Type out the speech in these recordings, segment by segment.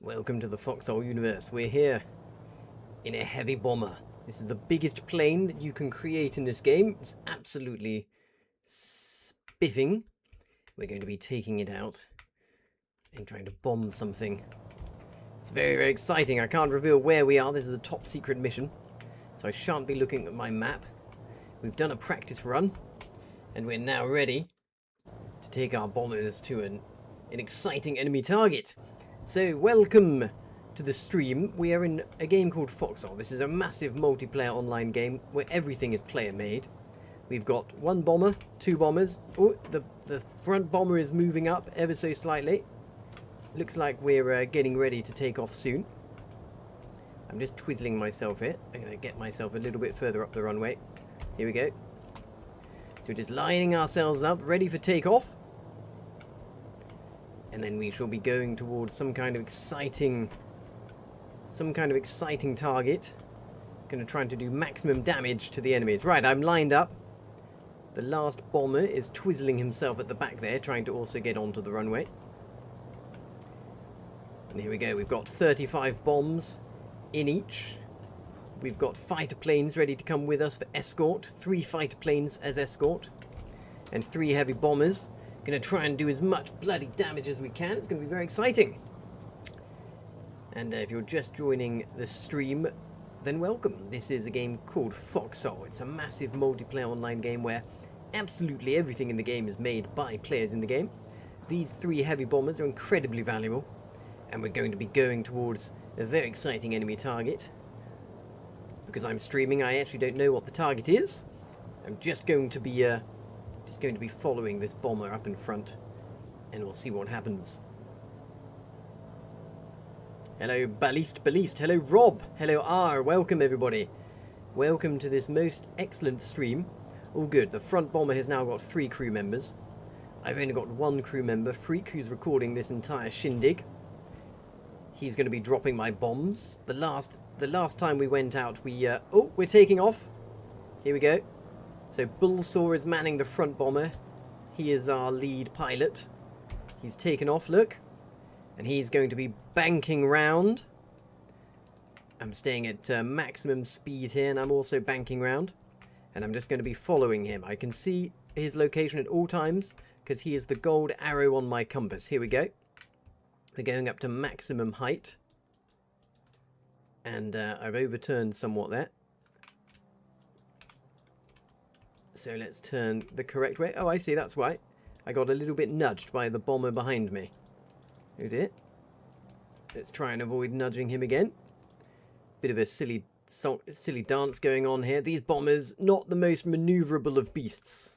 Welcome to the Foxhole universe. We're here in a heavy bomber. This is the biggest plane that you can create in this game. It's absolutely spiffing. We're going to be taking it out and trying to bomb something. It's very, very exciting. I can't reveal where we are. This is a top secret mission, so I shan't be looking at my map. We've done a practice run, and we're now ready to take our bombers to an exciting enemy target. So, welcome to the stream. We are in a game called Foxhole. This is a massive multiplayer online game where everything is player made. We've got one bomber, two bombers. Oh, the front bomber is moving up ever so slightly. Looks like we're getting ready to take off soon. I'm just twizzling myself here. I'm going to get myself a little bit further up the runway. Here we go. So we're just lining ourselves up, ready for takeoff. And then we shall be going towards some kind of exciting target. Going to try to do maximum damage to the enemies. Right, I'm lined up. The last bomber is twizzling himself at the back there, trying to also get onto the runway. And here we go. We've got 35 bombs in each. We've got fighter planes ready to come with us for escort. 3 fighter planes as escort. And 3 heavy bombers. Going to try and do as much bloody damage as we can. It's going to be very exciting. And if you're just joining the stream, then welcome. This is a game called Foxhole. It's a massive multiplayer online game where absolutely everything in the game is made by players in the game. These 3 heavy bombers are incredibly valuable. And we're going to be going towards a very exciting enemy target. Because I'm streaming, I actually don't know what the target is. I'm just going to be following this bomber up in front, and we'll see what happens. Hello, Baliste. Hello, Rob. Hello, R. Welcome, everybody. Welcome to this most excellent stream. All good. The front bomber has now got 3 crew members. I've only got 1 crew member, Freak, who's recording this entire shindig. He's going to be dropping my bombs. The last time we went out, we're taking off. Here we go. So Bullsaw is manning the front bomber. He is our lead pilot. He's taken off, look. And he's going to be banking round. I'm staying at maximum speed here, and I'm also banking round. And I'm just going to be following him. I can see his location at all times, because he is the gold arrow on my compass. Here we go. We're going up to maximum height. And I've overturned somewhat there. So let's turn the correct way. Oh, I see, that's why. I got a little bit nudged by the bomber behind me. Oh dear. Let's try and avoid nudging him again. Bit of a silly dance going on here. These bombers, not the most maneuverable of beasts.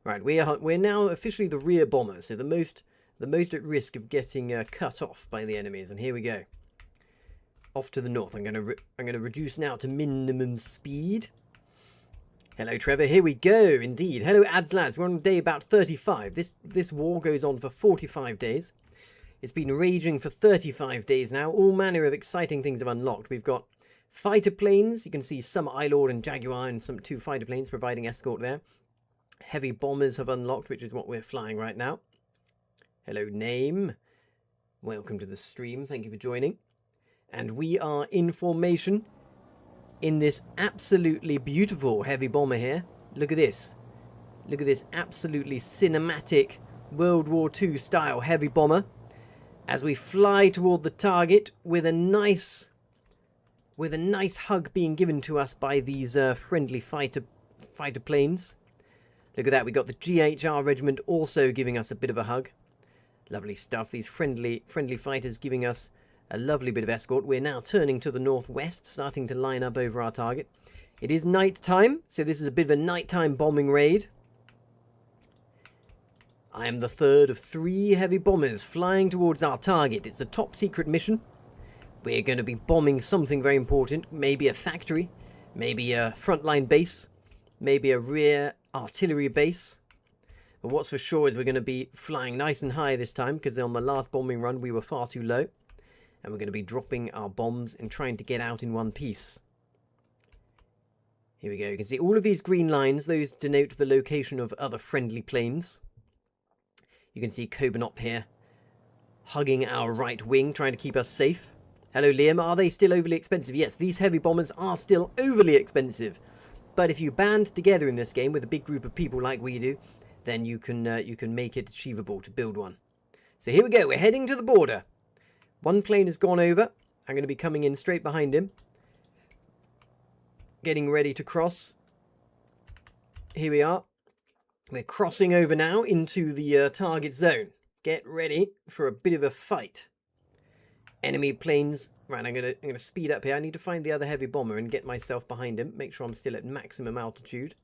Right, we're now officially the rear bomber, so the most at risk of getting cut off by the enemies. And here we go. Off to the north. I'm going to reduce now to minimum speed. Hello, Trevor. Here we go, indeed. Hello, Adslads. We're on day about 35. This war goes on for 45 days. It's been raging for 35 days now. All manner of exciting things have unlocked. We've got fighter planes. You can see some Ilord and Jaguar and some 2 fighter planes providing escort there. Heavy bombers have unlocked, which is what we're flying right now. Hello, Name. Welcome to the stream. Thank you for joining. And we are in formation in this absolutely beautiful heavy bomber here. Look at this. Look at this absolutely cinematic World War II style heavy bomber. As we fly toward the target with a nice hug being given to us by these friendly fighter planes. Look at that. We got the GHR regiment also giving us a bit of a hug. Lovely stuff. These friendly fighters giving us a lovely bit of escort. We're now turning to the northwest, starting to line up over our target. It is night time, so this is a bit of a nighttime bombing raid. I am the third of 3 heavy bombers flying towards our target. It's a top secret mission. We're going to be bombing something very important. Maybe a factory, maybe a frontline base, maybe a rear artillery base. But what's for sure is we're going to be flying nice and high this time, because on the last bombing run we were far too low. And we're going to be dropping our bombs and trying to get out in one piece. Here we go. You can see all of these green lines. Those denote the location of other friendly planes. You can see Kobanop here. hugging our right wing, trying to keep us safe. Hello, Liam. Are they still overly expensive? Yes, these heavy bombers are still overly expensive. But if you band together in this game with a big group of people like we do, then you can make it achievable to build one. So here we go. We're heading to the border. One plane has gone over. I'm going to be coming in straight behind him. Getting ready to cross. Here we are. We're crossing over now into the target zone. Get ready for a bit of a fight. Enemy planes. Right, I'm gonna speed up here. I need to find the other heavy bomber and get myself behind him. Make sure I'm still at maximum altitude.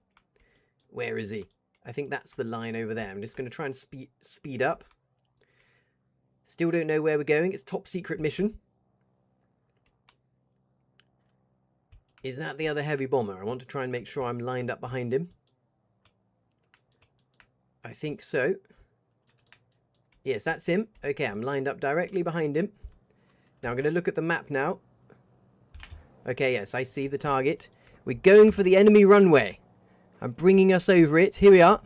Where is he? I think that's the line over there. I'm just going to try and speed up. Still don't know where we're going. It's top secret mission. Is that the other heavy bomber? I want to try and make sure I'm lined up behind him. I think so. Yes, that's him. Okay, I'm lined up directly behind him. Now I'm going to look at the map now. Okay, yes, I see the target. We're going for the enemy runway. I'm bringing us over it. Here we are.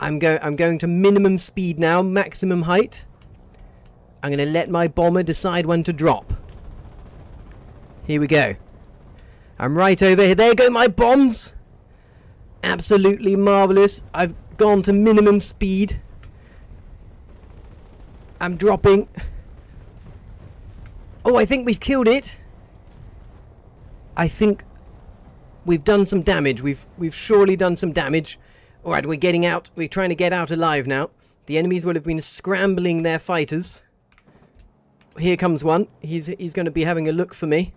I'm going to minimum speed now, maximum height. I'm going to let my bomber decide when to drop. Here we go. I'm right over here. There go my bombs. Absolutely marvellous. I've gone to minimum speed. I'm dropping. Oh, I think we've killed it. I think we've done some damage. We've surely done some damage. All right, we're getting out. We're trying to get out alive now. The enemies will have been scrambling their fighters. Here comes one. He's going to be having a look for me.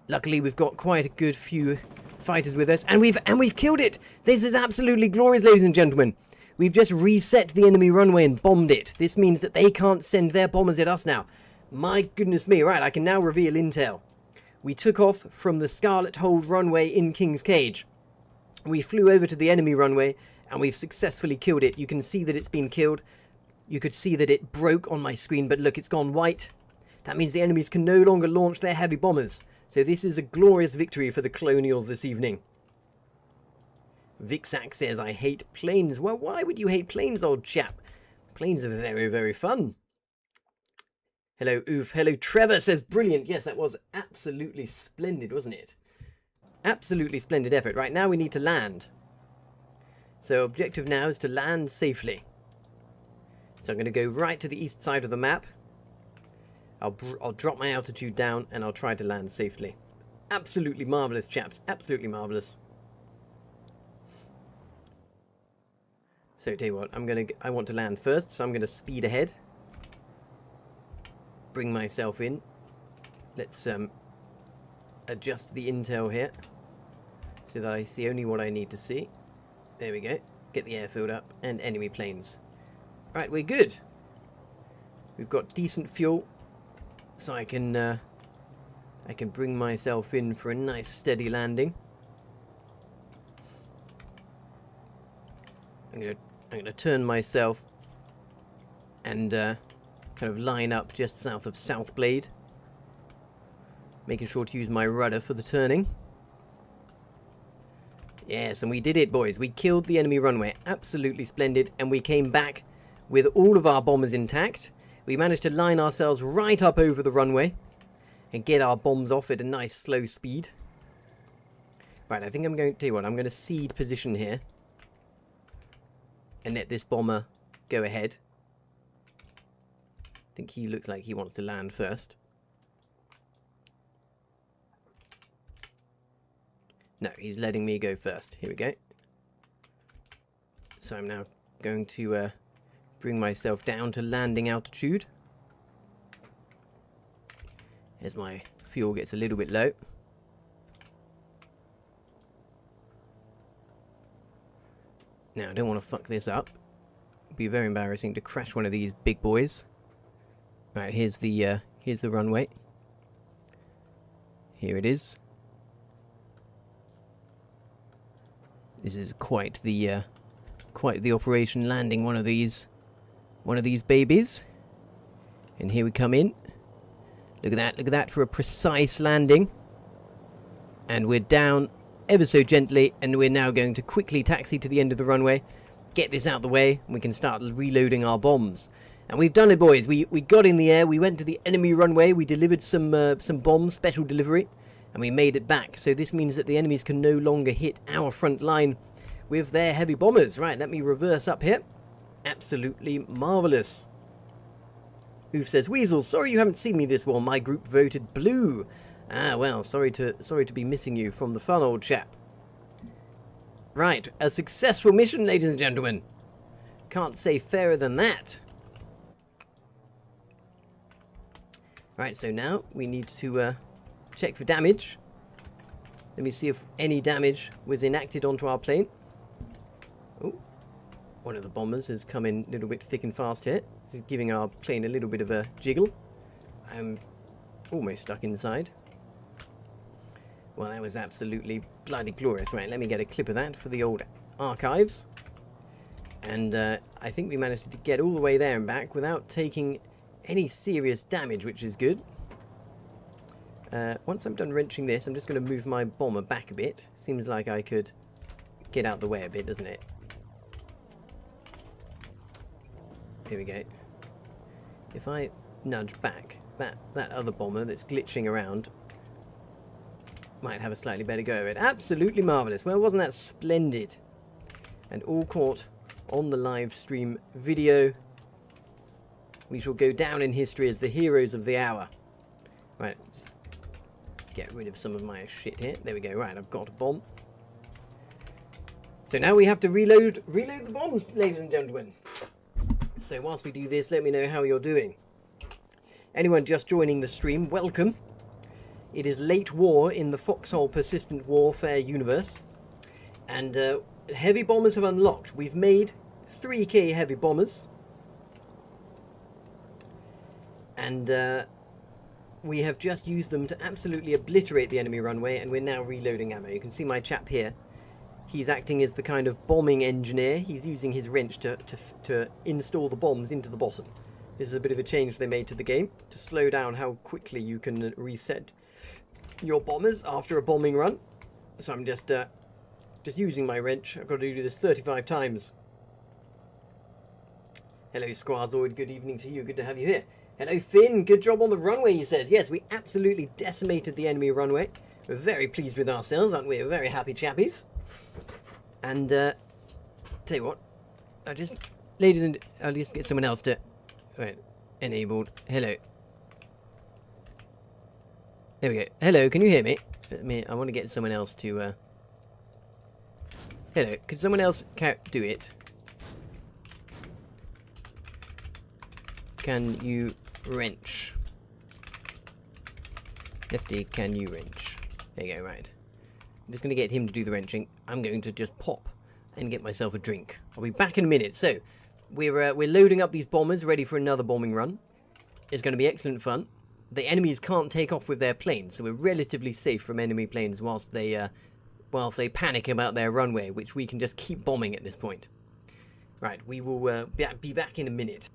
Luckily, we've got quite a good few fighters with us, and we've killed it. This is absolutely glorious, ladies and gentlemen. We've just reset the enemy runway and bombed it. This means that they can't send their bombers at us now. My goodness me. Right, I can now reveal intel. We took off from the Scarlet Hold runway in King's Cage. We flew over to the enemy runway, and we've successfully killed it. You can see that it's been killed. You could see that it broke on my screen, but look, it's gone white. That means the enemies can no longer launch their heavy bombers. So this is a glorious victory for the Colonials this evening. Vixac says, I hate planes. Well, why would you hate planes, old chap? Planes are very, very fun. Hello, Oof. Hello, Trevor says, brilliant. Yes, that was absolutely splendid, wasn't it? Absolutely splendid effort. Right, now we need to land. So objective now is to land safely. So I'm going to go right to the east side of the map. I'll drop my altitude down and I'll try to land safely. Absolutely marvellous, chaps. Absolutely marvellous. So tell you what, I want to land first, so I'm going to speed ahead. Bring myself in. Let's adjust the intel here so that I see only what I need to see. There we go. Get the airfield up and enemy planes. Right, we're good. We've got decent fuel, so I can bring myself in for a nice steady landing. I'm gonna turn myself and kind of line up just south of South Blade, making sure to use my rudder for the turning. Yes, and we did it, boys. We killed the enemy runway. Absolutely splendid. And we came back with all of our bombers intact. We managed to line ourselves right up over the runway and get our bombs off at a nice slow speed. Right, I think I'm going to tell you what, I'm going to cede position here and let this bomber go ahead. I think he looks like he wants to land first. No, he's letting me go first. Here we go. So I'm now going to bring myself down to landing altitude as my fuel gets a little bit low. Now, I don't want to fuck this up. It'd be very embarrassing to crash one of these big boys. Right, here's the runway. Here it is. This is quite the operation landing one of these babies. And here we come in. Look at that for a precise landing. And we're down ever so gently, and we're now going to quickly taxi to the end of the runway, get this out of the way, and we can start reloading our bombs. And we've done it, boys. We got in the air, we went to the enemy runway, we delivered some bombs, special delivery, and we made it back. So this means that the enemies can no longer hit our front line with their heavy bombers. Right, let me reverse up here. Absolutely marvellous. Oof says, Weasel, sorry you haven't seen me this well. My group voted blue. Ah, well, sorry to be missing you from the fun, old chap. Right, a successful mission, ladies and gentlemen. Can't say fairer than that. Right, so now we need to check for damage. Let me see if any damage was enacted onto our plane. Oh, one of the bombers has come in a little bit thick and fast here. This is giving our plane a little bit of a jiggle. I'm almost stuck inside. Well, that was absolutely bloody glorious. Right, let me get a clip of that for the old archives. And I think we managed to get all the way there and back without taking any serious damage, which is good. Once I'm done wrenching this, I'm just going to move my bomber back a bit. Seems like I could get out the way a bit, doesn't it? Here we go. If I nudge back, that other bomber that's glitching around might have a slightly better go of it. Absolutely marvellous. Well, wasn't that splendid? And all caught on the live stream video. We shall go down in history as the heroes of the hour. Right, just get rid of some of my shit here. There we go. Right, I've got a bomb. So now we have to reload the bombs, ladies and gentlemen. So whilst we do this, let me know how you're doing. Anyone just joining the stream, welcome. It is late war in the Foxhole Persistent Warfare universe. And heavy bombers have unlocked. We've made 3k heavy bombers. And we have just used them to absolutely obliterate the enemy runway, and we're now reloading ammo. You can see my chap here. He's acting as the kind of bombing engineer. He's using his wrench to install the bombs into the bottom. This is a bit of a change they made to the game to slow down how quickly you can reset your bombers after a bombing run. So I'm just using my wrench. I've got to do this 35 times. Hello, Squazoid. Good evening to you. Good to have you here. Hello, Finn. Good job on the runway, he says. Yes, we absolutely decimated the enemy runway. We're very pleased with ourselves, aren't we? We're very happy chappies. And, tell you what. I'll just get someone else to... Right, enabled. Hello. There we go. Hello, can you hear me? I want to get someone else to, Hello, could someone else do it? Can you wrench? Lefty, can you wrench? There you go, right. I'm just going to get him to do the wrenching. I'm going to just pop and get myself a drink. I'll be back in a minute. So, we're loading up these bombers, ready for another bombing run. It's going to be excellent fun. The enemies can't take off with their planes, so we're relatively safe from enemy planes whilst they panic about their runway, which we can just keep bombing at this point. Right, we will be back in a minute.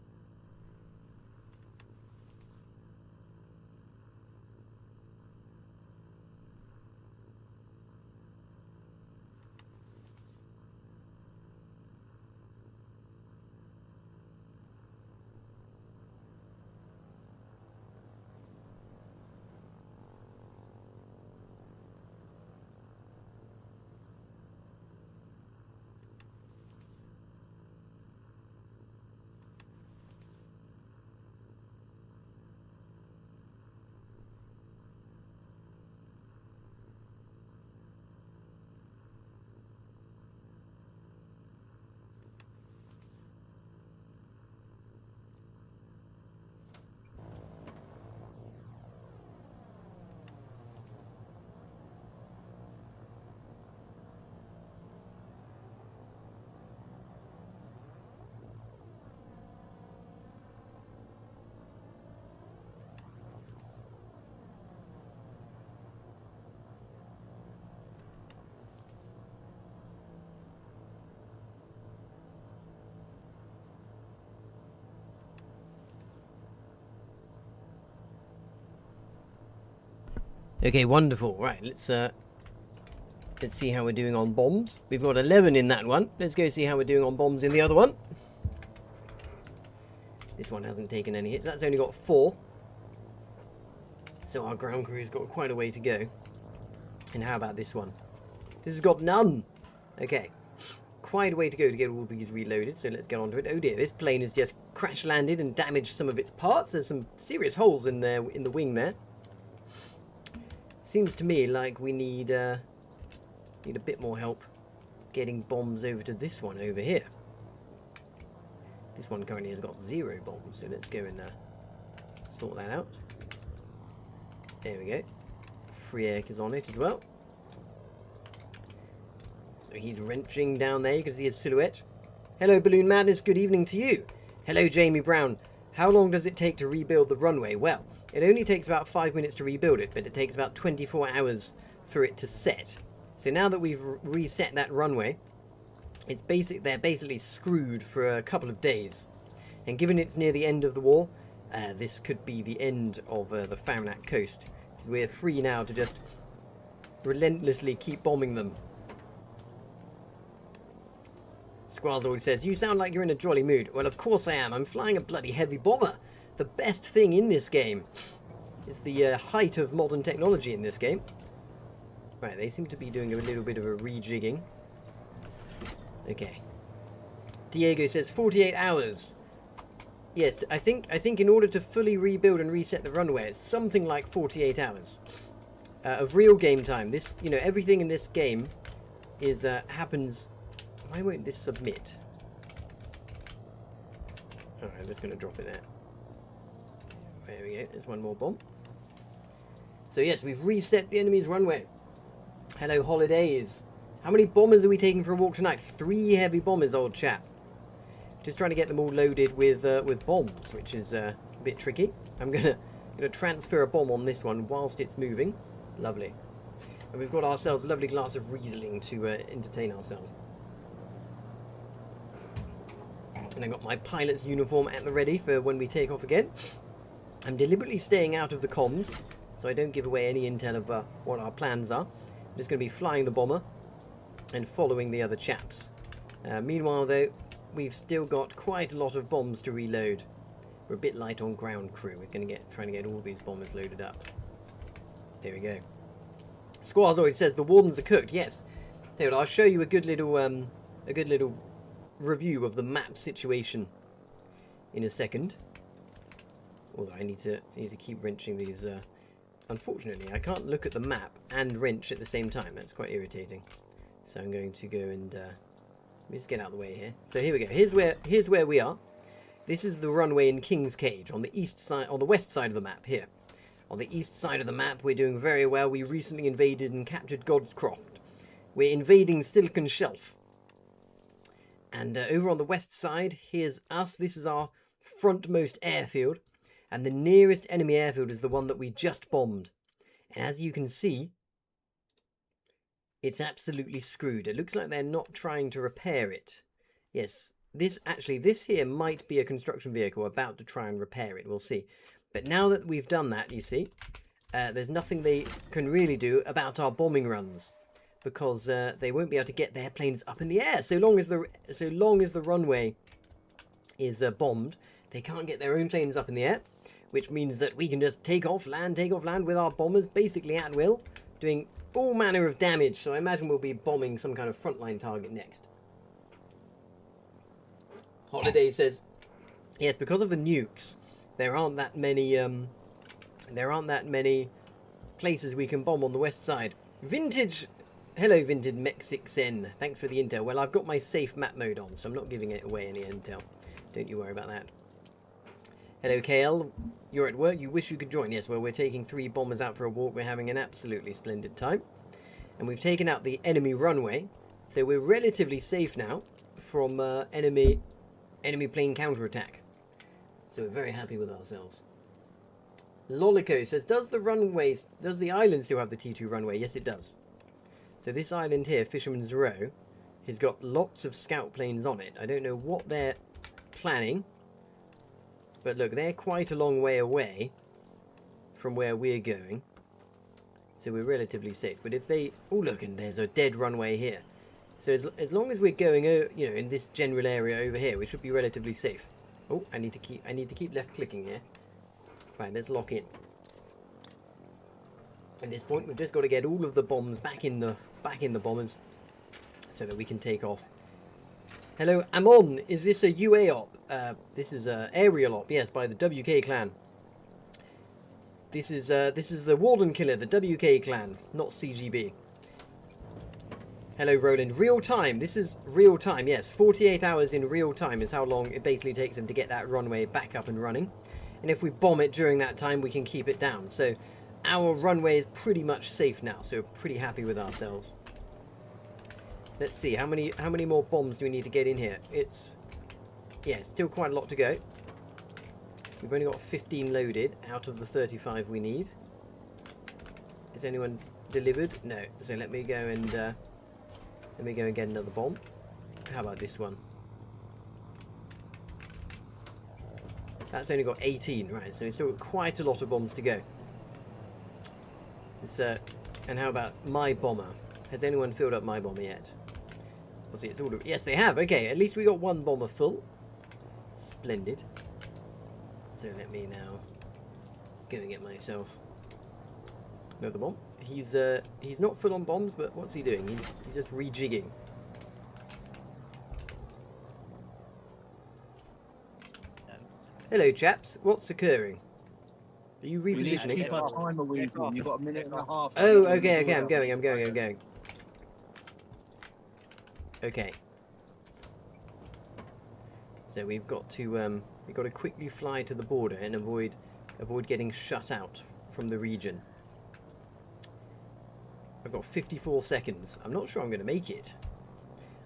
Okay, wonderful. Right, let's see how we're doing on bombs. We've got 11 in that one. Let's go see how we're doing on bombs in the other one. This one hasn't taken any hits. That's only got 4. So our ground crew's got quite a way to go. And how about this one? This has got none. Okay. Quite a way to go to get all these reloaded, so let's get on to it. Oh dear, this plane has just crash landed and damaged some of its parts. There's some serious holes in there, in the wing there. Seems to me like we need a bit more help getting bombs over to this one over here. This one currently has got 0 bombs, so let's go and sort that out. There we go. Friek is on it as well. So he's wrenching down there. You can see his silhouette. Hello, Balloon Madness. Good evening to you. Hello, Jamie Brown. How long does it take to rebuild the runway? Well, it only takes about 5 minutes to rebuild it, but it takes about 24 hours for it to set. So now that we've reset that runway, they're basically screwed for a couple of days. And given it's near the end of the war, this could be the end of the Farinac coast. So we're free now to just relentlessly keep bombing them. Squazoid says, you sound like you're in a jolly mood. Well, of course I am. I'm flying a bloody heavy bomber. The best thing in this game. It's the height of modern technology in this game. Right, they seem to be doing a little bit of a rejigging. Okay. Diego says 48 hours. Yes, I think in order to fully rebuild and reset the runway, it's something like 48 hours of real game time. This, you know, everything in this game is happens. Why won't this submit? Alright, I'm just going to drop it there. There we go. There's one more bomb. So yes, we've reset the enemy's runway. Hello, Holidays. How many bombers are we taking for a walk tonight? 3 heavy bombers, old chap. Just trying to get them all loaded with bombs, which is a bit tricky. I'm gonna transfer a bomb on this one whilst it's moving. Lovely. And we've got ourselves a lovely glass of Riesling to entertain ourselves. And I got my pilot's uniform at the ready for when we take off again. I'm deliberately staying out of the comms, so I don't give away any intel of what our plans are. I'm just going to be flying the bomber and following the other chaps. Meanwhile, though, we've still got quite a lot of bombs to reload. We're a bit light on ground crew. We're going to trying to get all these bombers loaded up. There we go. Squazoid says the wardens are cooked. Yes. So I'll show you a good little review of the map situation in a second. Although I need to keep wrenching these. Unfortunately, I can't look at the map and wrench at the same time. That's quite irritating. So I'm going to go and let me just get out of the way here. So here we go. Here's where we are. This is the runway in King's Cage on the east side, on the west side of the map here. On the east side of the map, we're doing very well. We recently invaded and captured Godscroft. We're invading Silicon Shelf. And over on the west side, here's us. This is our frontmost airfield. And the nearest enemy airfield is the one that we just bombed. And as you can see, it's absolutely screwed. It looks like they're not trying to repair it. Yes, this here might be a construction vehicle about to try and repair it. We'll see. But now that we've done that, you see, there's nothing they can really do about our bombing runs. Because they won't be able to get their planes up in the air. So long as the runway is bombed, they can't get their own planes up in the air. Which means that we can just take off land with our bombers basically at will, doing all manner of damage. So I imagine we'll be bombing some kind of frontline target next. Holiday says, yes, because of the nukes, there aren't that many places we can bomb on the west side. Vintage, hello Vintage Mech6N, thanks for the intel. Well, I've got my safe map mode on, so I'm not giving it away any intel. Don't you worry about that. Hello KL, you're at work, you wish you could join. Yes, well, we're taking 3 bombers out for a walk. We're having an absolutely splendid time. And we've taken out the enemy runway, so we're relatively safe now from enemy plane counterattack. So we're very happy with ourselves. Lolico says, does the island still have the T2 runway? Yes, it does. So this island here, Fisherman's Row, has got lots of scout planes on it. I don't know what they're planning. But look, they're quite a long way away from where we're going. So we're relatively safe. But if they... Oh, look, and there's a dead runway here. So as long as we're going, you know, in this general area over here, we should be relatively safe. Oh, I need to keep left clicking here. Right, let's lock in. At this point, we've just got to get all of the bombs back in the bombers, so that we can take off. Hello, Amon. Is this a UA op? This is a aerial op. Yes, by the WK clan. This is the Warden Killer, the WK clan, not CGB. Hello, Roland. Real time. This is real time. Yes, 48 hours in real time is how long it basically takes them to get that runway back up and running. And if we bomb it during that time, we can keep it down. So our runway is pretty much safe now. So we're pretty happy with ourselves. Let's see. How many more bombs do we need to get in here? It's still quite a lot to go. We've only got 15 loaded out of the 35 we need. Is anyone delivered? No. So let me go and get another bomb. How about this one? That's only got 18, right? So we've still got quite a lot of bombs to go. And how about my bomber? Has anyone filled up my bomber yet? Let's see, it's all. Yes, they have. Okay, at least we got one bomber full. Splendid. So let me now go and get myself another bomb. He's not full on bombs, but what's he doing? He's just rejigging. Hello, chaps. What's occurring? Are you repositioning? We need to keep our timer moving. You've got a minute and a half. Oh, okay. I'm going. Okay. So we've got to quickly fly to the border and avoid getting shut out from the region. I've got 54 seconds. I'm not sure I'm going to make it.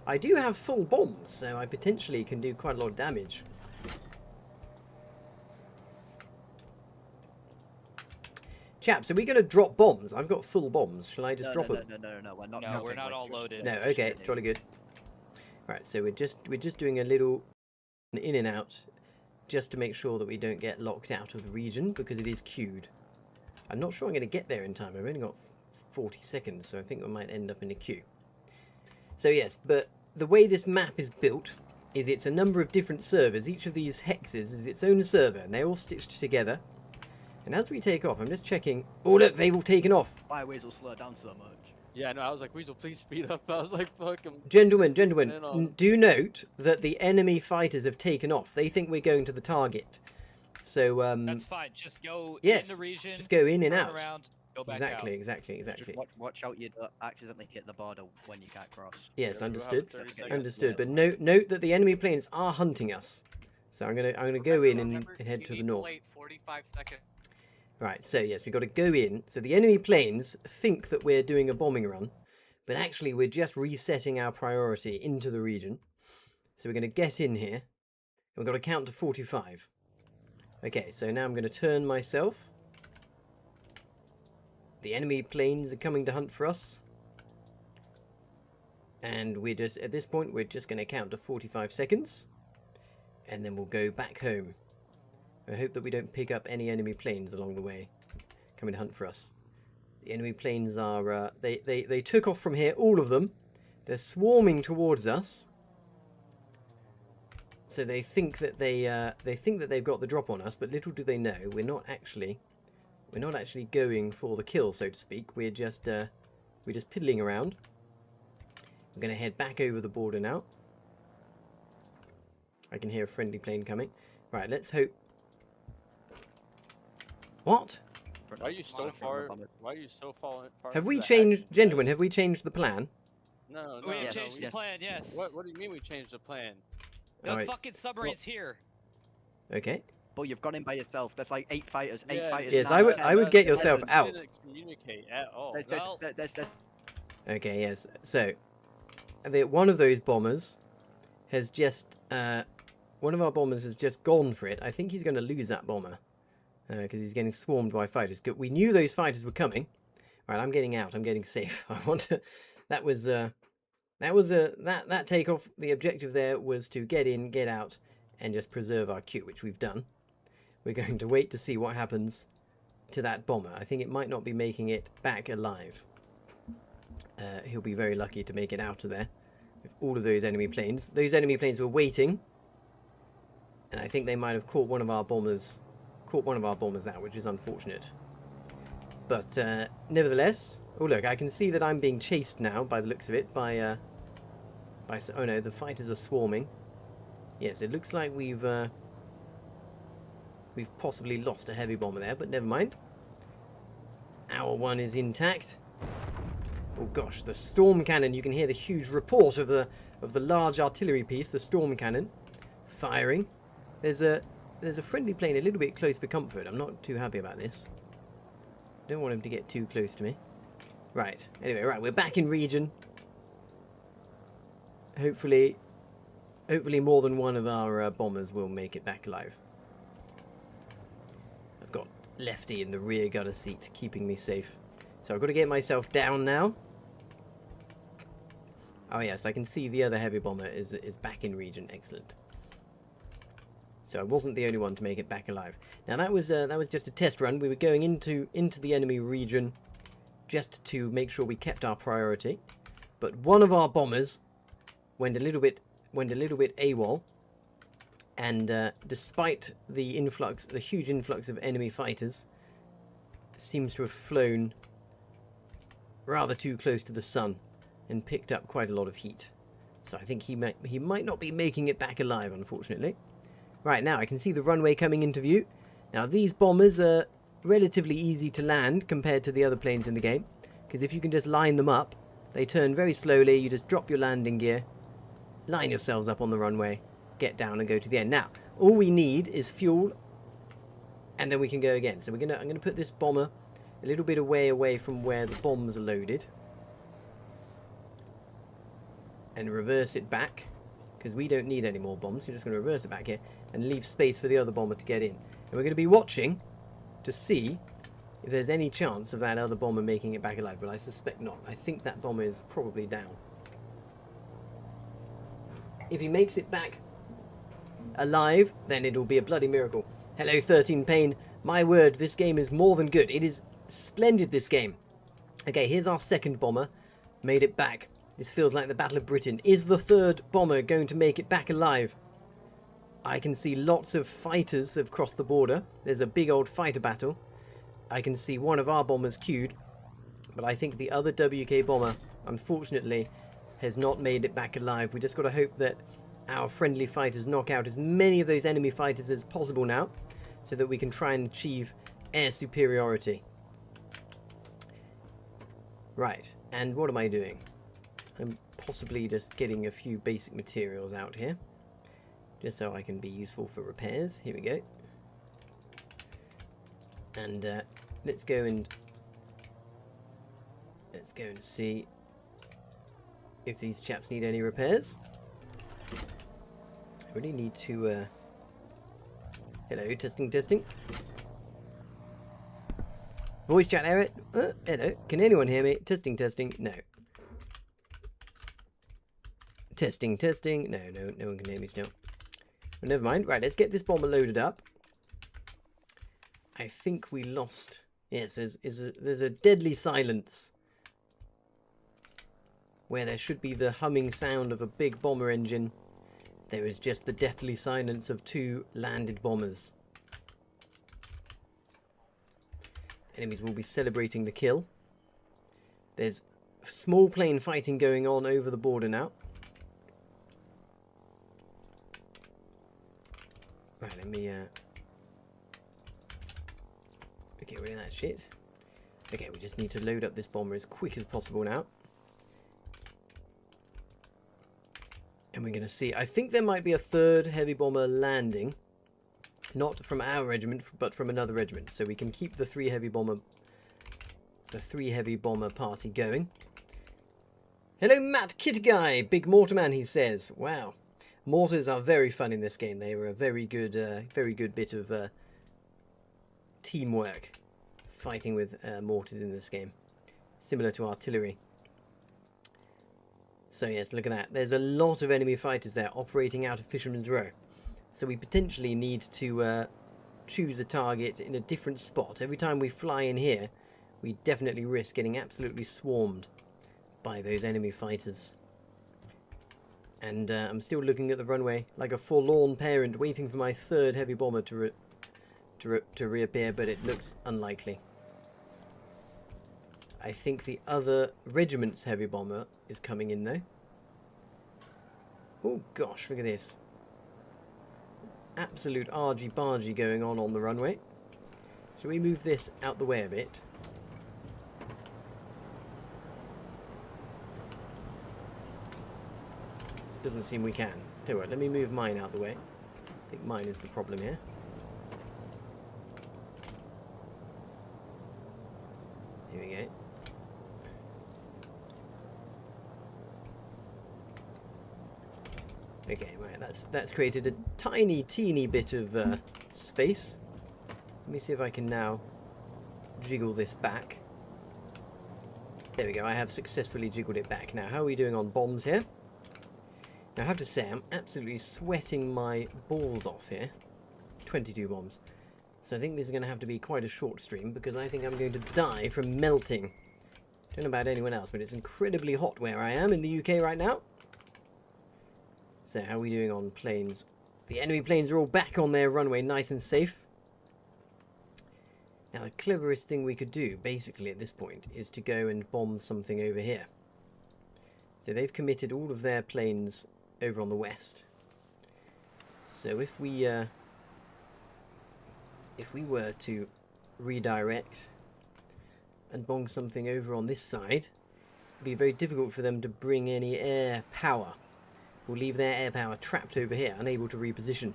I do have full bombs, so I potentially can do quite a lot of damage. Chaps, are we going to drop bombs? I've got full bombs. Shall I just drop them? No, we're not. No, we're not all loaded. No, okay, jolly good. Right, so we're just doing a little in and out, just to make sure that we don't get locked out of the region, because it is queued. I'm not sure I'm going to get there in time. I've only got 40 seconds, so I think we might end up in a queue. So yes, but the way this map is built is it's a number of different servers. Each of these hexes is its own server, and they're all stitched together. And as we take off, I'm just checking. Oh look, they've all taken off. Why Weasel slow down so much? Yeah, no, I was like, Weasel, please speed up. I was like, fuck him. Gentlemen, do note that the enemy fighters have taken off. They think we're going to the target. So that's fine. Just go in the region. Just go in and out. Around, go back exactly, out. exactly. Just watch out you don't accidentally hit the border when you can't cross. Yes, Yeah, understood. Understood. Yeah. But note that the enemy planes are hunting us. So I'm gonna go in and head to the north. Wait 45 seconds. Right, so yes, we've got to go in. So the enemy planes think that we're doing a bombing run, but actually we're just resetting our priority into the region. So we're going to get in here, and we've got to count to 45. Okay, so now I'm going to turn myself. The enemy planes are coming to hunt for us. And we're just, at this point, we're just going to count to 45 seconds. And then we'll go back home. I hope that we don't pick up any enemy planes along the way coming to hunt for us. The enemy planes are they took off from here, all of them. They're swarming towards us. So they think that they've got the drop on us, but little do they know we're not actually going for the kill, so to speak. We're just piddling around. We're going to head back over the border now. I can hear a friendly plane coming. Right, let's hope. What? Why are you so far? Why are you so far? Have we changed, gentlemen? Have we changed the plan? No, We have no, changed the yes. plan. Yes. What do you mean we changed the plan? The Alright. fucking submarine's here. Okay. But you've gone in by yourself. There's like 8 fighters. 8 Yeah, fighters. Yes, nine I would get fighters. yourself out. Didn't communicate at all. There's Okay, yes. So, one of those bombers has just one of our bombers has just gone for it. I think he's going to lose that bomber because he's getting swarmed by fighters. We knew those fighters were coming. Right, I'm getting out. I'm getting safe. I want to. That takeoff. The objective there was to get in, get out, and just preserve our queue, which we've done. We're going to wait to see what happens to that bomber. I think it might not be making it back alive. He'll be very lucky to make it out of there with all of those enemy planes. Those enemy planes were waiting And I think they might have caught one of our bombers out, which is unfortunate. But nevertheless, oh look, I can see that I'm being chased now by the looks of it by oh no, the fighters are swarming. Yes, it looks like we've possibly lost a heavy bomber there, but never mind. Our one is intact. Oh gosh, the storm cannon, you can hear the huge report of the large artillery piece, the storm cannon firing. There's a friendly plane a little bit close for comfort. I'm not too happy about this. Don't want him to get too close to me. Right. Anyway, right, we're back in region. Hopefully more than one of our bombers will make it back alive. I've got Lefty in the rear gunner seat, keeping me safe. So I've got to get myself down now. Oh yes, I can see the other heavy bomber is back in region. Excellent. So I wasn't the only one to make it back alive. Now that was just a test run. We were going into the enemy region just to make sure we kept our priority. But one of our bombers went a little bit AWOL, and despite the huge influx of enemy fighters, seems to have flown rather too close to the sun and picked up quite a lot of heat. So I think he might not be making it back alive, unfortunately. Right, now I can see the runway coming into view. Now these bombers are relatively easy to land compared to the other planes in the game, because if you can just line them up, they turn very slowly. You just drop your landing gear, line yourselves up on the runway, get down and go to the end. Now, all we need is fuel, and then we can go again. So I'm gonna put this bomber a little bit away from where the bombs are loaded, and reverse it back, because we don't need any more bombs. We're just going to reverse it back here and leave space for the other bomber to get in. And we're going to be watching to see if there's any chance of that other bomber making it back alive, but I suspect not. I think that bomber is probably down. If he makes it back alive, then it'll be a bloody miracle. Hello, 13 Pain. My word, this game is more than good. It is splendid, this game. Okay, here's our second bomber. Made it back. This feels like the Battle of Britain. Is the third bomber going to make it back alive? I can see lots of fighters have crossed the border. There's a big old fighter battle. I can see one of our bombers queued, but I think the other WK bomber, unfortunately, has not made it back alive. We just got to hope that our friendly fighters knock out as many of those enemy fighters as possible now, so that we can try and achieve air superiority. Right, and what am I doing? I'm possibly just getting a few basic materials out here, just so I can be useful for repairs. Here we go. And let's go and see if these chaps need any repairs. I really need to. Hello, testing. Voice chat error. Hello, can anyone hear me? Testing. No. Testing. No one can hear me still. Well, never mind. Right, let's get this bomber loaded up. I think we lost. Yes, there's a deadly silence where there should be the humming sound of a big bomber engine. There is just the deathly silence of two landed bombers. Enemies will be celebrating the kill. There's small plane fighting going on over the border now. Right, let me get rid of that shit. Okay, we just need to load up this bomber as quick as possible now. And we're going to see, I think there might be a third heavy bomber landing. Not from our regiment, but from another regiment. So we can keep the three heavy bomber party going. Hello, Matt Kitguy, Big Mortarman, he says. Wow. Mortars are very fun in this game. They were a very good bit of teamwork, fighting with mortars in this game, similar to artillery. So yes, look at that. There's a lot of enemy fighters there operating out of Fisherman's Row. So we potentially need to choose a target in a different spot. Every time we fly in here, we definitely risk getting absolutely swarmed by those enemy fighters. And I'm still looking at the runway like a forlorn parent waiting for my third heavy bomber to reappear, but it looks unlikely. I think the other regiment's heavy bomber is coming in though. Oh gosh, look at this. Absolute argy-bargy going on the runway. Shall we move this out the way a bit? Doesn't seem we can. Tell you what, let me move mine out the way. I think mine is the problem here. Here we go. Okay, right, that's created a tiny, teeny bit of space. Let me see if I can now jiggle this back. There we go, I have successfully jiggled it back. Now, how are we doing on bombs here? Now, I have to say, I'm absolutely sweating my balls off here. 22 bombs. So I think this is going to have to be quite a short stream, because I think I'm going to die from melting. Don't know about anyone else, but it's incredibly hot where I am in the UK right now. So how are we doing on planes? The enemy planes are all back on their runway, nice and safe. Now the cleverest thing we could do, basically at this point, is to go and bomb something over here. So they've committed all of their planes over on the west. So if we were to redirect and bomb something over on this side, it'd be very difficult for them to bring any air power. We'll leave their air power trapped over here, unable to reposition.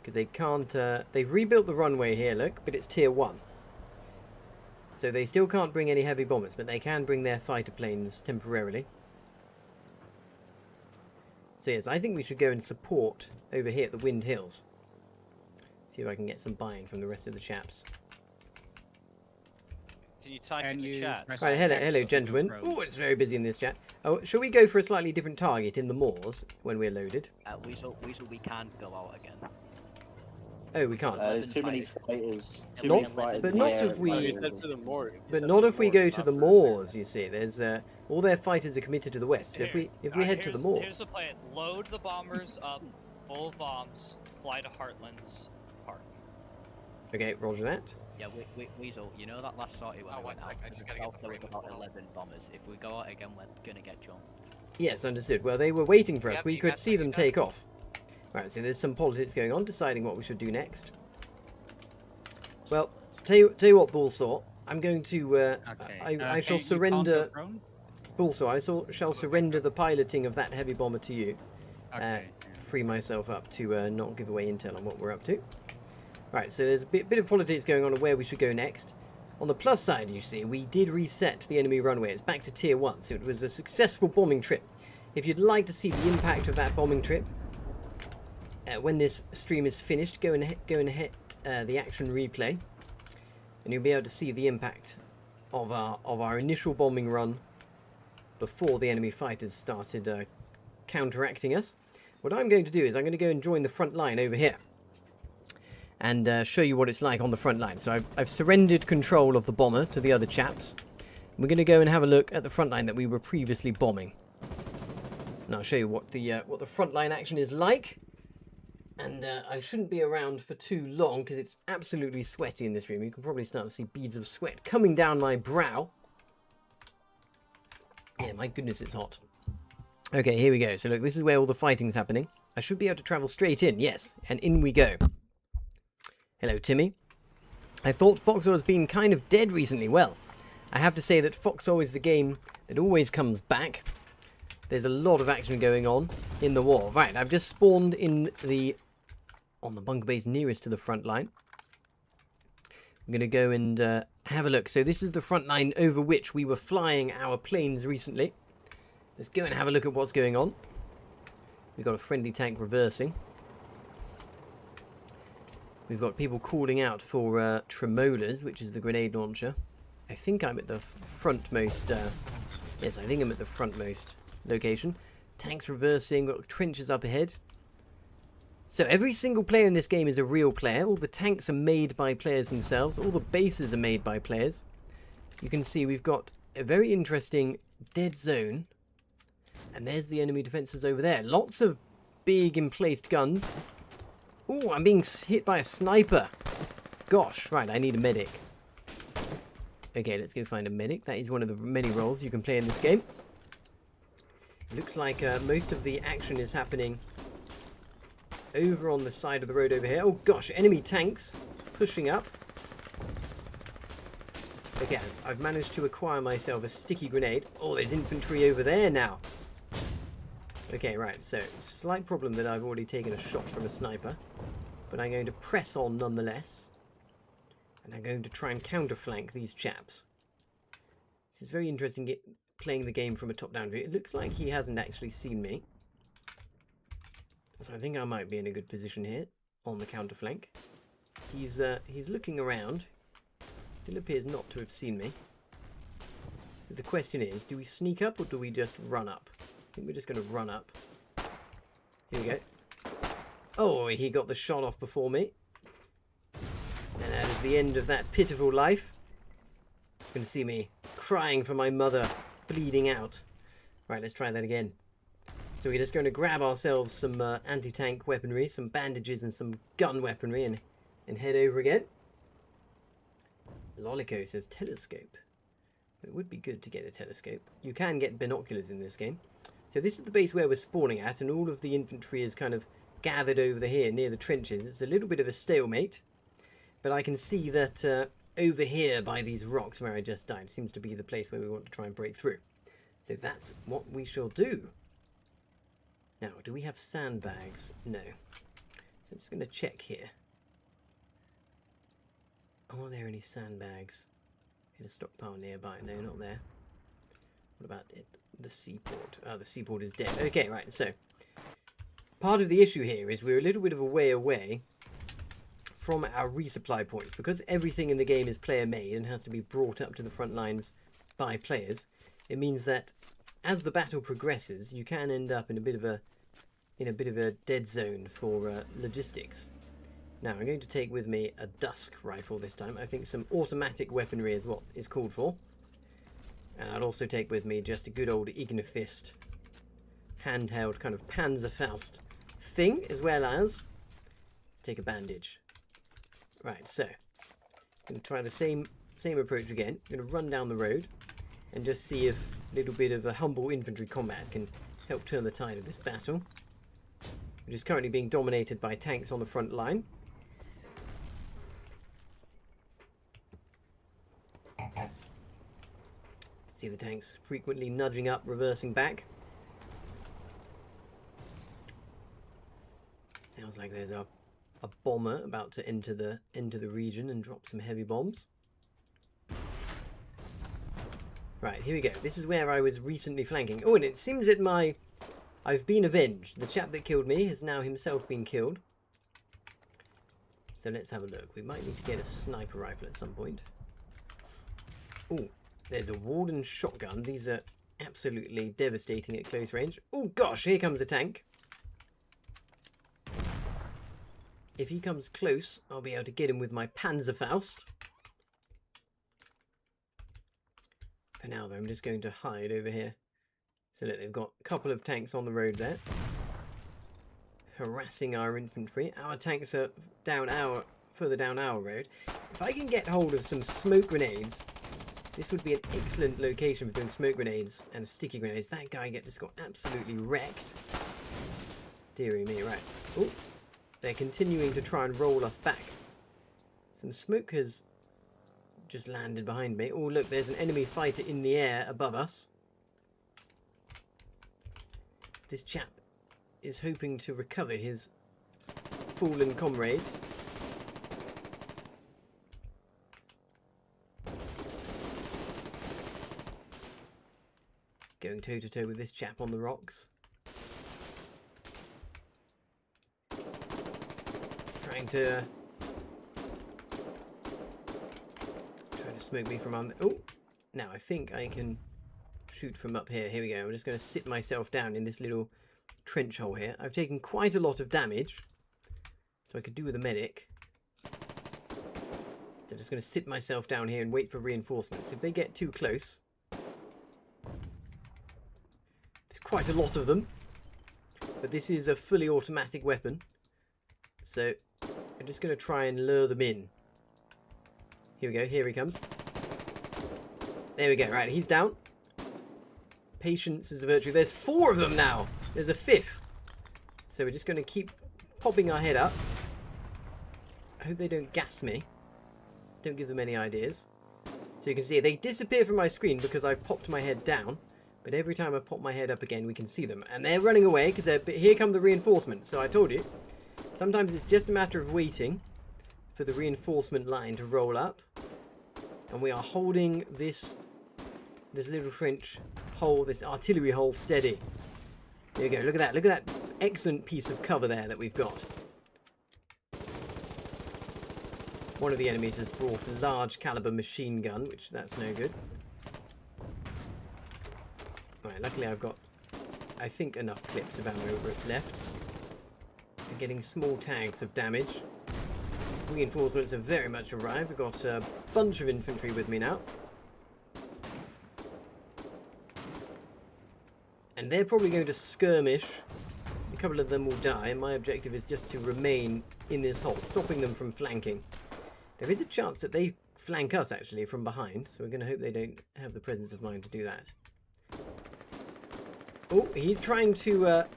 Because they can't... they've rebuilt the runway here, look, but it's tier 1. So they still can't bring any heavy bombers, but they can bring their fighter planes temporarily. So yes, I think we should go and support over here at the Wind Hills. See if I can get some buy-in from the rest of the chaps. Can you type in the chat? Right, hello gentlemen. Oh, it's very busy in this chat. Oh, shall we go for a slightly different target in the moors when we're loaded? Weasel, we can't go out again. Oh, we can't. There's too many fighters. Too Not- many fighters. but in not the air if at the we- moment. That's to the moor. But not if we go to the moors, you see. There's all their fighters are committed to the west. So if we head to the moors. Here's the plan. Load the bombers up full of bombs. Fly to Heartlands Park. Okay, roger that. Yeah, Weasel, you know that last sortie when Oh, we one went out? sec, I just gotta South get the there was frame about of the 11 bombers. If we go out again, we're gonna get jumped. Yes, understood. Well, they were waiting for us. Yep, We you could got see that, them you got take off. Right, so there's some politics going on, deciding what we should do next. Well, tell you what, Bullsaw. I'm going to. I shall surrender. Bullsaw, I shall surrender the piloting of that heavy bomber to you. Free myself up to not give away intel on what we're up to. Right, so there's a bit of politics going on where we should go next. On the plus side, you see, we did reset the enemy runway. It's back to tier 1, so it was a successful bombing trip. If you'd like to see the impact of that bombing trip, when this stream is finished, go and hit the action replay, and you'll be able to see the impact of our initial bombing run before the enemy fighters started counteracting us. What I'm going to do is I'm going to go and join the front line over here and show you what it's like on the front line. So I've surrendered control of the bomber to the other chaps. We're going to go and have a look at the front line that we were previously bombing. And I'll show you what the front line action is like. And I shouldn't be around for too long because it's absolutely sweaty in this room. You can probably start to see beads of sweat coming down my brow. Yeah, my goodness, it's hot. Okay, here we go. So look, this is where all the fighting's happening. I should be able to travel straight in, yes. And in we go. Hello, Timmy. I thought Foxhole has been kind of dead recently. Well, I have to say that Foxhole is the game that always comes back. There's a lot of action going on in the war. Right, I've just spawned on the bunker base nearest to the front line. I'm going to go and have a look. So this is the front line over which we were flying our planes recently. Let's go and have a look at what's going on. We've got a friendly tank reversing. We've got people calling out for Tremolas, which is the grenade launcher. I think I'm at the frontmost... yes, I think I'm at the frontmost location. Tanks reversing, got trenches up ahead. So every single player in this game is a real player. All the tanks are made by players themselves. All the bases are made by players. You can see we've got a very interesting dead zone And there's the enemy defences over there. Lots of big emplaced guns. Ooh, I'm being hit by a sniper. Gosh, right, I need a medic. Okay, let's go find a medic. That is one of the many roles you can play in this game. It looks like most of the action is happening over on the side of the road over here. Oh gosh, enemy tanks pushing up. Okay, I've managed to acquire myself a sticky grenade. Oh, there's infantry over there now. Okay, right, so slight problem that I've already taken a shot from a sniper. But I'm going to press on nonetheless. And I'm going to try and counterflank these chaps. This is very interesting playing the game from a top-down view. It looks like he hasn't actually seen me. So I think I might be in a good position here on the counterflank. He's looking around. Still appears not to have seen me. But the question is, do we sneak up or do we just run up? I think we're just going to run up. Here we go. Oh, he got the shot off before me. And that is the end of that pitiful life. You can see me crying for my mother, bleeding out. Right, let's try that again. So we're just going to grab ourselves some anti-tank weaponry, some bandages and some gun weaponry and head over again. Lolico says telescope. It would be good to get a telescope. You can get binoculars in this game. So this is the base where we're spawning at, and all of the infantry is kind of gathered over here near the trenches. It's a little bit of a stalemate, but I can see that over here by these rocks where I just died seems to be the place where we want to try and break through. So that's what we shall do. Now, do we have sandbags? No. So I'm just going to check here. Are there any sandbags? Hit a stockpile nearby. No, not there. What about it? The seaport. Oh, the seaport is dead. Okay, right. So, part of the issue here is we're a little bit of a way away from our resupply points. Because everything in the game is player-made and has to be brought up to the front lines by players, it means that as the battle progresses, you can end up in a bit of a dead zone for logistics. Now, I'm going to take with me a Dusk rifle this time. I think some automatic weaponry is what is called for. And I'd also take with me just a good old Ignifist handheld kind of Panzerfaust thing, as well as let's take a bandage. Right, so I'm going to try the same approach again. I'm going to run down the road and just see if a little bit of a humble infantry combat can help turn the tide of this battle, which is currently being dominated by tanks on the front line. See the tanks frequently nudging up, reversing back. Sounds like there's a bomber about to enter the region and drop some heavy bombs. Right, here we go. This is where I was recently flanking. Oh, and it seems that I've been avenged. The chap that killed me has now himself been killed. So let's have a look. We might need to get a sniper rifle at some point. Oh, there's a Warden shotgun. These are absolutely devastating at close range. Oh gosh, here comes a tank. If he comes close, I'll be able to get him with my Panzerfaust. For now, though, I'm just going to hide over here. So look, they've got a couple of tanks on the road there, harassing our infantry. Our tanks are further down our road. If I can get hold of some smoke grenades, this would be an excellent location for doing smoke grenades and sticky grenades. That guy just got absolutely wrecked. Dearie me, right. Oh, they're continuing to try and roll us back. Some smoke has just landed behind me. Oh, look, there's an enemy fighter in the air above us. This chap is hoping to recover his fallen comrade. Going toe-to-toe with this chap on the rocks. Trying to smoke me from under. Oh, now I think I can shoot from up here. Here we go. I'm just going to sit myself down in this little trench hole here. I've taken quite a lot of damage, so I could do with a medic. So I'm just going to sit myself down here and wait for reinforcements. If they get too close, there's quite a lot of them. But this is a fully automatic weapon. So I'm just going to try and lure them in. Here we go. Here he comes. There we go. Right, he's down. Patience is a virtue. There's 4 of them now. There's a 5th. So we're just going to keep popping our head up. I hope they don't gas me. Don't give them any ideas. So you can see they disappear from my screen because I've popped my head down. But every time I pop my head up again, we can see them. And they're running away because here come the reinforcements. So I told you, sometimes it's just a matter of waiting for the reinforcement line to roll up. And we are holding this little trench hole, this artillery hole steady. There you go. Look at that. Look at that excellent piece of cover there that we've got. One of the enemies has brought a large caliber machine gun, which that's no good. Right, luckily I've got, I think, enough clips of ammo left. I'm getting small tags of damage. Reinforcements have very much arrived. We've got a bunch of infantry with me now. And they're probably going to skirmish. A couple of them will die, and my objective is just to remain in this hole, stopping them from flanking. There is a chance that they flank us, actually, from behind, so we're going to hope they don't have the presence of mind to do that. Oh, he's trying to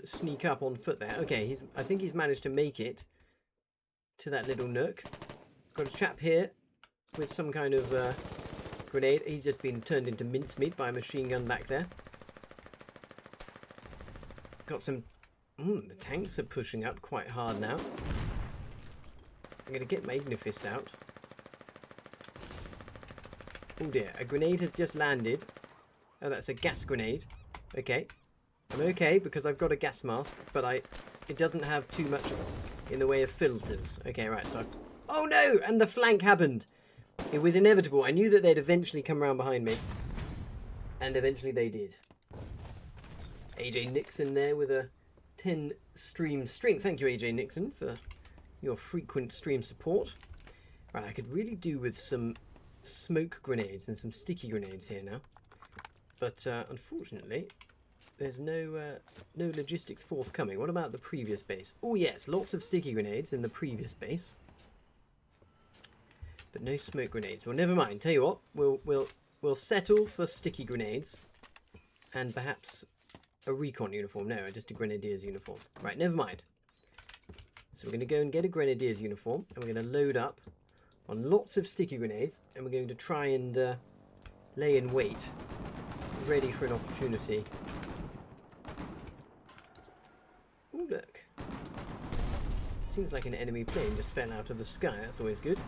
sneak up on foot there. Okay, I think he's managed to make it to that little nook. Got a chap here with some kind of grenade. He's just been turned into mincemeat by a machine gun back there. Got some... the tanks are pushing up quite hard now. I'm going to get my Ignifist out. Oh dear, a grenade has just landed. Oh, that's a gas grenade. Okay. I'm okay because I've got a gas mask, but it doesn't have too much in the way of filters. Okay, right, so oh no! And the flank happened! It was inevitable. I knew that they'd eventually come around behind me. And eventually they did. AJ Nixon there with a 10 stream strength. Thank you, AJ Nixon, for your frequent stream support. Right, I could really do with some smoke grenades and some sticky grenades here now. But unfortunately, there's no logistics forthcoming. What about the previous base? Oh yes, lots of sticky grenades in the previous base. But no smoke grenades. Well, never mind. Tell you what, we'll settle for sticky grenades and perhaps a recon uniform. No, just a grenadier's uniform. Right, never mind. So we're going to go and get a grenadier's uniform, and we're going to load up on lots of sticky grenades, and we're going to try and lay in wait, ready for an opportunity. Oh look! Seems like an enemy plane just fell out of the sky. That's always good.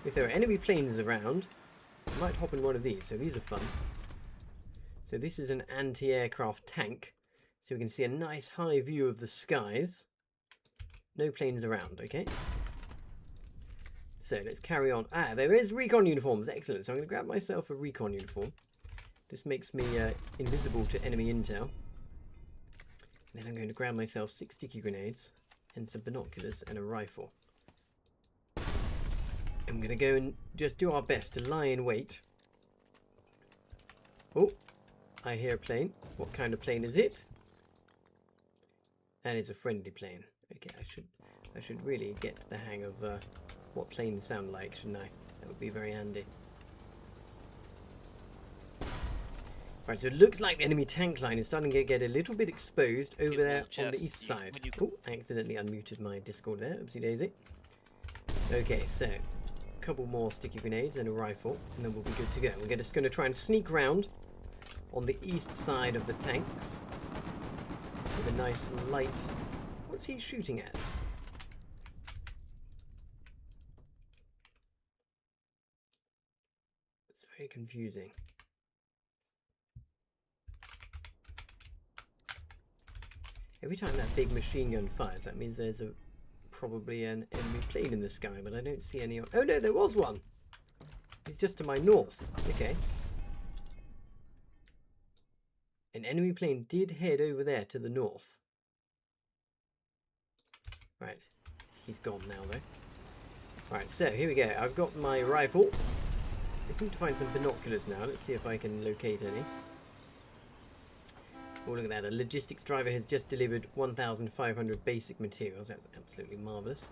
If there are enemy planes around, I might hop in one of these. So these are fun. So this is an anti-aircraft tank. So we can see a nice high view of the skies. No planes around, okay? So let's carry on. Ah, there is recon uniforms. Excellent. So I'm going to grab myself a recon uniform. This makes me invisible to enemy intel. And then I'm going to grab myself 6 sticky grenades and some binoculars and a rifle. I'm going to go and just do our best to lie in wait. Oh, I hear a plane. What kind of plane is it? And it's a friendly plane. Okay, I should really get the hang of what planes sound like, shouldn't I? That would be very handy. Right, so it looks like the enemy tank line is starting to get a little bit exposed over there on the east side. Oh, I accidentally unmuted my Discord there. Oopsie daisy. Okay, so a couple more sticky grenades and a rifle, and then we'll be good to go. We're just going to try and sneak round on the east side of the tanks with a nice light. What's he shooting at? It's very confusing. Every time that big machine gun fires, that means there's probably an enemy plane in the sky, but I don't see any. Oh no, there was one! He's just to my north. Okay. An enemy plane did head over there to the north. Right, he's gone now though. Right, so here we go. I've got my rifle. Just need to find some binoculars now. Let's see if I can locate any. Oh, look at that. A logistics driver has just delivered 1,500 basic materials. That's absolutely marvellous.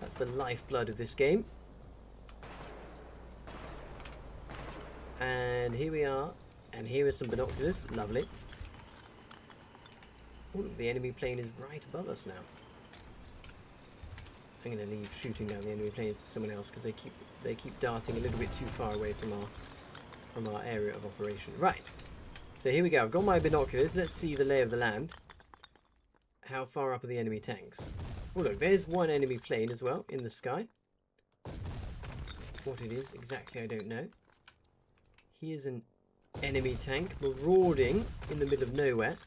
That's the lifeblood of this game. And here we are. And here are some binoculars. Lovely. Oh, look, the enemy plane is right above us now. I'm going to leave shooting down the enemy planes to someone else because they keep darting a little bit too far away from our area of operation. Right. So here we go. I've got my binoculars. Let's see the lay of the land. How far up are the enemy tanks? Oh look, there's one enemy plane as well in the sky. What it is exactly, I don't know. Here's an enemy tank marauding in the middle of nowhere.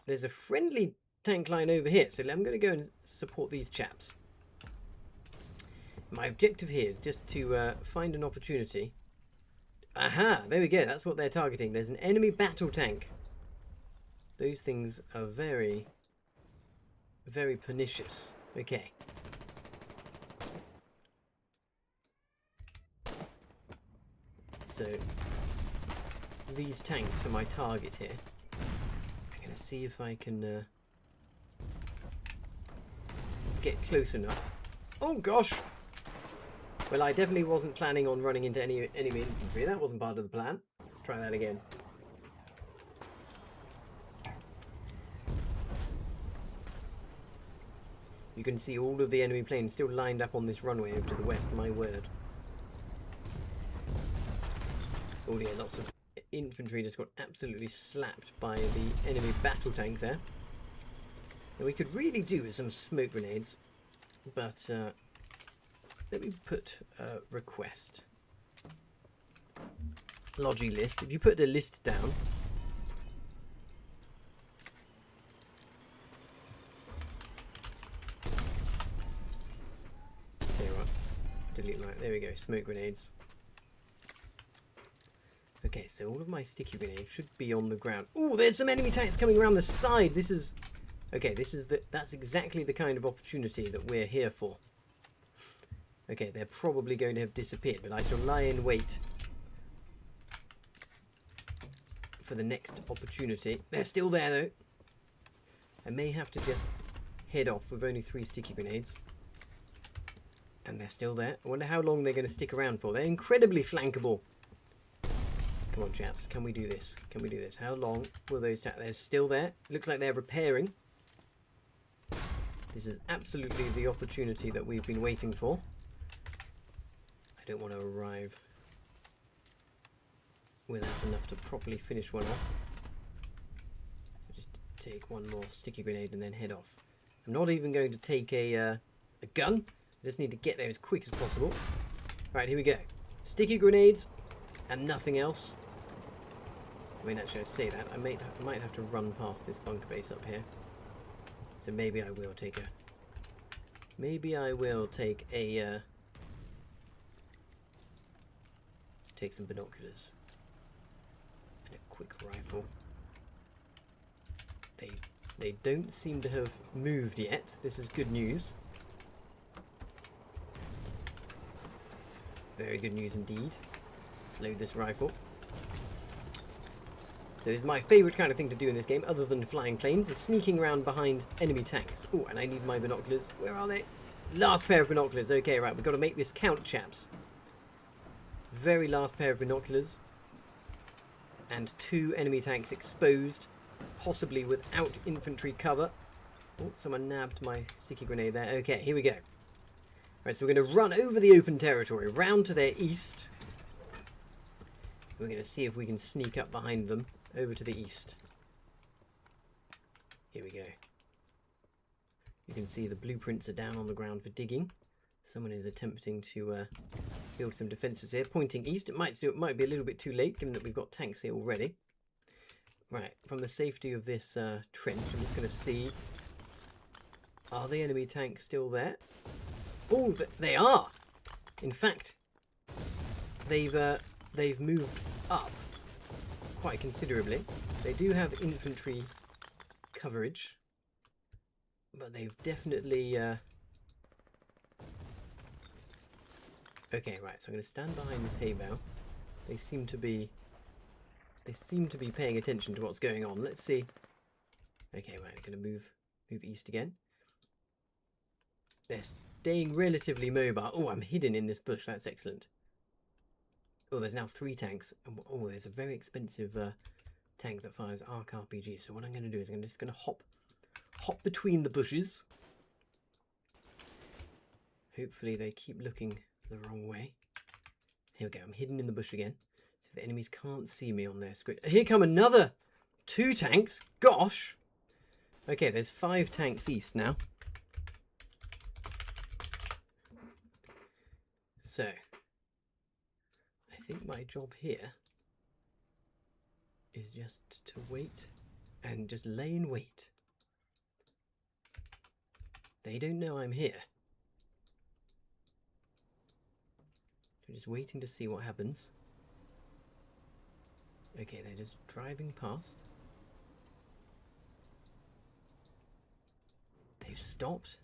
There's a friendly tank line over here, so I'm going to go and support these chaps. My objective here is just to find an opportunity. Aha, there we go. That's what they're targeting. There's an enemy battle tank. Those things are very, very pernicious. Okay. So, these tanks are my target here. I'm going to see if I can get close enough. Oh gosh! Well, I definitely wasn't planning on running into any enemy infantry. That wasn't part of the plan. Let's try that again. You can see all of the enemy planes still lined up on this runway over to the west, my word. Oh yeah, lots of infantry just got absolutely slapped by the enemy battle tank there. Now we could really do with some smoke grenades, but let me put a request. Logi list. If you put the list down, tell you what, delete my, there we go, smoke grenades. Okay, so all of my sticky grenades should be on the ground. Oh, there's some enemy tanks coming around the side. This is, okay, that's exactly the kind of opportunity that we're here for. Okay, they're probably going to have disappeared, but I shall lie in wait for the next opportunity. They're still there, though. I may have to just head off with only 3 sticky grenades. And they're still there. I wonder how long they're going to stick around for. They're incredibly flankable. Come on, chaps. Can we do this? Can we do this? How long will those... They're still there. Looks like they're repairing. This is absolutely the opportunity that we've been waiting for. I don't want to arrive without enough to properly finish one off. Just take one more sticky grenade and then head off. I'm not even going to take a gun. I just need to get there as quick as possible. Right, here we go. Sticky grenades and nothing else. I mean, actually, I say that. I might have to run past this bunker base up here. So maybe I will take a... Maybe I will take a... take some binoculars. And a quick rifle. They don't seem to have moved yet. This is good news. Very good news indeed. Let's load this rifle. So it's my favourite kind of thing to do in this game, other than flying planes, is sneaking around behind enemy tanks. Oh, and I need my binoculars. Where are they? Last pair of binoculars. Okay, right, we've got to make this count, chaps. Very last pair of binoculars. And 2 enemy tanks exposed, possibly without infantry cover. Oh, someone nabbed my sticky grenade there. Okay, here we go. Right, so we're going to run over the open territory, round to their east. We're going to see if we can sneak up behind them, over to the east. Here we go. You can see the blueprints are down on the ground for digging. Someone is attempting to build some defences here, pointing east. It might be a little bit too late, given that we've got tanks here already. Right, from the safety of this trench, I'm just going to see... Are the enemy tanks still there? Oh, they are! In fact, they've moved up quite considerably. They do have infantry coverage, but they've definitely... Okay, right, so I'm going to stand behind this hay bale. They seem to be paying attention to what's going on. Let's see. Okay, right, I'm going to move east again. They're staying relatively mobile. Oh, I'm hidden in this bush. That's excellent. Oh, there's now 3 tanks. Oh, there's a very expensive tank that fires arc RPG. So what I'm going to do is I'm just going to hop between the bushes. Hopefully they keep looking the wrong way. Here we go. I'm hidden in the bush again, so the enemies can't see me on their screen. Here come another 2 tanks. Gosh. Okay, there's 5 tanks east now. So, I think my job here is just to wait and just lay in wait. They don't know I'm here. I'm just waiting to see what happens. Okay, they're just driving past. They've stopped.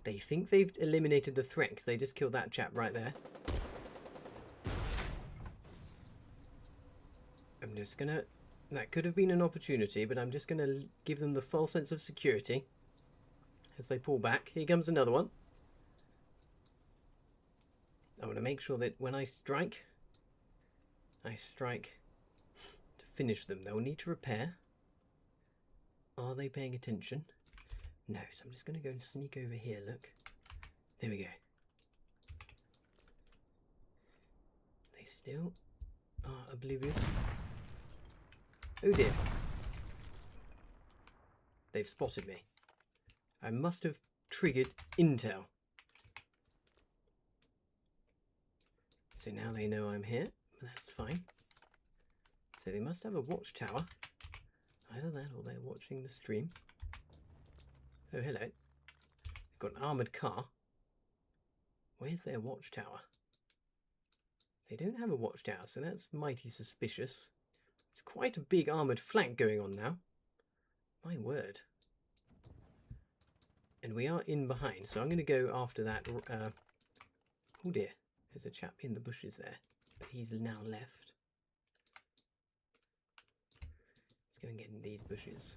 They think they've eliminated the threat because they just killed that chap right there. I'm just gonna... That could have been an opportunity, but I'm just gonna give them the false sense of security as they pull back. Here comes another one. I want to make sure that when I strike to finish them. They'll need to repair. Are they paying attention? No, so I'm just going to go and sneak over here, look. There we go. They still are oblivious. Oh dear. They've spotted me. I must have triggered intel. So now they know I'm here. That's fine. So they must have a watchtower. Either that or they're watching the stream. Oh, hello. They've got an armoured car. Where's their watchtower? They don't have a watchtower, so that's mighty suspicious. It's quite a big armoured flank going on now. My word. And we are in behind, so I'm going to go after that. Oh dear. There's a chap in the bushes there, but he's now left. Let's go and get in these bushes.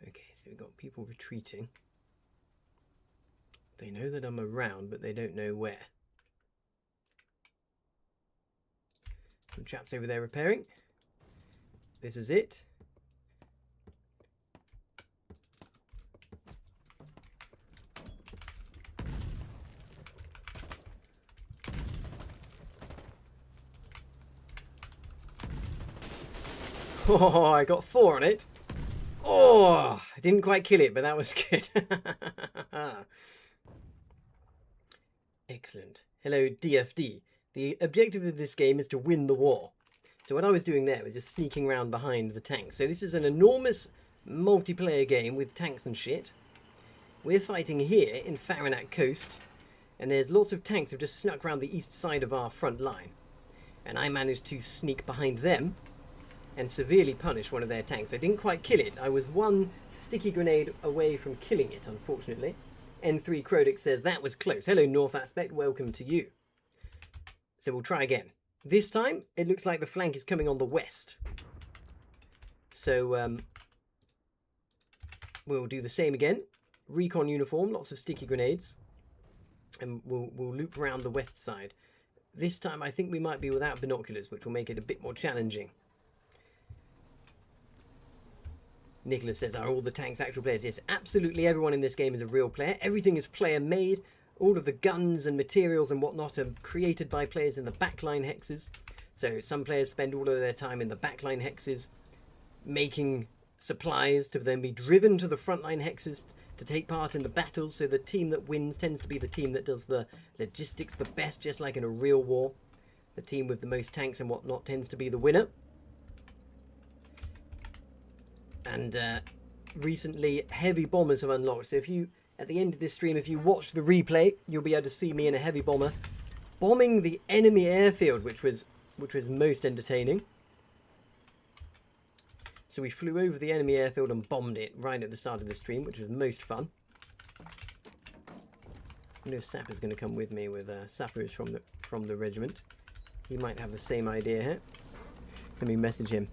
Okay, so we've got people retreating. They know that I'm around, but they don't know where. Some chaps over there repairing. This is it. Oh, I got 4 on it. Oh, I didn't quite kill it, but that was good. Excellent. Hello, DFD. The objective of this game is to win the war. So what I was doing there was just sneaking around behind the tanks. So this is an enormous multiplayer game with tanks and shit. We're fighting here in Faranak Coast, and there's lots of tanks who've just snuck around the east side of our front line. And I managed to sneak behind them and severely punish one of their tanks. I didn't quite kill it. I was 1 sticky grenade away from killing it, unfortunately. N3 Crodic says, that was close. Hello, North Aspect. Welcome to you. So we'll try again. This time, it looks like the flank is coming on the west. So we'll do the same again. Recon uniform, lots of sticky grenades. And we'll loop around the west side. This time, I think we might be without binoculars, which will make it a bit more challenging. Nicholas says, are all the tanks actual players? Yes, absolutely everyone in this game is a real player. Everything is player-made. All of the guns and materials and whatnot are created by players in the backline hexes. So some players spend all of their time in the backline hexes making supplies to then be driven to the frontline hexes to take part in the battles. So the team that wins tends to be the team that does the logistics the best, just like in a real war. The team with the most tanks and whatnot tends to be the winner. And recently, heavy bombers have unlocked. So if you, at the end of this stream, if you watch the replay, you'll be able to see me in a heavy bomber bombing the enemy airfield, which was most entertaining. So we flew over the enemy airfield and bombed it right at the start of the stream, which was most fun. I know Sapper's going to come with me. With Sapper is from the regiment. He might have the same idea here. Let me message him.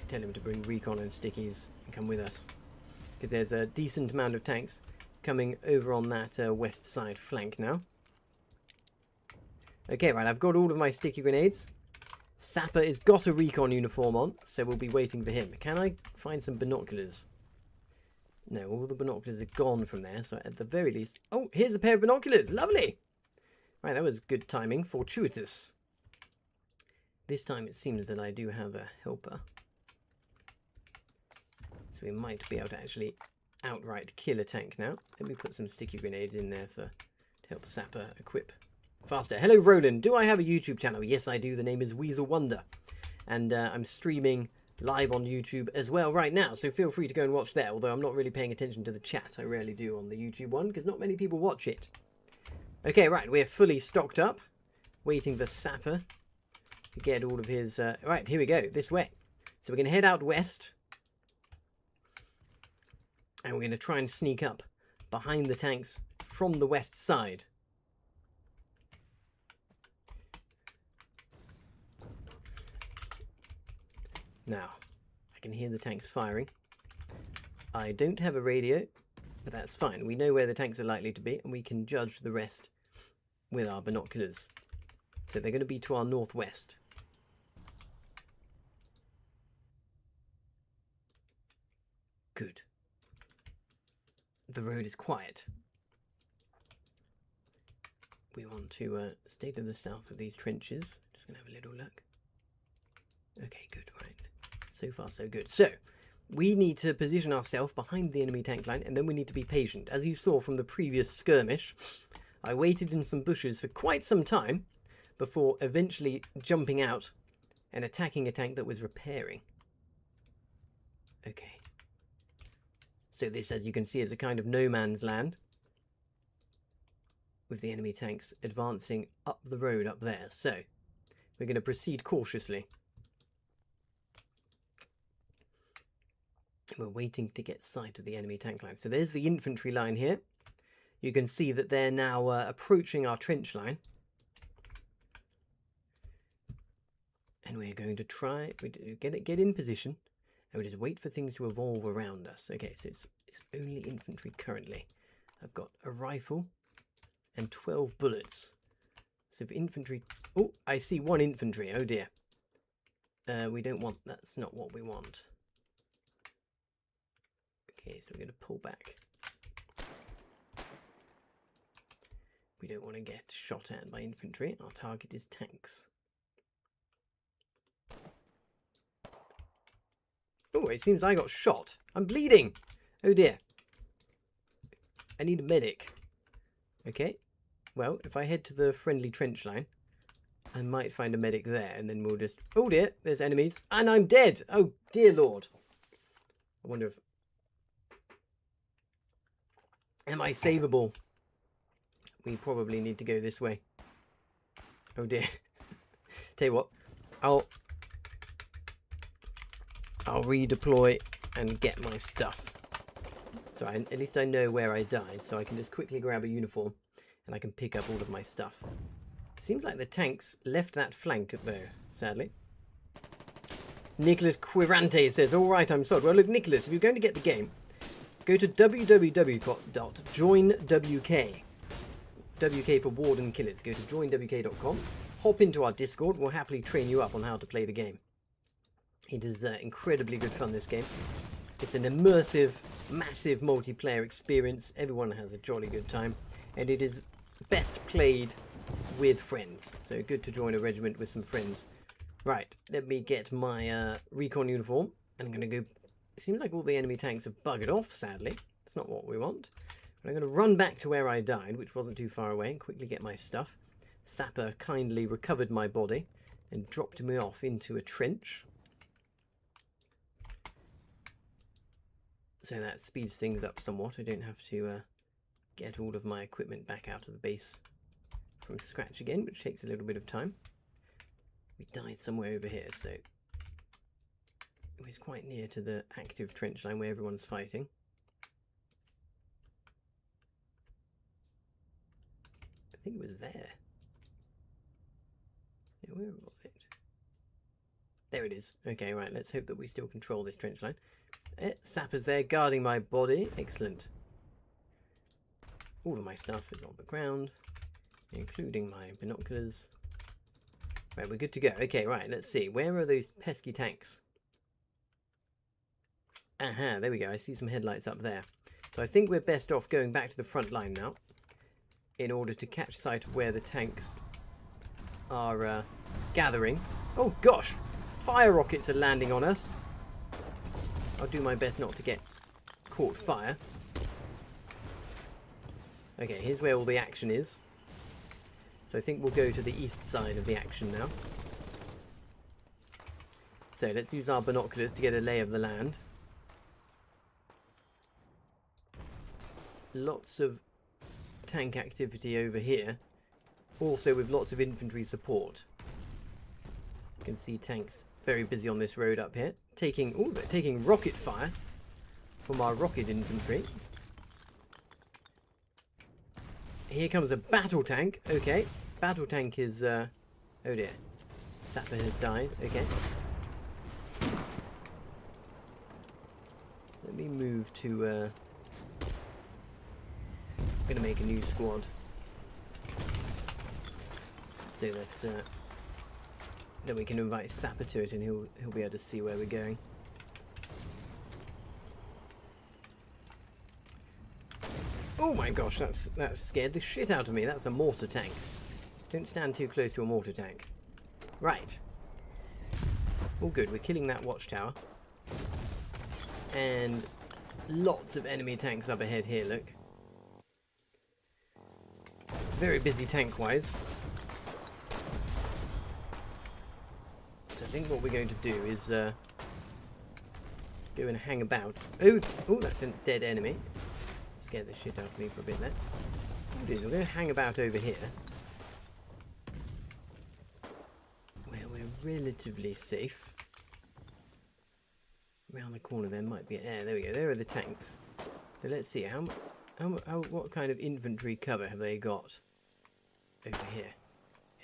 Tell him to bring recon and stickies and come with us, because there's a decent amount of tanks coming over on that west side flank now. Okay, right, I've got all of my sticky grenades. Sapper has got a recon uniform on, so we'll be waiting for him. Can I find some binoculars? No, all the binoculars are gone from there, so at the very least... Oh, here's a pair of binoculars! Lovely! Right, that was good timing. Fortuitous. This time it seems that I do have a helper. So we might be able to actually outright kill a tank now. Let me put some sticky grenades in there to help Sapper equip faster. Hello, Roland. Do I have a YouTube channel? Yes, I do. The name is Weasel Wonder. And I'm streaming live on YouTube as well right now. So feel free to go and watch there. Although I'm not really paying attention to the chat. I rarely do on the YouTube one because not many people watch it. Okay, right. We're fully stocked up. Waiting for Sapper to get all of his... Right, here we go. This way. So we're going to head out west. And we're going to try and sneak up behind the tanks from the west side. Now, I can hear the tanks firing. I don't have a radio, but that's fine. We know where the tanks are likely to be, and we can judge the rest with our binoculars. So they're going to be to our northwest. Good. The road is quiet. We want to stay to the south of these trenches. Just going to have a little look. Okay, good, right. So far, so good. So, we need to position ourselves behind the enemy tank line, and then we need to be patient. As you saw from the previous skirmish, I waited in some bushes for quite some time before eventually jumping out and attacking a tank that was repairing. Okay. So this, as you can see, is a kind of no man's land, with the enemy tanks advancing up the road up there. So, we're going to proceed cautiously. We're waiting to get sight of the enemy tank line. So there's the infantry line here. You can see that they're now approaching our trench line. And we're going to try, get in position, and we just wait for things to evolve around us. Okay, so it's only infantry currently. I've got a rifle and 12 bullets. So for infantry... Oh, I see one infantry. Oh dear. We don't want... That's not what we want. Okay, so we're going to pull back. We don't want to get shot at by infantry. Our target is tanks. Oh, it seems I got shot. I'm bleeding. Oh dear. I need a medic. Okay. Well, if I head to the friendly trench line, I might find a medic there, and then we'll just... Oh dear, there's enemies. And I'm dead. Oh dear Lord. I wonder if... Am I savable? We probably need to go this way. Oh dear. Tell you what, I'll redeploy and get my stuff. So at least I know where I died, so I can just quickly grab a uniform and I can pick up all of my stuff. Seems like the tanks left that flank though, sadly. Nicholas Quirante says, all right, I'm sorry. Well, look, Nicholas, if you're going to get the game, go to www.joinwk. WK for Warden Killers. Go to joinwk.com. Hop into our Discord. We'll happily train you up on how to play the game. It is incredibly good fun, this game. It's an immersive, massive multiplayer experience. Everyone has a jolly good time. And it is best played with friends. So good to join a regiment with some friends. Right, let me get my recon uniform. And I'm going to go... It seems like all the enemy tanks have buggered off, sadly. That's not what we want. But I'm going to run back to where I died, which wasn't too far away, and quickly get my stuff. Sapper kindly recovered my body and dropped me off into a trench. So that speeds things up somewhat. I don't have to get all of my equipment back out of the base from scratch again, which takes a little bit of time. We died somewhere over here, so it was quite near to the active trench line where everyone's fighting. I think it was there. Yeah, where was it? There it is. Okay, right, let's hope that we still control this trench line. Sapper's there, guarding my body. Excellent. All of my stuff is on the ground, including my binoculars. Right, we're good to go. Okay, right, let's see. Where are those pesky tanks? Aha, there we go. I see some headlights up there. So I think we're best off going back to the front line now in order to catch sight of where the tanks are gathering. Oh, gosh! Fire rockets are landing on us. I'll do my best not to get caught fire. Okay, here's where all the action is. So I think we'll go to the east side of the action now. So let's use our binoculars to get a lay of the land. Lots of tank activity over here. Also with lots of infantry support. You can see tanks very busy on this road up here. They're taking rocket fire from our rocket infantry. Here comes a battle tank. Okay. Battle tank is, oh dear. Sapper has died. Okay. Let me move to, I'm going to make a new squad. So that, then we can invite Sapper to it and he'll be able to see where we're going. Oh my gosh, that scared the shit out of me. That's a mortar tank. Don't stand too close to a mortar tank. Right. All good. We're killing that watchtower. And lots of enemy tanks up ahead here, look. Very busy tank-wise. So I think what we're going to do is go and hang about. Oh, that's a dead enemy. Scared the shit out of me for a bit there. What we're going to hang about over here, where we're relatively safe. Around the corner there might be there we go. There are the tanks. So let's see what kind of infantry cover have they got over here?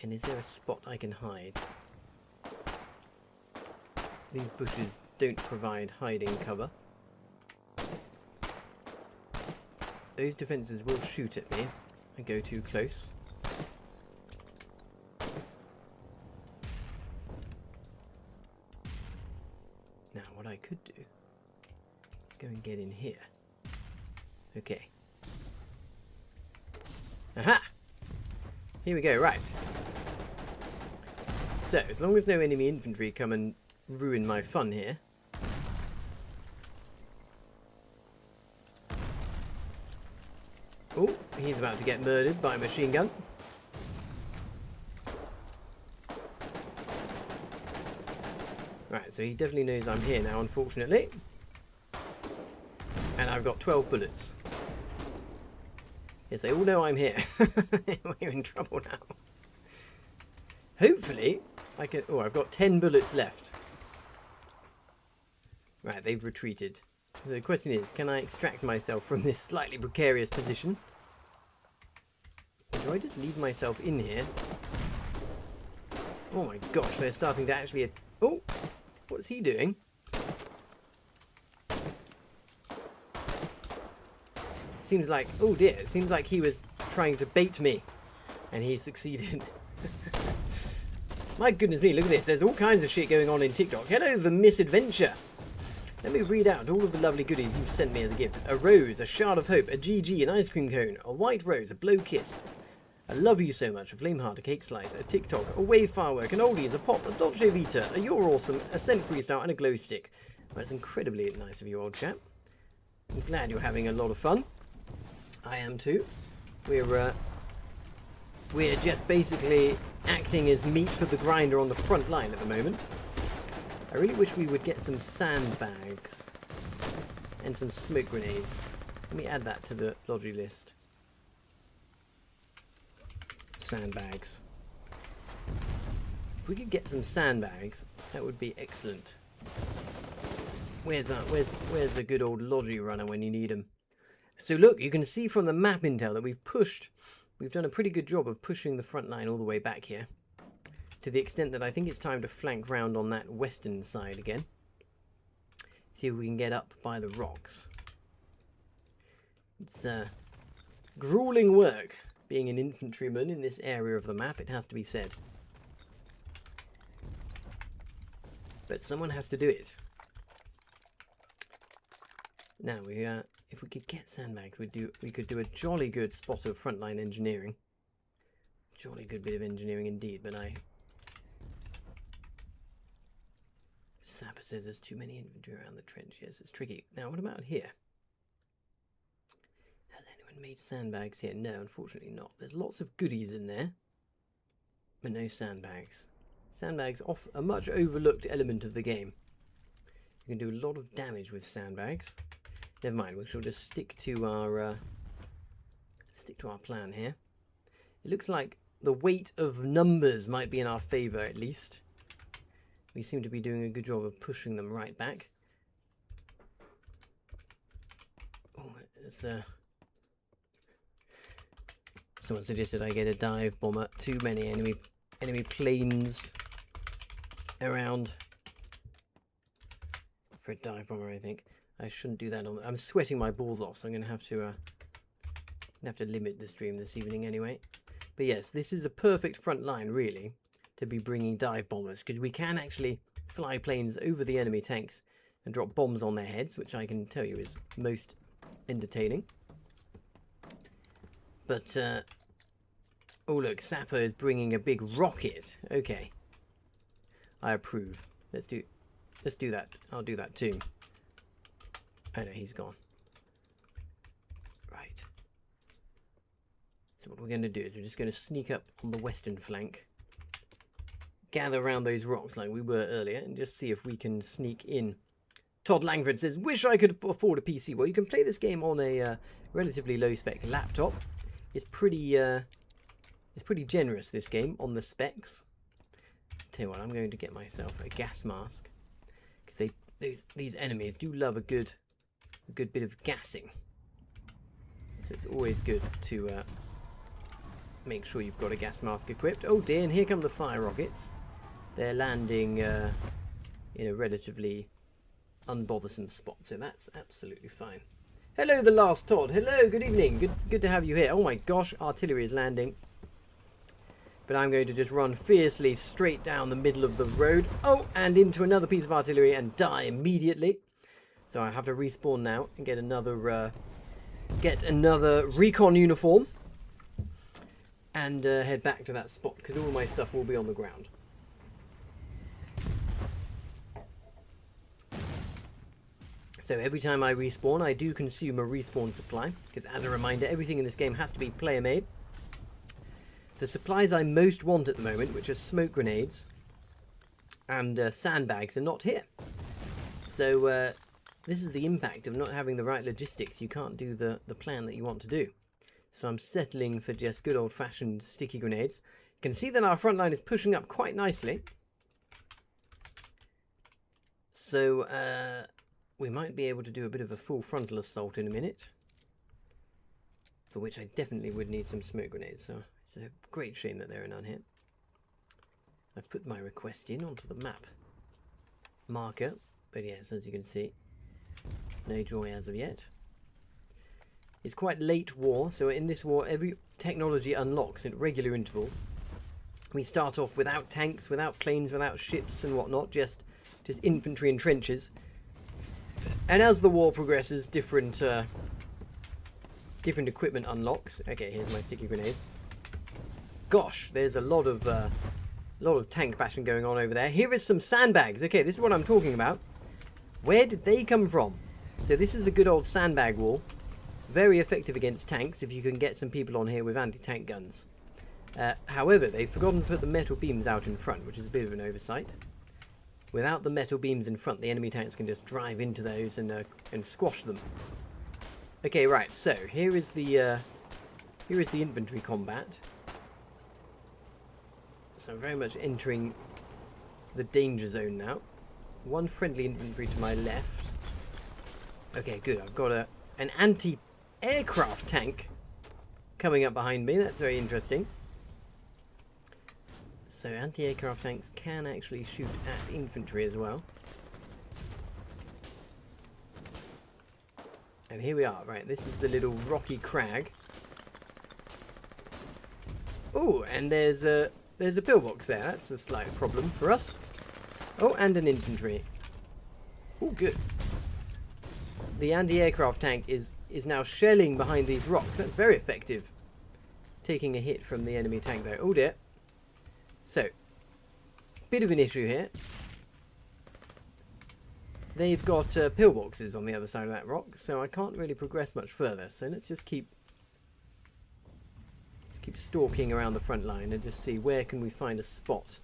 And is there a spot I can hide? These bushes don't provide hiding cover. Those defences will shoot at me if I go too close. Now, what I could do is go and get in here. Okay. Aha! Here we go, right. So, as long as no enemy infantry come and ruin my fun here. Oh, he's about to get murdered by a machine gun. Right, so he definitely knows I'm here now, unfortunately. And I've got 12 bullets. Yes, they all know I'm here. We're in trouble now. Hopefully, I can... Oh, I've got 10 bullets left. Right, they've retreated. So the question is, can I extract myself from this slightly precarious position? Or do I just leave myself in here? Oh my gosh, they're starting to actually... Oh! What's he doing? Seems like... Oh dear, it seems like he was trying to bait me. And he succeeded. My goodness me, look at this. There's all kinds of shit going on in TikTok. Hello, the misadventure. Let me read out all of the lovely goodies you've sent me as a gift. A rose, a shard of hope, a GG, an ice cream cone, a white rose, a blow kiss. I love you so much, a flame heart, a cake slice, a TikTok, a wave firework, an oldies, a pop, a Dolce Vita, a you're awesome, a scent freestyle, and a glow stick. Well, it's incredibly nice of you, old chap. I'm glad you're having a lot of fun. I am too. We're just basically acting as meat for the grinder on the front line at the moment. I really wish we would get some sandbags and some smoke grenades. Let me add that to the lottery list. sandbags. If we could get some sandbags, that would be excellent. Where's the good old Logi runner when you need him? So look, you can see from the map intel that we've done a pretty good job of pushing the front line all the way back here. To the extent that I think it's time to flank round on that western side again. See if we can get up by the rocks. It's grueling work being an infantryman in this area of the map, it has to be said. But someone has to do it. Now, if we could get sandbags, we could do a jolly good spot of frontline engineering. Jolly good bit of engineering indeed, but Sapper says there's too many infantry around the trench. Yes, it's tricky. Now, what about here? Has anyone made sandbags here? No, unfortunately not. There's lots of goodies in there, but no sandbags. Sandbags off a much overlooked element of the game. You can do a lot of damage with sandbags. Never mind, we shall just stick to our plan here. It looks like the weight of numbers might be in our favour at least. We seem to be doing a good job of pushing them right back. Oh, it's someone suggested I get a dive bomber. Too many enemy planes around for a dive bomber, I think. I shouldn't do that on. I'm sweating my balls off, so I'm going to have to limit the stream this evening anyway. But yes, this is a perfect front line, really, to be bringing dive bombers, because we can actually fly planes over the enemy tanks and drop bombs on their heads, which I can tell you is most entertaining. But oh look, Sapper is bringing a big rocket. Okay, I approve. Let's do that. I'll do that too. Oh no, he's gone. Right. So what we're going to do is we're just going to sneak up on the western flank, gather around those rocks like we were earlier, and just see if we can sneak in. Todd Langford says, wish I could afford a PC. Well, you can play this game on a relatively low-spec laptop. It's pretty generous, this game, on the specs. Tell you what, I'm going to get myself a gas mask, because these enemies do love a good bit of gassing. So it's always good to make sure you've got a gas mask equipped. Oh dear, and here come the fire rockets. They're landing in a relatively unbothersome spot, so that's absolutely fine. Hello, the last Todd. Hello, good evening. Good to have you here. Oh my gosh, artillery is landing. But I'm going to just run fiercely straight down the middle of the road. Oh, and into another piece of artillery and die immediately. So I have to respawn now and get another recon uniform and head back to that spot, because all my stuff will be on the ground. So every time I respawn, I do consume a respawn supply, because as a reminder, everything in this game has to be player made. The supplies I most want at the moment, which are smoke grenades and sandbags, are not here. So this is the impact of not having the right logistics. You can't do the plan that you want to do. So I'm settling for just good old-fashioned sticky grenades. You can see that our front line is pushing up quite nicely. So we might be able to do a bit of a full frontal assault in a minute, for which I definitely would need some smoke grenades. So it's a great shame that there are none here. I've put my request in onto the map marker, but yes, as you can see, no joy as of yet. It's quite late war, so in this war every technology unlocks at regular intervals. We start off without tanks, without planes, without ships and whatnot, just infantry and trenches. And as the war progresses, different equipment unlocks. Okay, here's my sticky grenades. Gosh, there's a lot of tank bashing going on over there. Here is some sandbags. Okay, this is what I'm talking about. Where did they come from? So this is a good old sandbag wall. Very effective against tanks if you can get some people on here with anti-tank guns. However, they've forgotten to put the metal beams out in front, which is a bit of an oversight. Without the metal beams in front, the enemy tanks can just drive into those and squash them. Okay, right. So here is the infantry combat. So I'm very much entering the danger zone now. One friendly infantry to my left. Okay, good. I've got an anti-aircraft tank coming up behind me. That's very interesting. So anti-aircraft tanks can actually shoot at infantry as well. And here we are. Right, this is the little rocky crag. Oh, and there's a pillbox there. That's a slight problem for us. Oh, and an infantry. Oh, good. The anti-aircraft tank is now shelling behind these rocks. That's very effective. Taking a hit from the enemy tank there. Oh dear. So, bit of an issue here. They've got pillboxes on the other side of that rock, so I can't really progress much further. So let's just keep stalking around the front line and just see where can we find a spot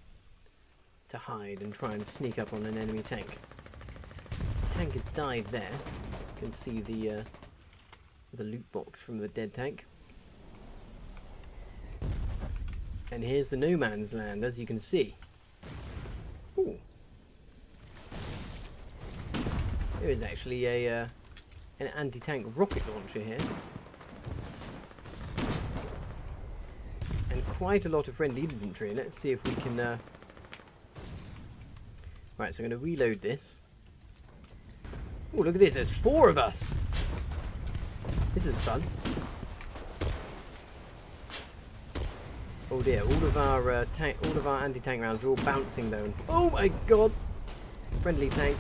to hide and try and sneak up on an enemy tank. The tank has died there. You can see the loot box from the dead tank. And here's the no man's land, as you can see. Ooh. There is actually an anti-tank rocket launcher here. And quite a lot of friendly infantry. Let's see if we can... Right, so I'm going to reload this. Oh, look at this. There's 4 of us. This is fun. Oh dear, all of our anti-tank rounds are all bouncing though. Oh my god! Friendly tank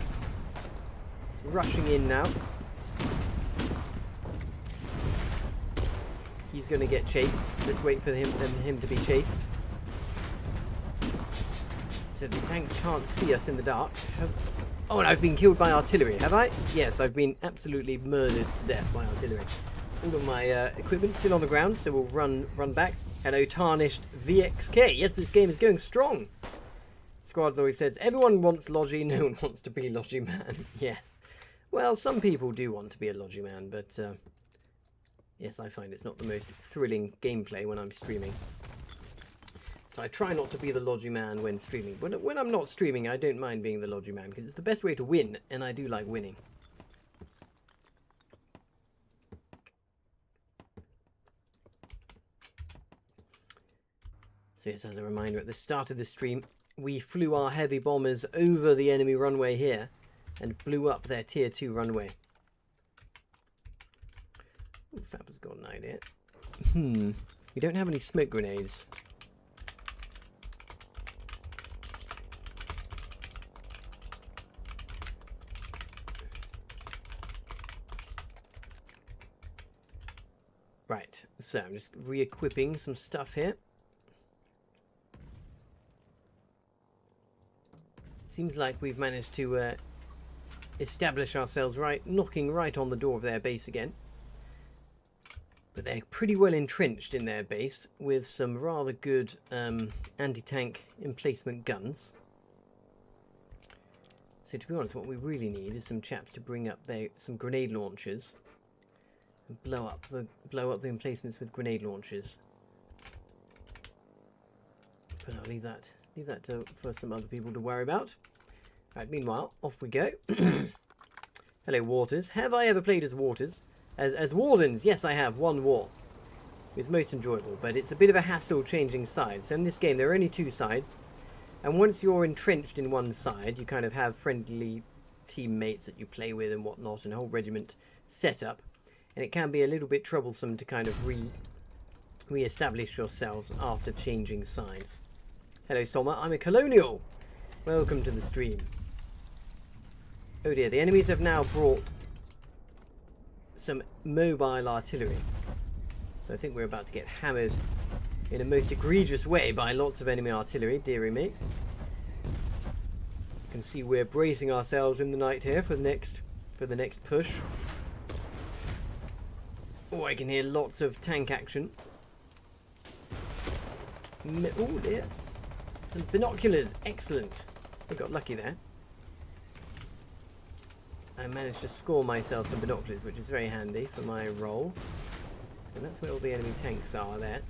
rushing in now. He's going to get chased. Let's wait for him to be chased. So the tanks can't see us in the dark. Oh, and I've been killed by artillery, have I? Yes, I've been absolutely murdered to death by artillery. All of my equipment still on the ground, so we'll run back. Hello, Tarnished VXK. Yes, this game is going strong. Squads always says, everyone wants Logi, no one wants to be Logi Man. Yes. Well, some people do want to be a Logi Man, but yes, I find it's not the most thrilling gameplay when I'm streaming. So I try not to be the Logi Man when streaming. But when I'm not streaming, I don't mind being the Logi Man, because it's the best way to win, and I do like winning. So yes, as a reminder, at the start of the stream, we flew our heavy bombers over the enemy runway here and blew up their tier 2 runway. Oh, Sapper's got an idea. We don't have any smoke grenades. Right, so I'm just re-equipping some stuff here. Seems like we've managed to establish ourselves knocking right on the door of their base again. But they're pretty well entrenched in their base with some rather good anti-tank emplacement guns. So to be honest, what we really need is some chaps to bring up some grenade launchers and blow up the emplacements with grenade launchers. But I'll leave that for some other people to worry about. Right, meanwhile, off we go. Hello, Waters. Have I ever played as Waters? As Wardens? Yes, I have. One war. It was most enjoyable, but it's a bit of a hassle changing sides. So in this game, there are only 2 sides. And once you're entrenched in one side, you kind of have friendly teammates that you play with and whatnot, and a whole regiment set up. And it can be a little bit troublesome to kind of re-establish yourselves after changing sides. Hello, Soma. I'm a colonial. Welcome to the stream. Oh dear, the enemies have now brought some mobile artillery. So I think we're about to get hammered in a most egregious way by lots of enemy artillery, dearie me. You can see we're bracing ourselves in the night here for the next push. Oh, I can hear lots of tank action. Oh dear. Some binoculars, excellent. I got lucky there. I managed to score myself some binoculars, which is very handy for my role. So that's where all the enemy tanks are there.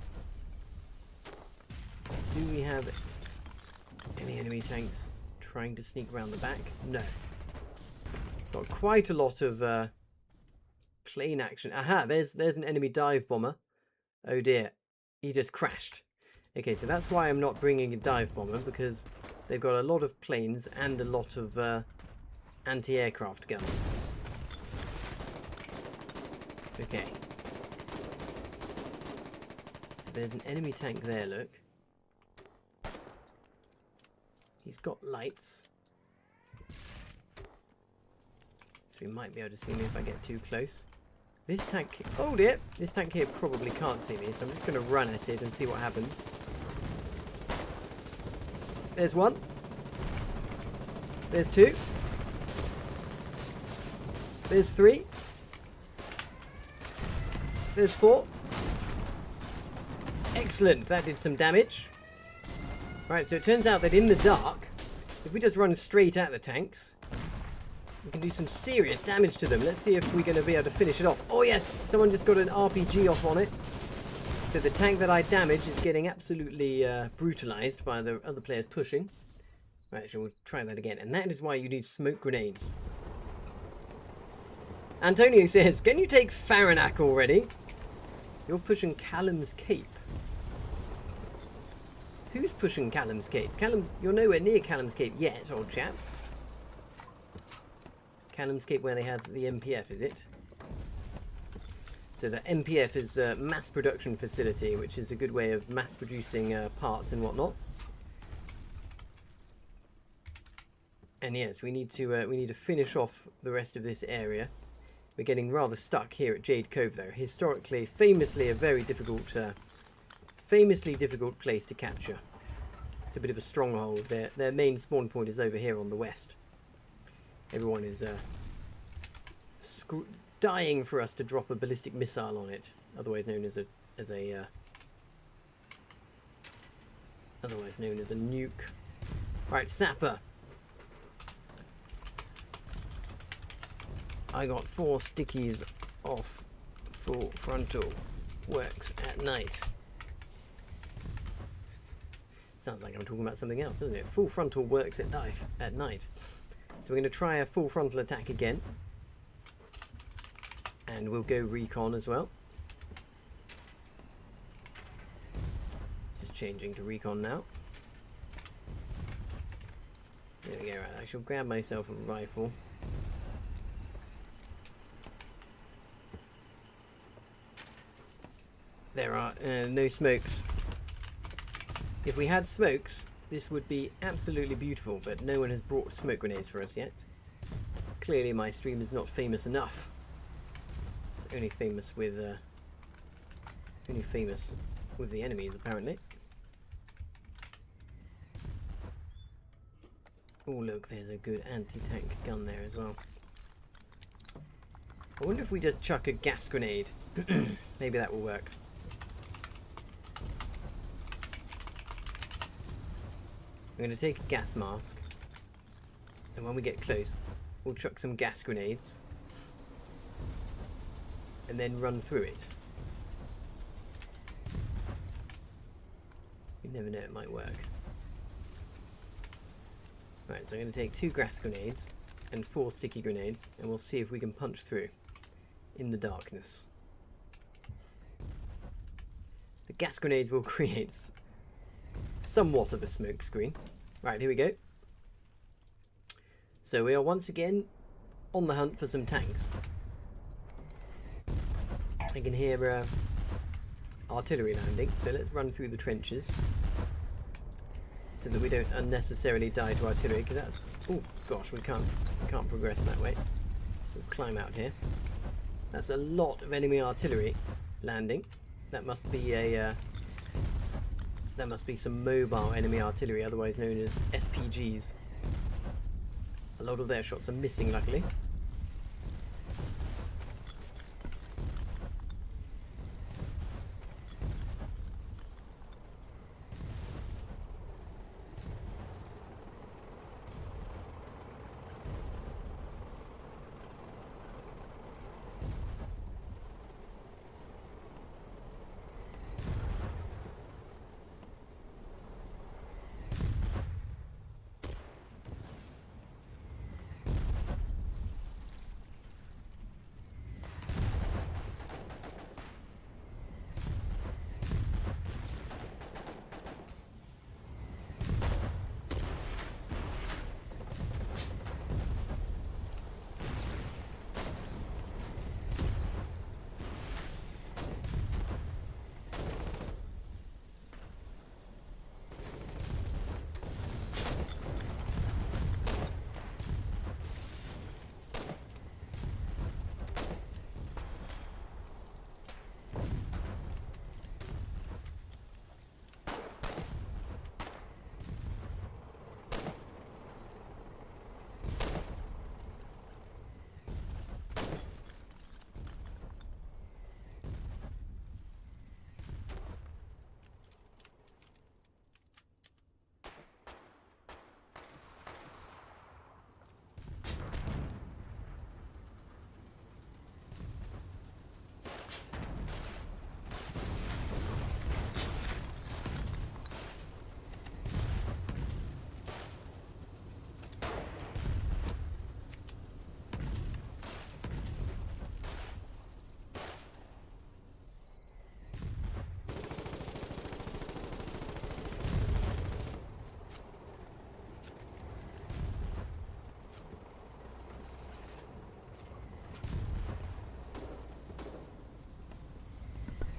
Do we have Any enemy tanks trying to sneak around the back? No. Got quite a lot of plane action. Aha, there's an enemy dive bomber. Oh dear, he just crashed. Okay, so that's why I'm not bringing a dive bomber, because they've got a lot of planes and a lot of anti-aircraft guns. Okay. So there's an enemy tank there, look. He's got lights. So he might be able to see me if I get too close. This tank... Oh dear! This tank here probably can't see me, so I'm just going to run at it and see what happens. There's one. There's two. There's three. There's four. Excellent! That did some damage. Right, so it turns out that in the dark, if we just run straight at the tanks, we can do some serious damage to them. Let's see if we're going to be able to finish it off. Oh yes, someone just got an RPG off on it. So the tank that I damaged is getting absolutely brutalized by the other players pushing. Right, so we'll try that again. And that is why you need smoke grenades. Antonio says, can you take Faranac already? You're pushing Callum's Cape. Who's pushing Callum's Cape? You're nowhere near Callum's Cape yet, old chap. Callum's Cape where they have the MPF, is it? So the MPF is a mass production facility, which is a good way of mass producing parts and whatnot. And yes, we need to finish off the rest of this area. We're getting rather stuck here at Jade Cove, though. Historically, famously a very difficult, famously difficult place to capture. It's a bit of a stronghold. Their main spawn point is over here on the west. Everyone is dying for us to drop a ballistic missile on it, otherwise known as a nuke. Right, Sapper. I got 4 stickies off. Full frontal works at night. Sounds like I'm talking about something else, doesn't it? Full frontal works at night. So we're going to try a full frontal attack again. And we'll go recon as well. Just changing to recon now. There we go, right. I shall grab myself a rifle. There are no smokes. If we had smokes, this would be absolutely beautiful, but no one has brought smoke grenades for us yet. Clearly my stream is not famous enough. It's only famous with the enemies, apparently. Oh look, there's a good anti-tank gun there as well. I wonder if we just chuck a gas grenade. Maybe that will work. I'm going to take a gas mask, and when we get close, we'll chuck some gas grenades, and then run through it. You never know, it might work. Right, so I'm going to take 2 gas grenades and 4 sticky grenades, and we'll see if we can punch through in the darkness. The gas grenades will create somewhat of a smoke screen. Right, here we go. So we are once again on the hunt for some tanks. I can hear artillery landing, so let's run through the trenches so that we don't unnecessarily die to artillery, because that's... Oh gosh, we can't progress that way. We'll climb out here. That's a lot of enemy artillery landing. That must be a that must be some mobile enemy artillery, otherwise known as SPGs. A lot of their shots are missing, luckily.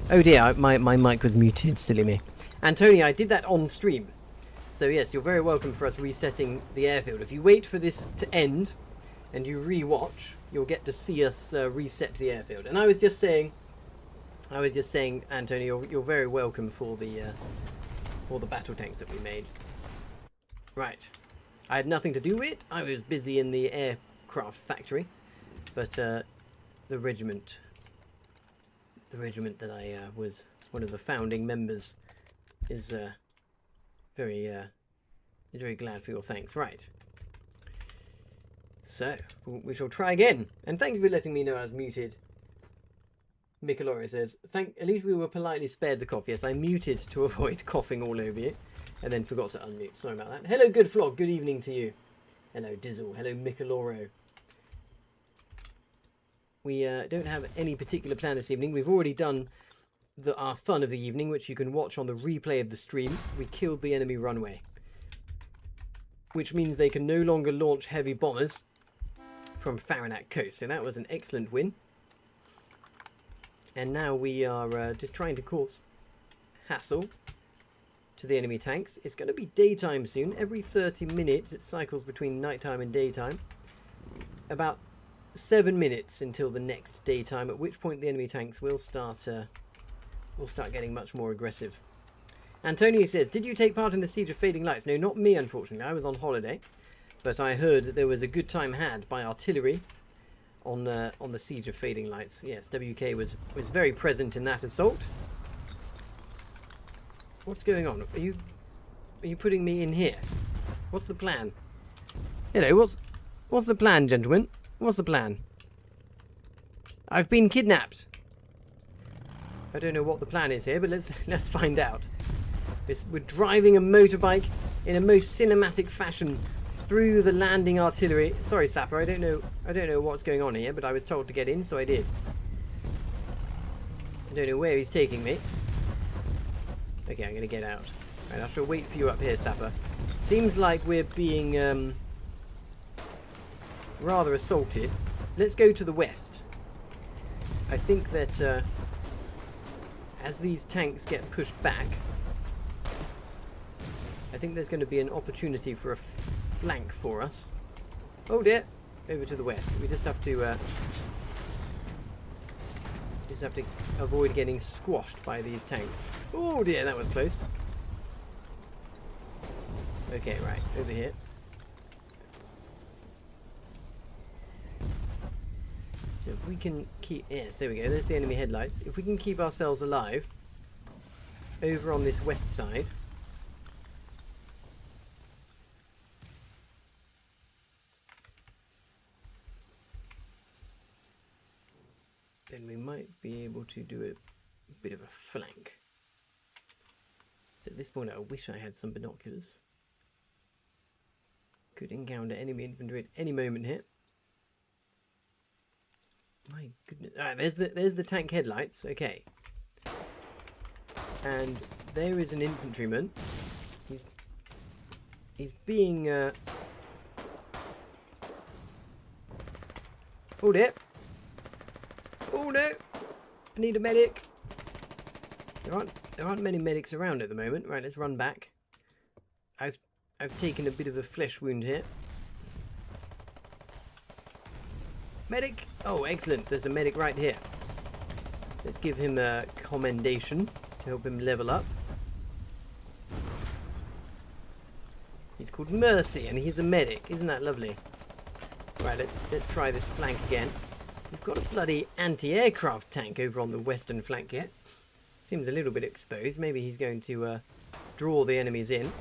Oh dear, my mic was muted, silly me. And Tony, I did that on stream. So yes, you're very welcome for us resetting the airfield. If you wait for this to end and you re-watch, you'll get to see us reset the airfield. And I was just saying, Antonio, you're very welcome for the battle tanks that we made. Right, I had nothing to do with it. I was busy in the aircraft factory, but the regiment that I was one of the founding members is very glad for your thanks. Right. So we shall try again. And thank you for letting me know I was muted. Michelori says, at least we were politely spared the cough. Yes, I muted to avoid coughing all over you, and then forgot to unmute. Sorry about that. Hello, Good Flog. Good evening to you. Hello, Dizzle. Hello, Micheloro. We don't have any particular plan this evening. We've already done our fun of the evening, which you can watch on the replay of the stream. We killed the enemy runway, which means they can no longer launch heavy bombers from Faranak Coast. So that was an excellent win. And now we are just trying to cause hassle to the enemy tanks. It's going to be daytime soon. Every 30 minutes it cycles between nighttime and daytime. About 7 minutes until the next daytime, at which point the enemy tanks will start getting much more aggressive. Antonio says, did you take part in the Siege of Fading Lights? No, not me, unfortunately. I was on holiday, but I heard that there was a good time had by artillery on the Siege of Fading Lights. Yes, WK was very present in that assault. What's going on? Are you putting me in here? What's the plan? Hello, what's the plan, gentlemen? What's the plan? I've been kidnapped. I don't know what the plan is here, but let's find out. We're driving a motorbike in a most cinematic fashion through the landing artillery. Sorry, Sapper, I don't know what's going on here, but I was told to get in, so I did. I don't know where he's taking me. Okay, I'm gonna get out. Right, I shall wait for you up here, Sapper. Seems like we're being rather assaulted. Let's go to the west. I think that as these tanks get pushed back, I think there's going to be an opportunity for a flank for us. Oh dear, over to the west. We just have to avoid getting squashed by these tanks. Oh dear, that was close. Okay, right, over here. So if we can keep... Yes, there we go. There's the enemy headlights. If we can keep ourselves alive over on this west side, then we might be able to do a bit of a flank. So at this point I wish I had some binoculars. Could encounter enemy infantry at any moment here. My goodness. Alright, there's the tank headlights. Okay. And there is an infantryman. He's being Oh dear. Oh no! I need a medic. There aren't many medics around at the moment. Right, let's run back. I've taken a bit of a flesh wound here. Medic! Oh, excellent. There's a medic right here. Let's give him a commendation to help him level up. He's called Mercy, and he's a medic. Isn't that lovely? Right, let's try this flank again. We've got a bloody anti-aircraft tank over on the western flank here. Seems a little bit exposed. Maybe he's going to draw the enemies in.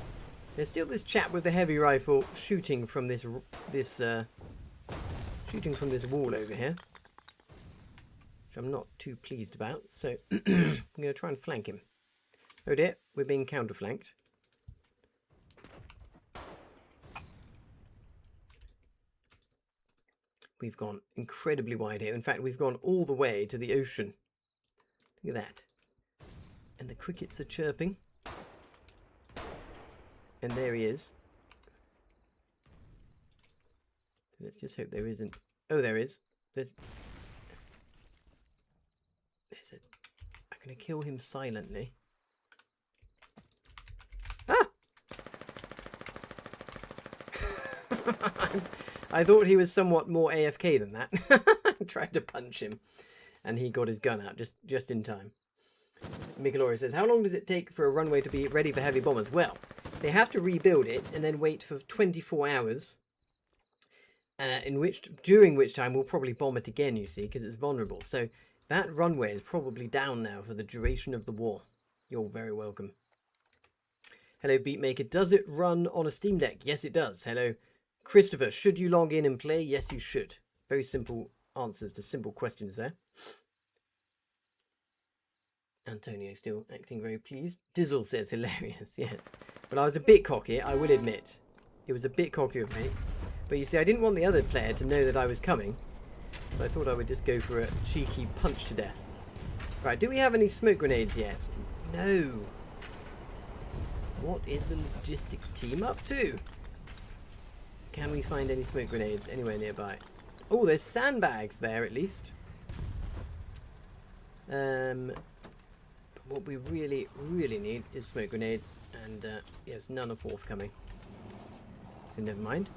There's still this chap with the heavy rifle shooting from this wall over here, which I'm not too pleased about. So I'm going to try and flank him. Oh dear, we're being counterflanked. We've gone incredibly wide here. In fact, we've gone all the way to the ocean. Look at that. And the crickets are chirping. And there he is. Let's just hope there isn't... Oh, there is. There's a... I'm going to kill him silently. Ah! I thought he was somewhat more AFK than that. I tried to punch him, and he got his gun out just in time. Michelori says, how long does it take for a runway to be ready for heavy bombers? Well, they have to rebuild it and then wait for 24 hours, during which time we'll probably bomb it again, you see, because it's vulnerable. So that runway is probably down now for the duration of the war. You're very welcome. Hello, Beatmaker. Does it run on a Steam Deck? Yes, it does. Hello, Christopher. Should you log in and play? Yes, you should. Very simple answers to simple questions there. Antonio still acting very pleased. Dizzle says hilarious, yes. But I was a bit cocky, I will admit. It was a bit cocky of me. But you see, I didn't want the other player to know that I was coming. So I thought I would just go for a cheeky punch to death. Right, do we have any smoke grenades yet? No. What is the logistics team up to? Can we find any smoke grenades anywhere nearby? Oh, there's sandbags there at least. What we really, really need is smoke grenades, and yes, none are forthcoming. So never mind.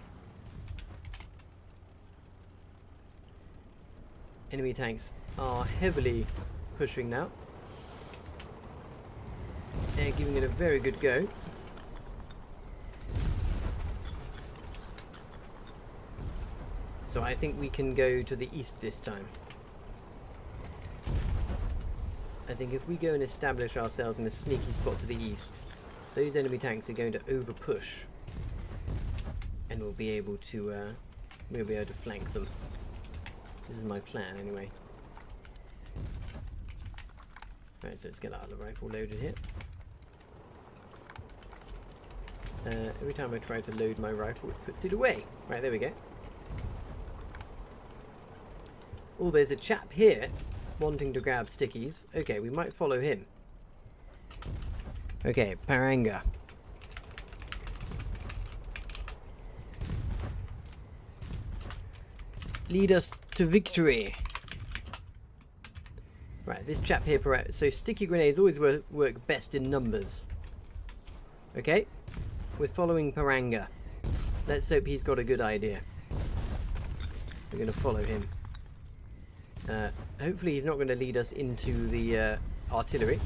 Enemy tanks are heavily pushing now. They're giving it a very good go. So I think we can go to the east this time. I think if we go and establish ourselves in a sneaky spot to the east, those enemy tanks are going to over push, and we'll be able to flank them. This is my plan anyway. Right, so let's get out of the rifle loaded here. Every time I try to load my rifle, it puts it away. Right, there we go. Oh, there's a chap here wanting to grab stickies. Okay, we might follow him. Okay, Paranga. Lead us to victory. Right, this chap here, so sticky grenades always work best in numbers. Okay, we're following Paranga. Let's hope he's got a good idea. We're going to follow him. Hopefully he's not going to lead us into the artillery.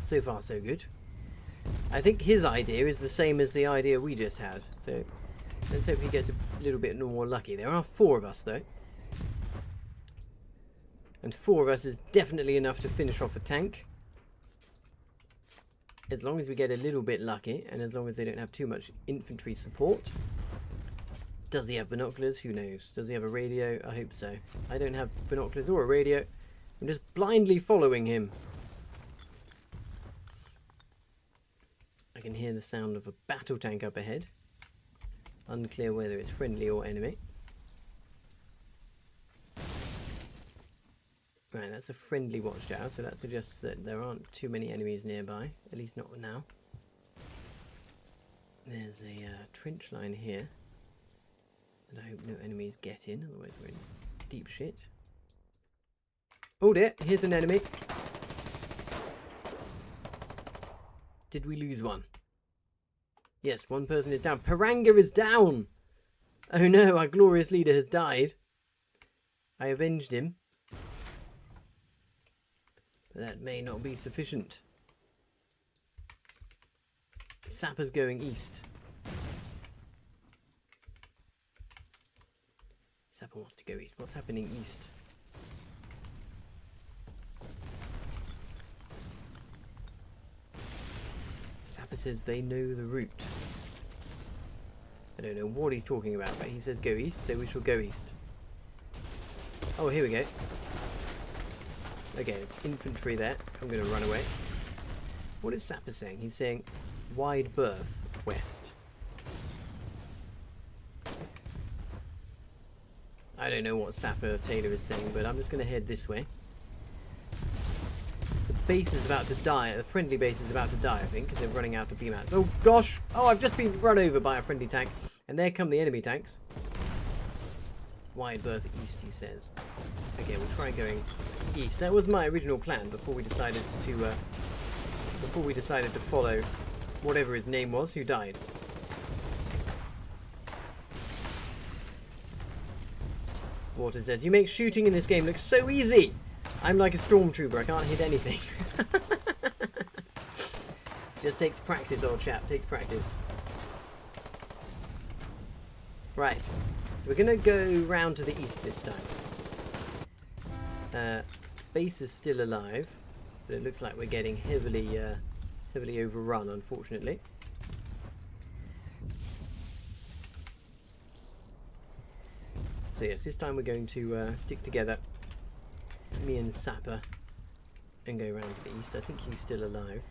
So far so good. I think his idea is the same as the idea we just had, so let's hope he gets a little bit more lucky. There are 4 of us though, and 4 of us is definitely enough to finish off a tank, as long as we get a little bit lucky and as long as they don't have too much infantry support. Does he have binoculars? Who knows? Does he have a radio? I hope so. I don't have binoculars or a radio. I'm just blindly following him. I can hear the sound of a battle tank up ahead. Unclear whether it's friendly or enemy. Right, that's a friendly watchtower, so that suggests that there aren't too many enemies nearby. At least not now. There's a trench line here. And I hope no enemies get in, otherwise we're in deep shit. Oh dear, here's an enemy. Did we lose one? Yes, one person is down. Paranga is down! Oh no, our glorious leader has died. I avenged him. But that may not be sufficient. Sapper's going east. Sapper wants to go east. What's happening east? Sapper says they know the route. I don't know what he's talking about, but he says go east, so we shall go east. Oh, here we go. Okay, there's infantry there. I'm going to run away. What is Sapper saying? He's saying wide berth west. I don't know what Sapper Taylor is saying, but I'm just going to head this way. The base is about to die. The friendly base is about to die, I think, because they're running out of BMATs. Oh, gosh! Oh, I've just been run over by a friendly tank. And there come the enemy tanks. Wide berth east, he says. Okay, we'll try going east. That was my original plan before we decided to follow whatever his name was who died. Water says, you make shooting in this game look so easy. I'm like a stormtrooper, I can't hit anything. Just takes practice, old chap, takes practice. Right, so we're going to go round to the east this time. Base is still alive, but it looks like we're getting heavily overrun, unfortunately. So yes, this time we're going to stick together, me and Sapper, and go around to the east. I think he's still alive.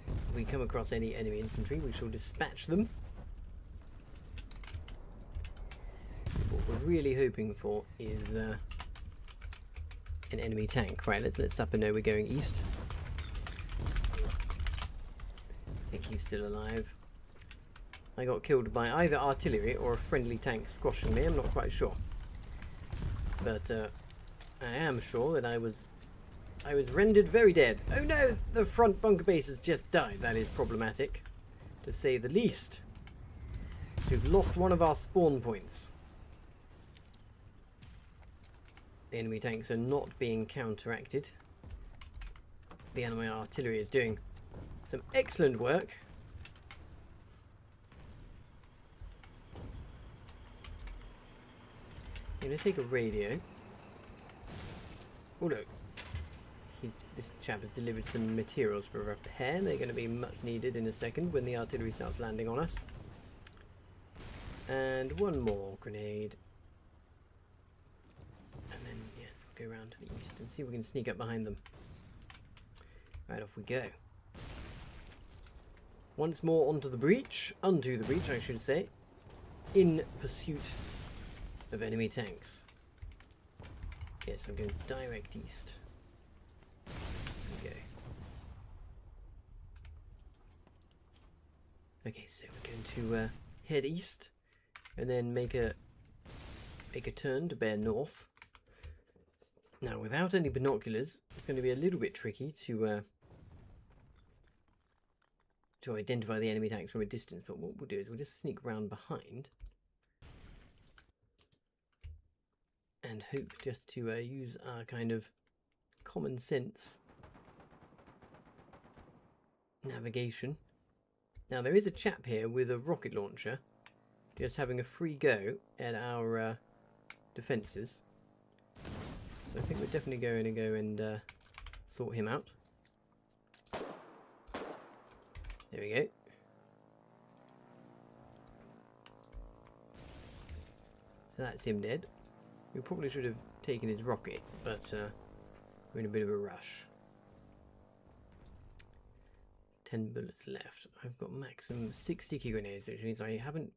If we come across any enemy infantry, we shall dispatch them. What we're really hoping for is an enemy tank. Right, let's let Sapper know we're going east. I think he's still alive. I got killed by either artillery or a friendly tank squashing me, I'm not quite sure. But I am sure that I was rendered very dead. Oh no, the front bunker base has just died. That is problematic, to say the least. We've lost one of our spawn points. The enemy tanks are not being counteracted. The enemy artillery is doing some excellent work. I'm going to take a radio. Oh look, this chap has delivered some materials for repair. They're going to be much needed in a second when the artillery starts landing on us. And one more grenade. And then, yes, we'll go around to the east and see if we can sneak up behind them. Right, off we go. Once more onto the breach, I should say, in pursuit of enemy tanks. Yes, I'm going direct east. There we go. Okay, so we're going to head east and then make a turn to bear north. Now, without any binoculars, it's going to be a little bit tricky to identify the enemy tanks from a distance. But what we'll do is we'll just sneak round behind. And hope just to use our kind of common sense navigation. Now there is a chap here with a rocket launcher just having a free go at our defences. So I think we're definitely going to go and sort him out. There we go. So that's him dead. We probably should have taken his rocket, but we're in a bit of a rush. 10 bullets left. I've got maximum 6 sticky grenades, which means I haven't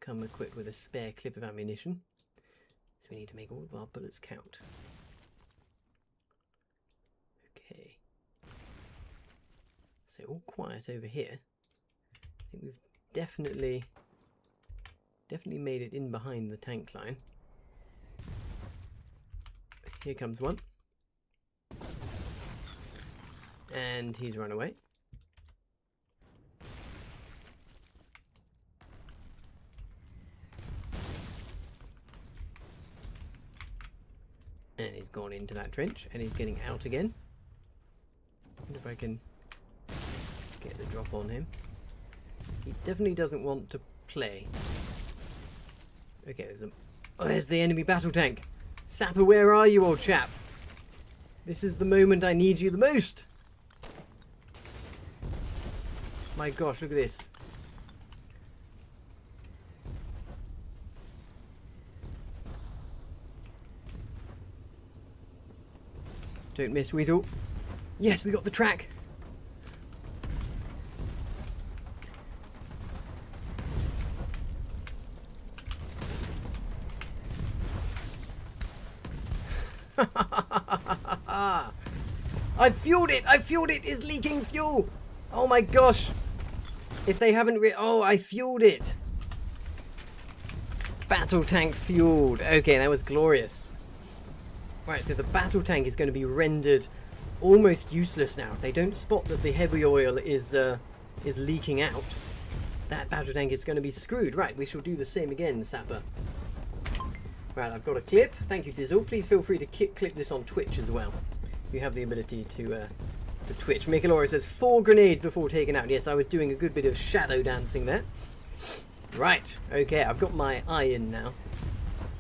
come equipped with a spare clip of ammunition. So we need to make all of our bullets count. Okay. So all quiet over here. I think we've definitely made it in behind the tank line. Here comes one. And he's run away. And he's gone into that trench and he's getting out again. I wonder if I can get the drop on him. He definitely doesn't want to play. Okay, there's the enemy battle tank. Sapper, where are you, old chap? This is the moment I need you the most. My gosh, look at this. Don't miss, Weasel. Yes, we got the track. I fueled it! It's leaking fuel! Oh my gosh! If they haven't oh, I fueled it. Battle tank fueled. Okay, that was glorious. Right, so the battle tank is going to be rendered almost useless now. If they don't spot that the heavy oil is leaking out, that battle tank is going to be screwed. Right, we shall do the same again, Sapper. Right, I've got a clip. Thank you, Dizzle. Please feel free to clip this on Twitch as well. You have the ability to Twitch. Michelora says 4 grenades before taking out. Yes, I was doing a good bit of shadow dancing there. Right, okay, I've got my eye in now.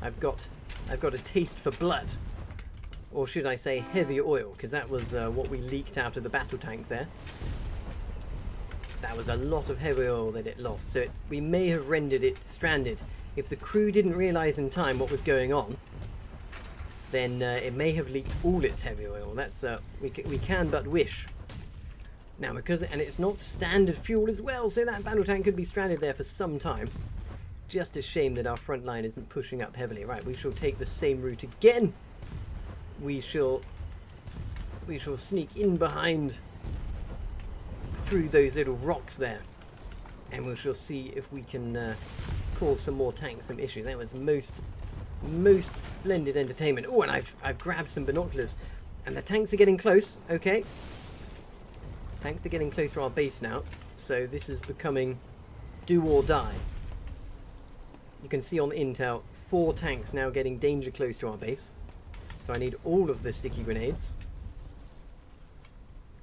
I've got a taste for blood. Or should I say heavy oil, because that was what we leaked out of the battle tank there. That was a lot of heavy oil that it lost, so we may have rendered it stranded. If the crew didn't realise in time what was going on, then it may have leaked all its heavy oil. That's we can but wish. Now, and it's not standard fuel as well, so that battle tank could be stranded there for some time. Just a shame that our front line isn't pushing up heavily. Right, we shall take the same route again. We shall sneak in behind through those little rocks there, and we shall see if we can cause some more tanks some issues. That was most splendid entertainment. Oh, and I've grabbed some binoculars, and the tanks are getting close. Okay, tanks are getting close to our base now, so this is becoming do or die. You can see on the intel 4 tanks now getting danger close to our base, so I need all of the sticky grenades.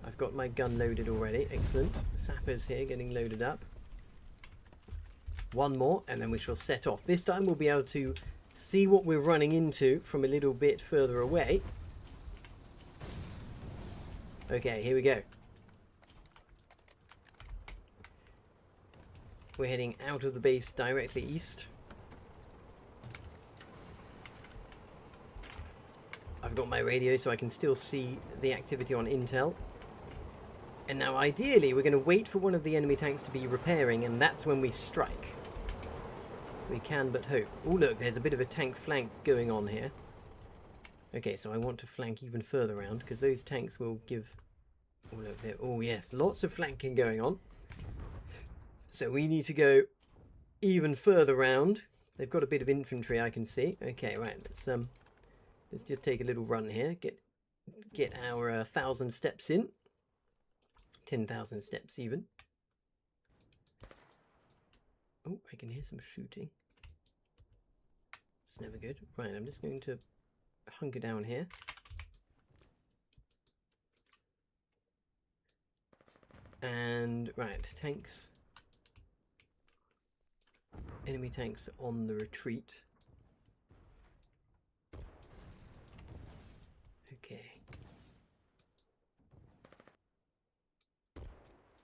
I've got my gun loaded already. Excellent. Sapper's here getting loaded up. 1 more, and then we shall set off. This time we'll be able to see what we're running into from a little bit further away. Okay, here we go. We're heading out of the base directly east. I've got my radio so I can still see the activity on intel. And now ideally we're going to wait for one of the enemy tanks to be repairing, and that's when we strike. We can but hope. Oh look, there's a bit of a tank flank going on here. Okay, so I want to flank even further around, because those tanks will give... Oh look there. Oh yes, lots of flanking going on. So we need to go even further round. They've got a bit of infantry I can see. Okay, right, let's just take a little run here. Get our 1,000 steps in. 10,000 steps even. Oh, I can hear some shooting. It's never good. Right, I'm just going to hunker down here. And, right, tanks. Enemy tanks on the retreat. Okay.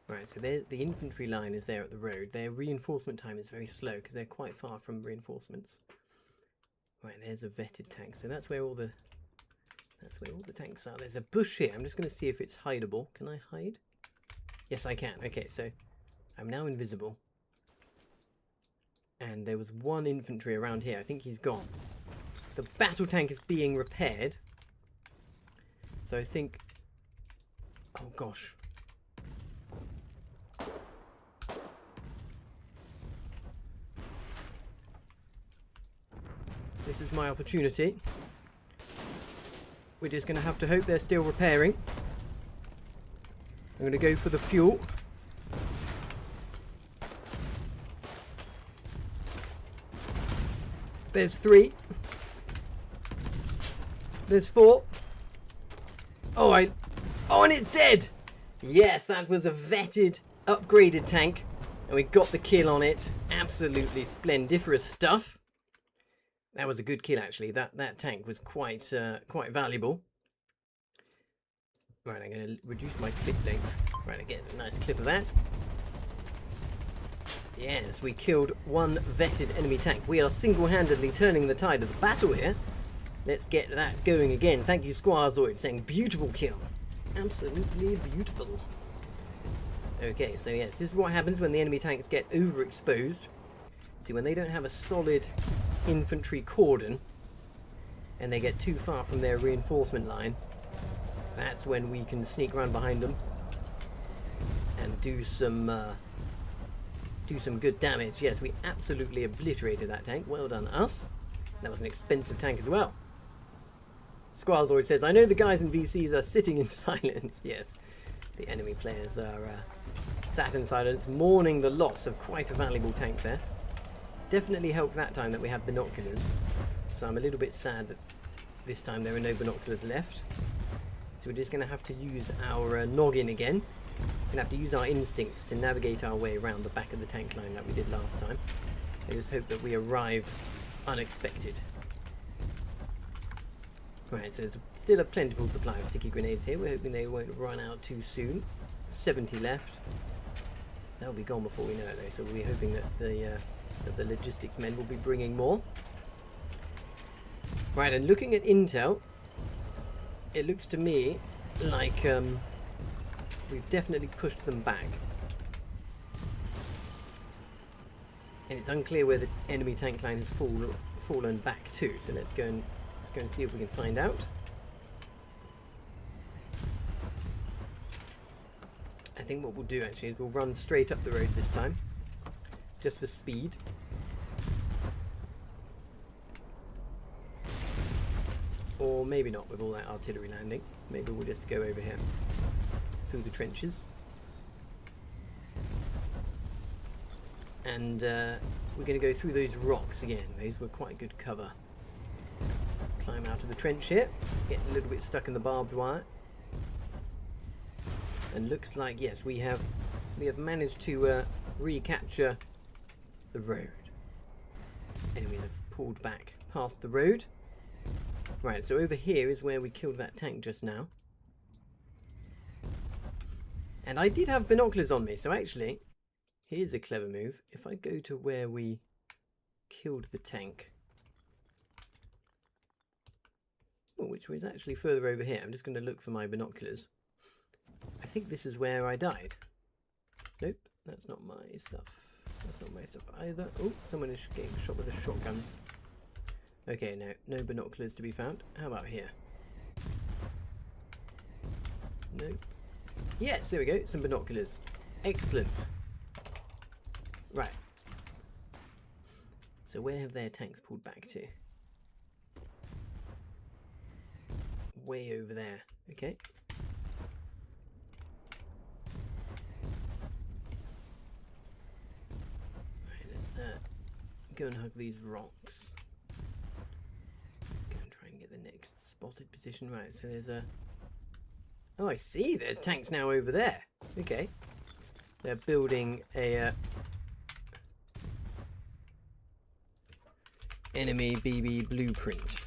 Right, so the infantry line is there at the road. Their reinforcement time is very slow because they're quite far from reinforcements. Right, there's a vetted tank. So that's where all the tanks are. There's a bush here. I'm just going to see if it's hideable. Can I hide? Yes, I can. Okay, so I'm now invisible. And there was 1 infantry around here. I think he's gone. The battle tank is being repaired. So I think... Oh, gosh. This is my opportunity. We're just going to have to hope they're still repairing. I'm going to go for the fuel. There's 3. There's 4. Oh, and it's dead! Yes, that was a vetted, upgraded tank. And we got the kill on it. Absolutely splendiferous stuff. That was a good kill, actually. That tank was quite valuable. Right, I'm going to reduce my clip length. Right, I get a nice clip of that. Yes, we killed 1 vetted enemy tank. We are single-handedly turning the tide of the battle here. Let's get that going again. Thank you, Squarezoid, saying beautiful kill. Absolutely beautiful. Okay, so yes, this is what happens when the enemy tanks get overexposed. See, when they don't have a solid infantry cordon and they get too far from their reinforcement line, that's when we can sneak around behind them and do some do some good damage. Yes, we absolutely obliterated that tank. Well done, us. That was an expensive tank as well. Squirrelzoid says, I know the guys in VCs are sitting in silence. Yes, the enemy players are sat in silence, mourning the loss of quite a valuable tank there. Definitely helped that time that we had binoculars. So I'm a little bit sad that this time there are no binoculars left. So we're just going to have to use our noggin again. We're going to have to use our instincts to navigate our way around the back of the tank line like we did last time. I just hope that we arrive unexpected. Right, so there's still a plentiful supply of sticky grenades here. We're hoping they won't run out too soon. 70 left. They'll be gone before we know it though, so we're hoping that the logistics men will be bringing more. Right, and looking at intel, it looks to me like we've definitely pushed them back. And it's unclear where the enemy tank line has fallen back to, so let's go and see if we can find out. I think what we'll do actually is we'll run straight up the road this time, just for speed. Or maybe not with all that artillery landing. Maybe we'll just go over here through the trenches. And we're going to go through those rocks again. Those were quite good cover. Climb out of the trench here. Get a little bit stuck in the barbed wire. And looks like, yes, we have managed to recapture the road. Enemies have pulled back past the road. Right, so over here is where we killed that tank just now. And I did have binoculars on me, so actually, here's a clever move. If I go to where we killed the tank, which was actually further over here, I'm just going to look for my binoculars. I think this is where I died. Nope, that's not my stuff. That's not my stuff either. Oh, someone is getting shot with a shotgun. Okay, no binoculars to be found. How about here? Nope. Yes, there we go. Some binoculars. Excellent. Right. So where have their tanks pulled back to? Way over there. Okay. Right, let's go and hug these rocks. Get the next spotted position. Right, so there's a... Oh, I see, there's tanks now over there. Okay. They're building a enemy BB blueprint.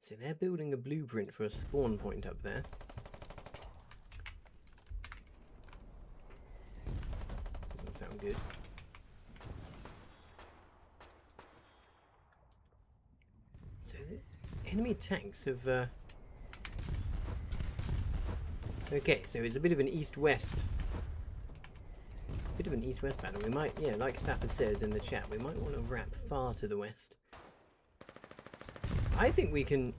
So they're building a blueprint for a spawn point up there. Doesn't sound good. Enemy tanks have okay, so it's a bit of an east-west battle. We might, yeah, like Sapper says in the chat, we might want to wrap far to the west. I think we can,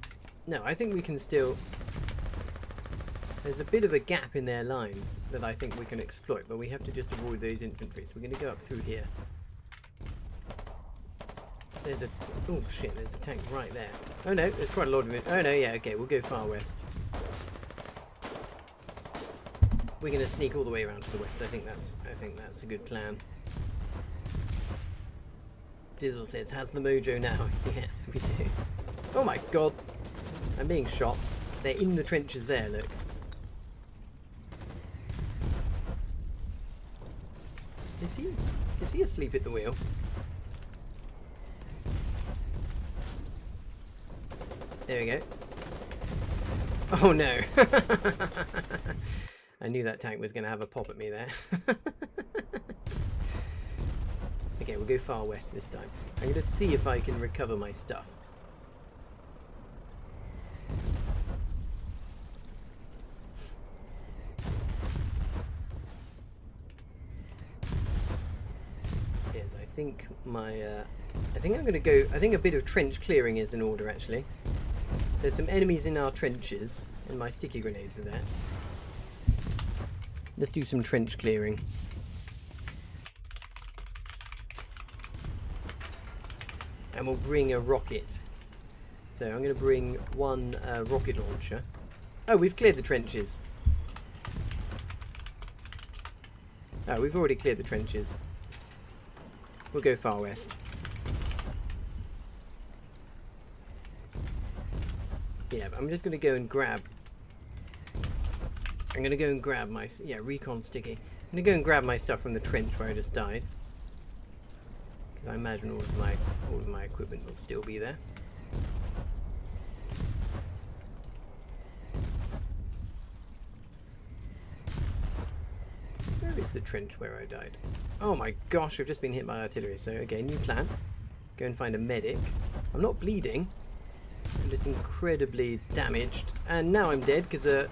no, I think we can still, there's a bit of a gap in their lines that I think we can exploit, but we have to just avoid those infantry, so we're going to go up through here. There's a... Oh, shit, there's a tank right there. Oh, no, there's quite a lot of it. Oh, no, yeah, okay, we'll go far west. We're going to sneak all the way around to the west. I think that's a good plan. Dizzle says, has the mojo now? Yes, we do. Oh, my God. I'm being shot. They're in the trenches there, look. Is he asleep at the wheel? There we go. Oh no! I knew that tank was going to have a pop at me there. Okay, we'll go far west this time. I'm going to see if I can recover my stuff. Yes, I think my... I think I'm going to go... I think a bit of trench clearing is in order, actually. There's some enemies in our trenches, And my sticky grenades are there. Let's do some trench clearing. And we'll bring a rocket. So I'm going to bring one rocket launcher. Oh, we've cleared the trenches. Oh, we've already cleared the trenches. We'll go far west. Yeah, I'm just going to go and grab... I'm going to go and grab my... Yeah, recon sticky. I'm going to go and grab my stuff from the trench where I just died. Because I imagine all of my equipment will still be there. Where is the trench where I died? Oh my gosh, I've just been hit by artillery. So, okay, new plan. Go and find a medic. I'm not bleeding. I'm just incredibly damaged. And now I'm dead because an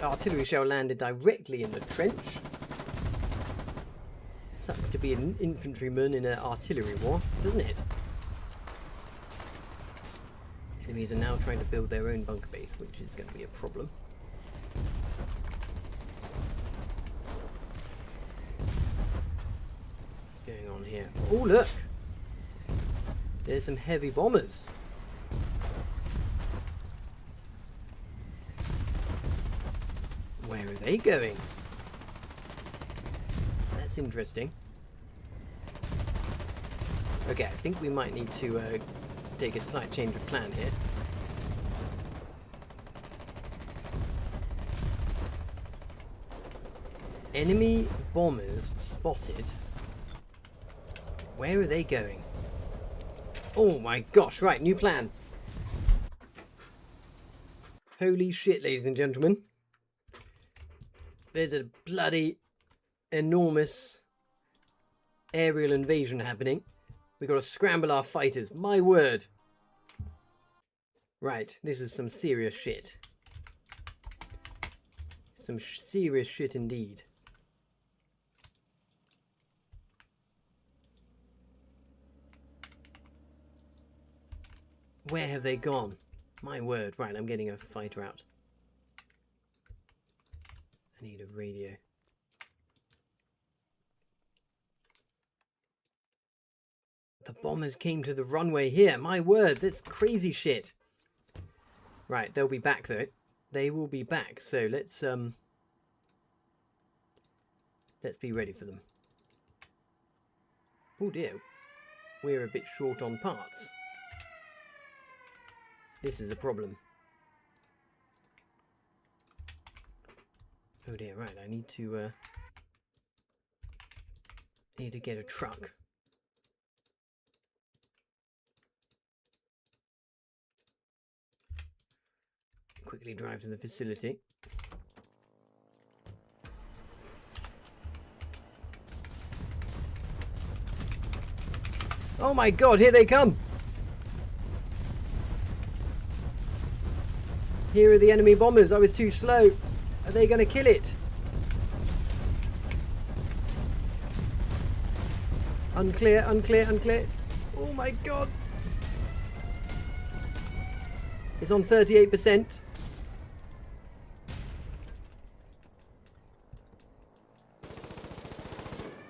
artillery shell landed directly in the trench. Sucks to be an infantryman in an artillery war, doesn't it? Enemies are now trying to build their own bunker base, which is going to be a problem. What's going on here? Oh, look! There's some heavy bombers. Where are they going? That's interesting. Okay, I think we might need to take a slight change of plan here. Enemy bombers spotted. Where are they going? Oh my gosh, right, new plan. Holy shit, ladies and gentlemen. There's a bloody enormous aerial invasion happening. We've got to scramble our fighters. My word. Right, this is some serious shit. Some serious shit indeed. Where have they gone? My word. Right, I'm getting a fighter out. I need a radio. The bombers came to the runway here. My word, that's crazy shit. Right, they'll be back though. They will be back. So let's be ready for them. Oh dear. We're a bit short on parts. This is a problem. Oh dear, right, I need to get a truck. Quickly drive to the facility. Oh my god, here they come! Here are the enemy bombers. I was too slow. Are they going to kill it? Unclear, unclear, unclear. Oh my god. It's on 38%.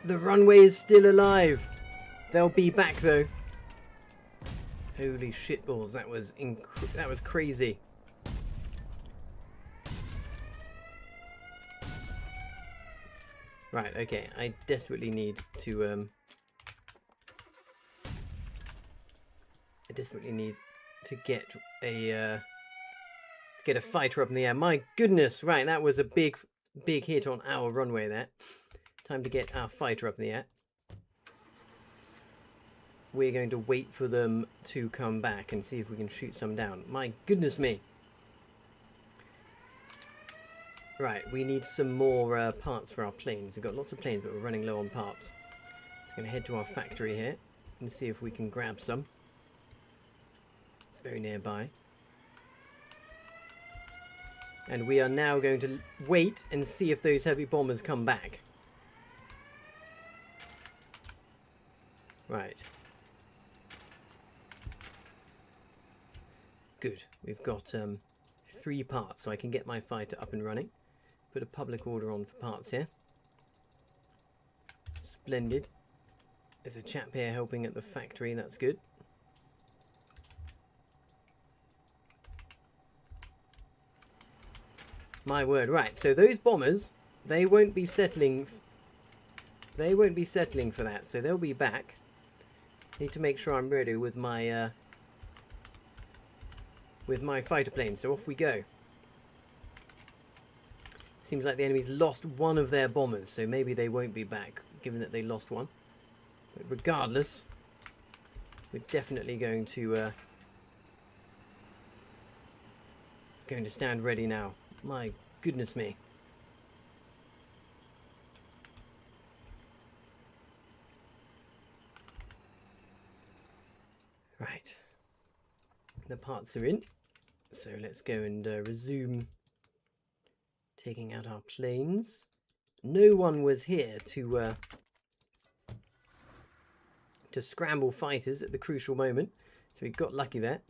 The runway is still alive. They'll be back though. Holy shitballs, that was crazy. Right, okay, I desperately need to get a fighter up in the air. My goodness, right, that was a big hit on our runway there. Time to get our fighter up in the air. We're going to wait for them to come back and see if we can shoot some down. My goodness me. Right, we need some more parts for our planes. We've got lots of planes, but we're running low on parts. So I'm going to head to our factory here and see if we can grab some. It's very nearby. And we are now going to wait and see if those heavy bombers come back. Right. Good. We've got 3 parts, so I can get my fighter up and running. Put a public order on for parts here. Splendid. There's a chap here helping at the factory, that's good. My word, right, so those bombers, they won't be settling for that, so they'll be back. Need to make sure I'm ready with my fighter plane, so off we go. Seems like the enemy's lost one of their bombers, so maybe they won't be back, given that they lost one. But regardless, we're definitely going to stand ready now. My goodness me. Right. The parts are in. So let's go and resume taking out our planes. No one was here to scramble fighters at the crucial moment, so we got lucky there.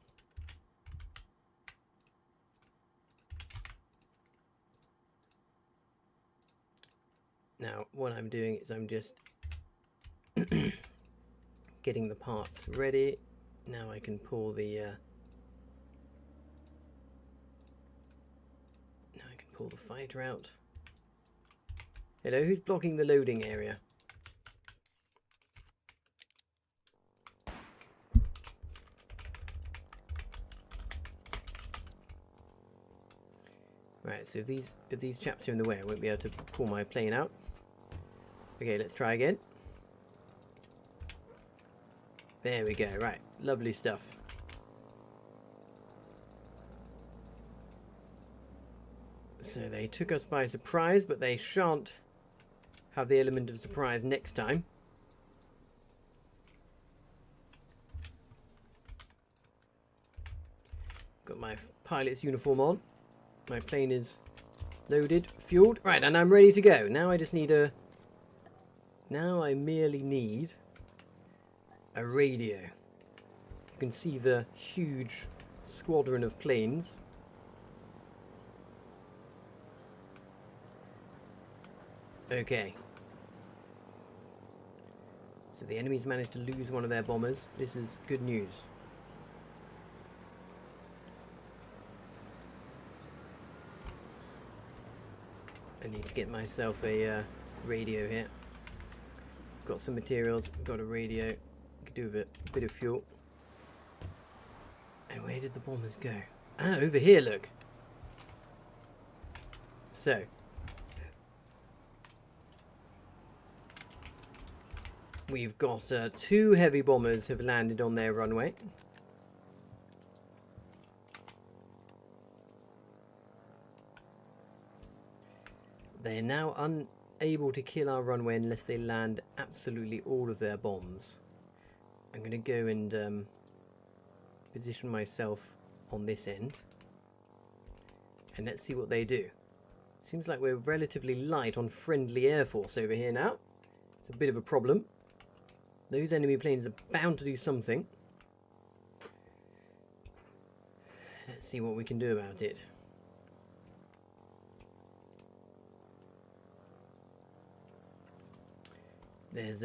Now, what I'm doing is I'm just getting the parts ready. Now I can pull the fighter out. Hello, who's blocking the loading area? Right, so if these chaps are in the way, I won't be able to pull my plane out. Okay, let's try again. There we go, right, lovely stuff. So they took us by surprise, but they shan't have the element of surprise next time. Got my pilot's uniform on. My plane is loaded, fueled. Right, and I'm ready to go. Now I just need a... Now I merely need a radio. You can see the huge squadron of planes. Okay. So the enemy's managed to lose one of their bombers. This is good news. I need to get myself a radio here. Got some materials, got a radio. Could do with a bit of fuel. And where did the bombers go? Ah, over here, look. So. We've got 2 heavy bombers have landed on their runway. They are now unable to kill our runway unless they land absolutely all of their bombs. I'm going to go and position myself on this end. And let's see what they do. Seems like we're relatively light on friendly air force over here now. It's a bit of a problem. Those enemy planes are bound to do something. Let's see what we can do about it. There's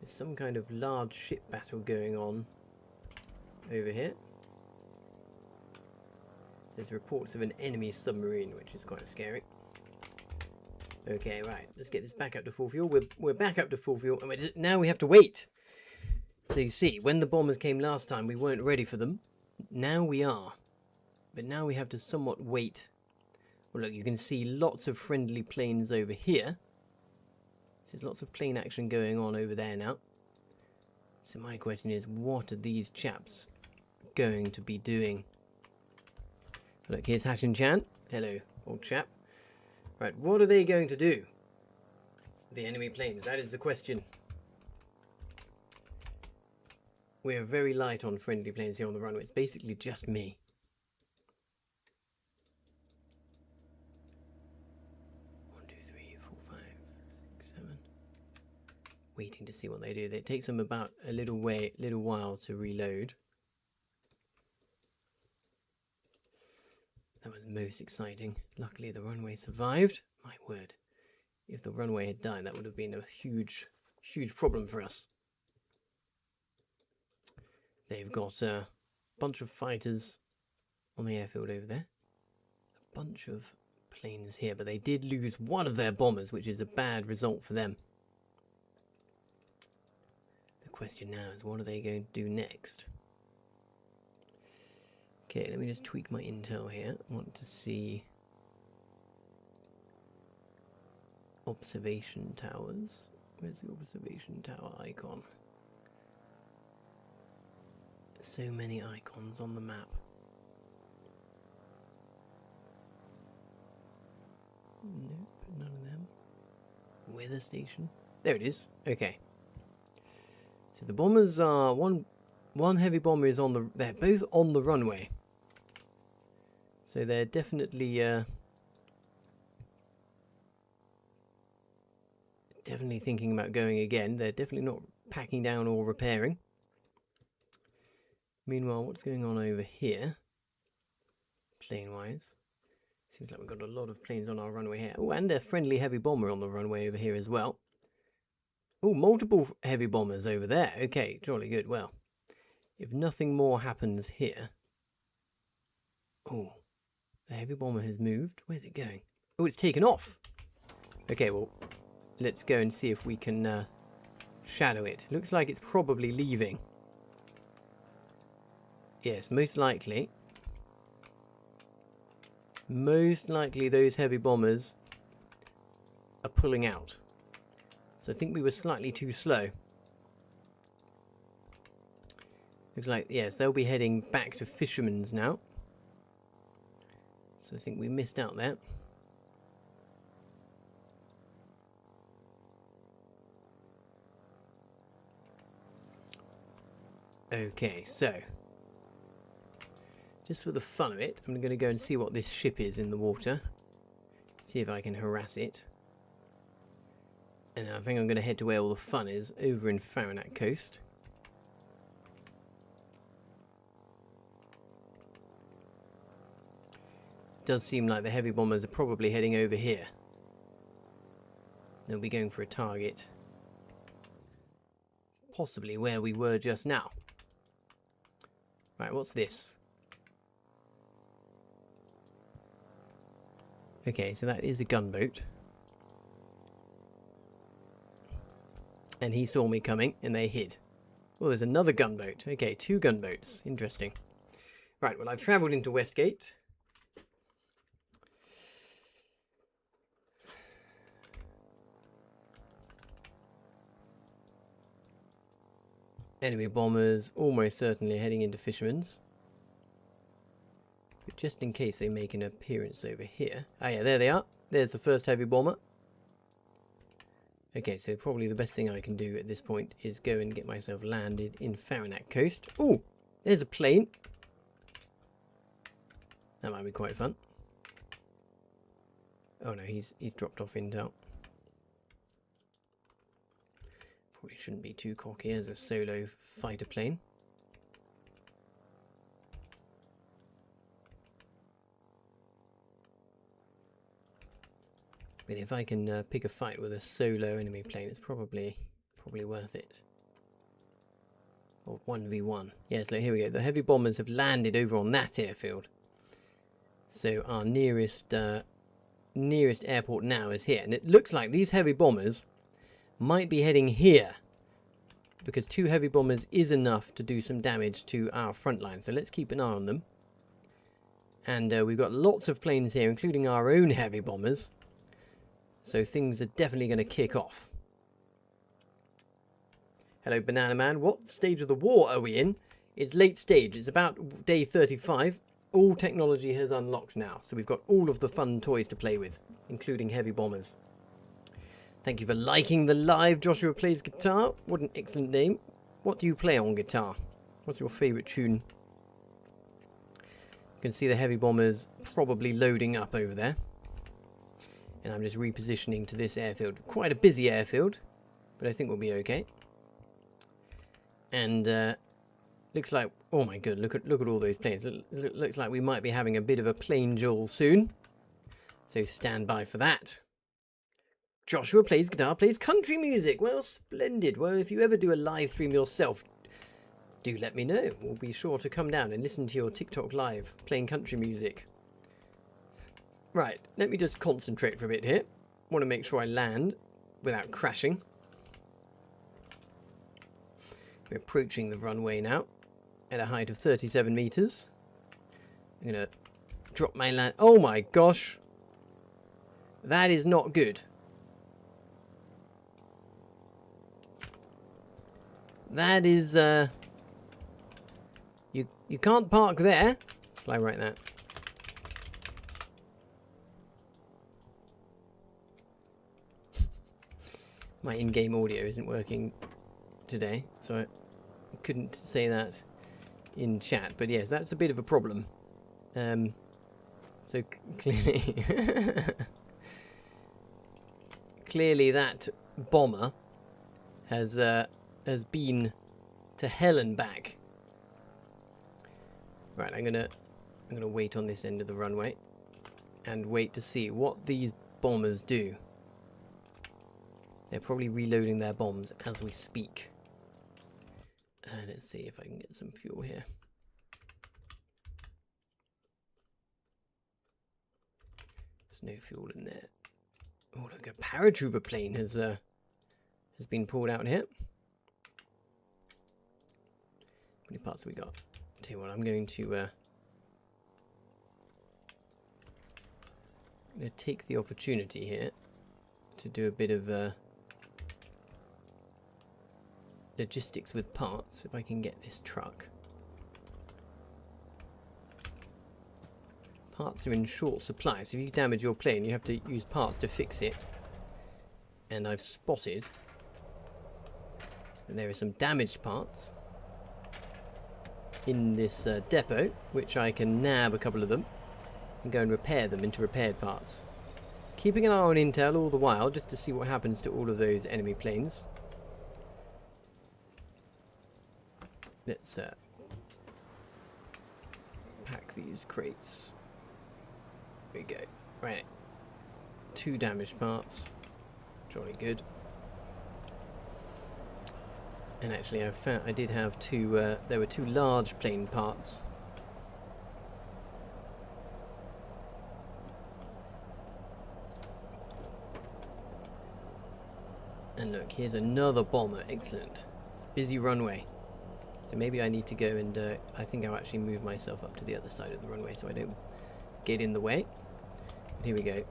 some kind of large ship battle going on over here. There's reports of an enemy submarine, which is quite scary. Okay, right. Let's get this back up to full fuel. We're back up to full fuel, and now we have to wait. So you see, when the bombers came last time, we weren't ready for them. Now we are, but now we have to somewhat wait. Well, look, you can see lots of friendly planes over here. There's lots of plane action going on over there now. So my question is, what are these chaps going to be doing? Look, here's Hashin-chan. Hello, old chap. Right, what are they going to do? The enemy planes, that is the question. We are very light on friendly planes here on the runway. It's basically just me. Waiting to see what they do. It takes them about a little while to reload. the most exciting. Luckily, the runway survived. My word. If the runway had died, that would have been a huge, huge problem for us. They've got a bunch of fighters on the airfield over there. A bunch of planes here, but they did lose one of their bombers, which is a bad result for them. The question now is, what are they going to do next? Okay, let me just tweak my intel here. I want to see observation towers. Where's the observation tower icon? So many icons on the map. Nope, none of them. Weather station. There it is. Okay. So the bombers are one heavy bomber is on the. They're both on the runway. So they're definitely definitely thinking about going again. They're definitely not packing down or repairing. Meanwhile, what's going on over here? Plane-wise. Seems like we've got a lot of planes on our runway here. Oh, and a friendly heavy bomber on the runway over here as well. Oh, multiple heavy bombers over there. Okay, jolly good. Well, if nothing more happens here... Oh, the heavy bomber has moved. Where's it going? Oh, it's taken off. Okay, well, let's go and see if we can shadow it. Looks like it's probably leaving. Yes, most likely. Most likely those heavy bombers are pulling out. So I think we were slightly too slow. Looks like, yes, they'll be heading back to Fisherman's now. So I think we missed out there. Okay, so... just for the fun of it, I'm going to go and see what this ship is in the water. See if I can harass it. And I think I'm going to head to where all the fun is, over in Farinac Coast. Does seem like the heavy bombers are probably heading over here. They'll be going for a target. Possibly where we were just now. Right, what's this? Okay, so that is a gunboat. And he saw me coming, and they hid. Oh, there's another gunboat. Okay, 2 gunboats. Interesting. Right, well, I've travelled into Westgate. Enemy bombers almost certainly heading into Fisherman's. But just in case they make an appearance over here. Ah yeah, there they are. There's the first heavy bomber. Okay, so probably the best thing I can do at this point is go and get myself landed in Farinac Coast. Oh, there's a plane. That might be quite fun. Oh no, he's dropped off intel. Probably shouldn't be too cocky as a solo fighter plane. But if I can pick a fight with a solo enemy plane, it's probably worth it. Or 1v1. Yes, look, here we go. The heavy bombers have landed over on that airfield. So our nearest airport now is here. And it looks like these heavy bombers might be heading here. Because 2 heavy bombers is enough to do some damage to our front line. So let's keep an eye on them. And we've got lots of planes here, including our own heavy bombers. So things are definitely going to kick off. Hello, Banana Man. What stage of the war are we in? It's late stage. It's about day 35. All technology has unlocked now. So we've got all of the fun toys to play with, including heavy bombers. Thank you for liking the live Joshua Plays Guitar. What an excellent name. What do you play on guitar? What's your favourite tune? You can see the heavy bombers probably loading up over there. And I'm just repositioning to this airfield. Quite a busy airfield, but I think we'll be okay. And Looks like, oh my god, look at all those planes. It looks like we might be having a bit of a plane duel soon. So stand by for that. Joshua plays guitar, plays country music. Well, splendid. Well, if you ever do a live stream yourself, do let me know. We'll be sure to come down and listen to your TikTok live playing country music. Right, let me just concentrate for a bit here. Want to make sure I land without crashing. We're approaching the runway now at a height of 37 meters. I'm going to drop my land. Oh my gosh. That is not good. That is, you can't park there. Fly right that. My in-game audio isn't working today, so I couldn't say that in chat. But yes, that's a bit of a problem. So clearly, clearly that bomber has been to hell and back. Right, I'm gonna wait on this end of the runway and wait to see what these bombers do. They're probably reloading their bombs as we speak. Let's see if I can get some fuel here. There's no fuel in there. Oh, look, a paratrooper plane has been pulled out here. How many parts have we got? Tell you what, I'm going to take the opportunity here to do a bit of logistics with parts, if I can get this truck. Parts are in short supply, so if you damage your plane, you have to use parts to fix it. And I've spotted that there are some damaged parts in this depot, which I can nab a couple of them and go and repair them into repaired parts. Keeping an eye on intel all the while, just to see what happens to all of those enemy planes. Let's pack these crates. There we go. Right. 2 damaged parts. Jolly good. And actually, I did have 2. There were 2 large plane parts. And look, here's another bomber. Excellent. Busy runway. So maybe I need to go and I think I'll actually move myself up to the other side of the runway so I don't get in the way. But here we go.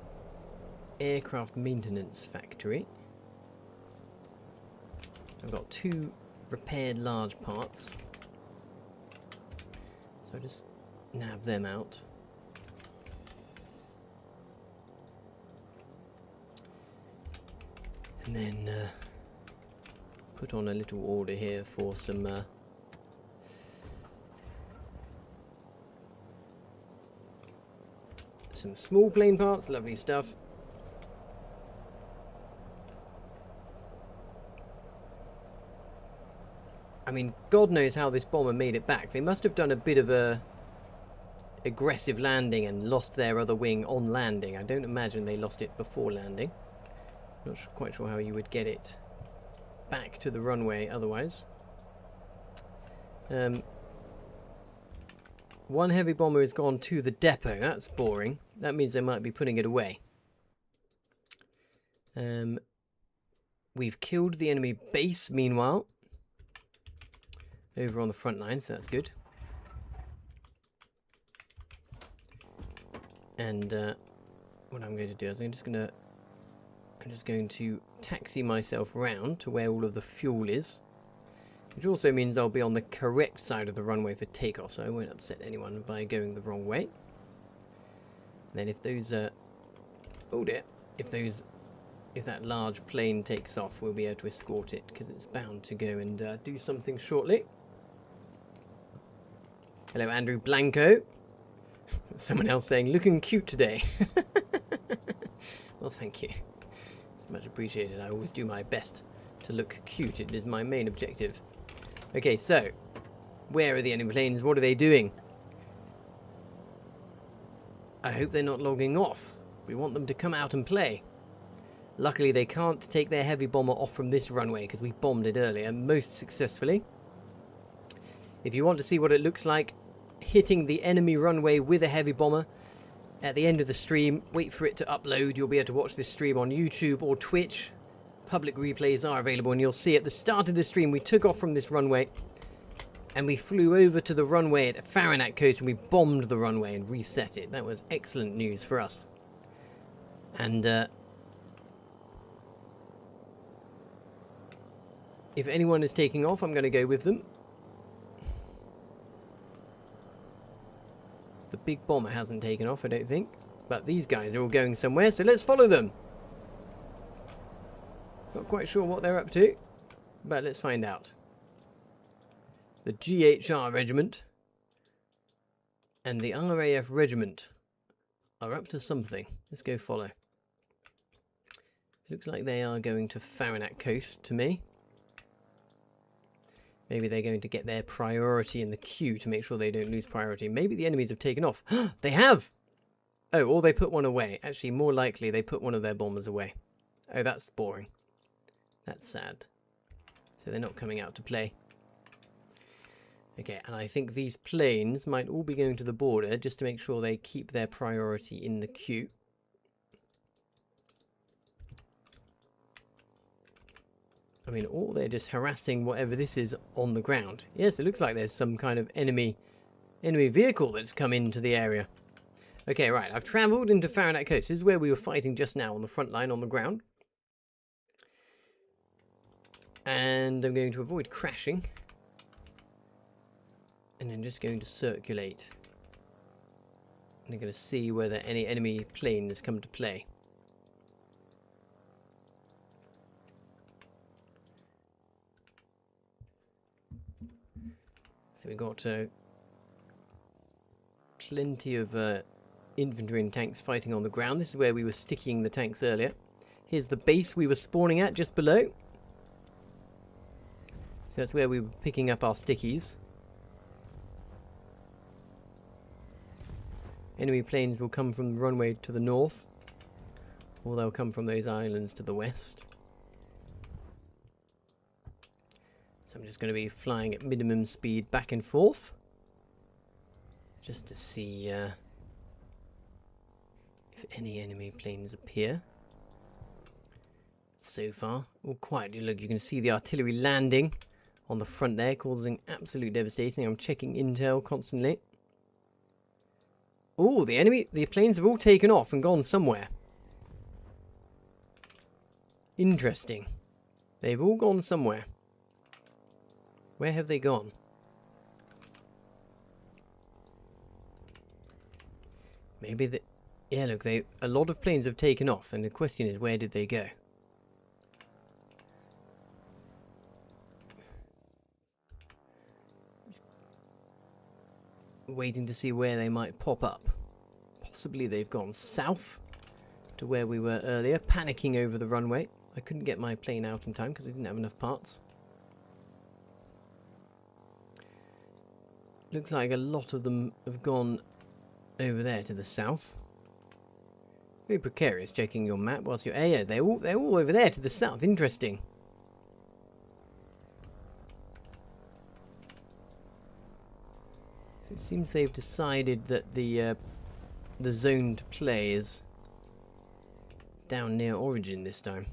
Aircraft maintenance factory. I've got 2 repaired large parts. So I just nab them out. And then put on a little order here for some small plane parts. Lovely stuff. I mean, God knows how this bomber made it back. They must have done a bit of a aggressive landing and lost their other wing on landing. I don't imagine they lost it before landing. Not quite sure how you would get it back to the runway otherwise. One heavy bomber has gone to the depot. That's boring. That means they might be putting it away. We've killed the enemy base, meanwhile. Over on the front line, so that's good. And what I'm going to do is I'm just going to taxi myself round to where all of the fuel is. Which also means I'll be on the correct side of the runway for takeoff, so I won't upset anyone by going the wrong way. And then if those oh dear, if that large plane takes off, we'll be able to escort it because it's bound to go and do something shortly. Hello, Andrew Blanco. Someone else saying, looking cute today. Well, thank you. It's much appreciated. I always do my best to look cute. It is my main objective. Okay, so Where are the enemy planes? What are they doing? I hope they're not logging off. We want them to come out and play. Luckily, they can't take their heavy bomber off from this runway because we bombed it earlier most successfully. If you want to see what it looks like hitting the enemy runway with a heavy bomber, at the end of the stream, wait for it to upload. You'll be able to watch this stream on YouTube or Twitch. Public replays are available, and you'll see at the start of the stream, we took off from this runway and we flew over to the runway at Farinac Coast and we bombed the runway and reset it. That was excellent news for us. And if anyone is taking off, I'm going to go with them. The big bomber hasn't taken off, I don't think. But these guys are all going somewhere, so let's follow them. Not quite sure what they're up to, but let's find out. The GHR Regiment and the RAF Regiment are up to something. Let's go follow. Looks like they are going to Farinac Coast to me. Maybe they're going to get their priority in the queue to make sure they don't lose priority. Maybe the enemies have taken off. They have! Oh, or they put one away. Actually, more likely they put one of their bombers away. Oh, that's boring. That's sad. So they're not coming out to play. Okay, and I think these planes might all be going to the border just to make sure they keep their priority in the queue. I mean, or they're just harassing whatever this is on the ground. Yes, it looks like there's some kind of enemy vehicle that's come into the area. Okay, right, I've travelled into Farinac Coast. This is where we were fighting just now on the front line on the ground. And I'm going to avoid crashing. And I'm just going to circulate. And I'm going to see whether any enemy plane has come to play. So we've got plenty of infantry and tanks fighting on the ground. This is where we were sticking the tanks earlier. Here's the base we were spawning at just below. So that's where we were picking up our stickies. Enemy planes will come from the runway to the north, or they'll come from those islands to the west. So I'm just going to be flying at minimum speed back and forth, just to see if any enemy planes appear. So far, all quietly. Look, you can see the artillery landing on the front there, causing absolute devastation. I'm checking intel constantly. Oh, the planes have all taken off and gone somewhere. Interesting. They've all gone somewhere. Where have they gone? Maybe the... Yeah, look, a lot of planes have taken off, and the question is, where did they go? Waiting to see where they might pop up. Possibly they've gone south to where we were earlier, panicking over the runway. I couldn't get my plane out in time because I didn't have enough parts. Looks like a lot of them have gone over there to the south. Very precarious checking your map whilst you're... yeah, they're all over there to the south. Interesting. So it seems they've decided that the zone to play is down near Origin this time.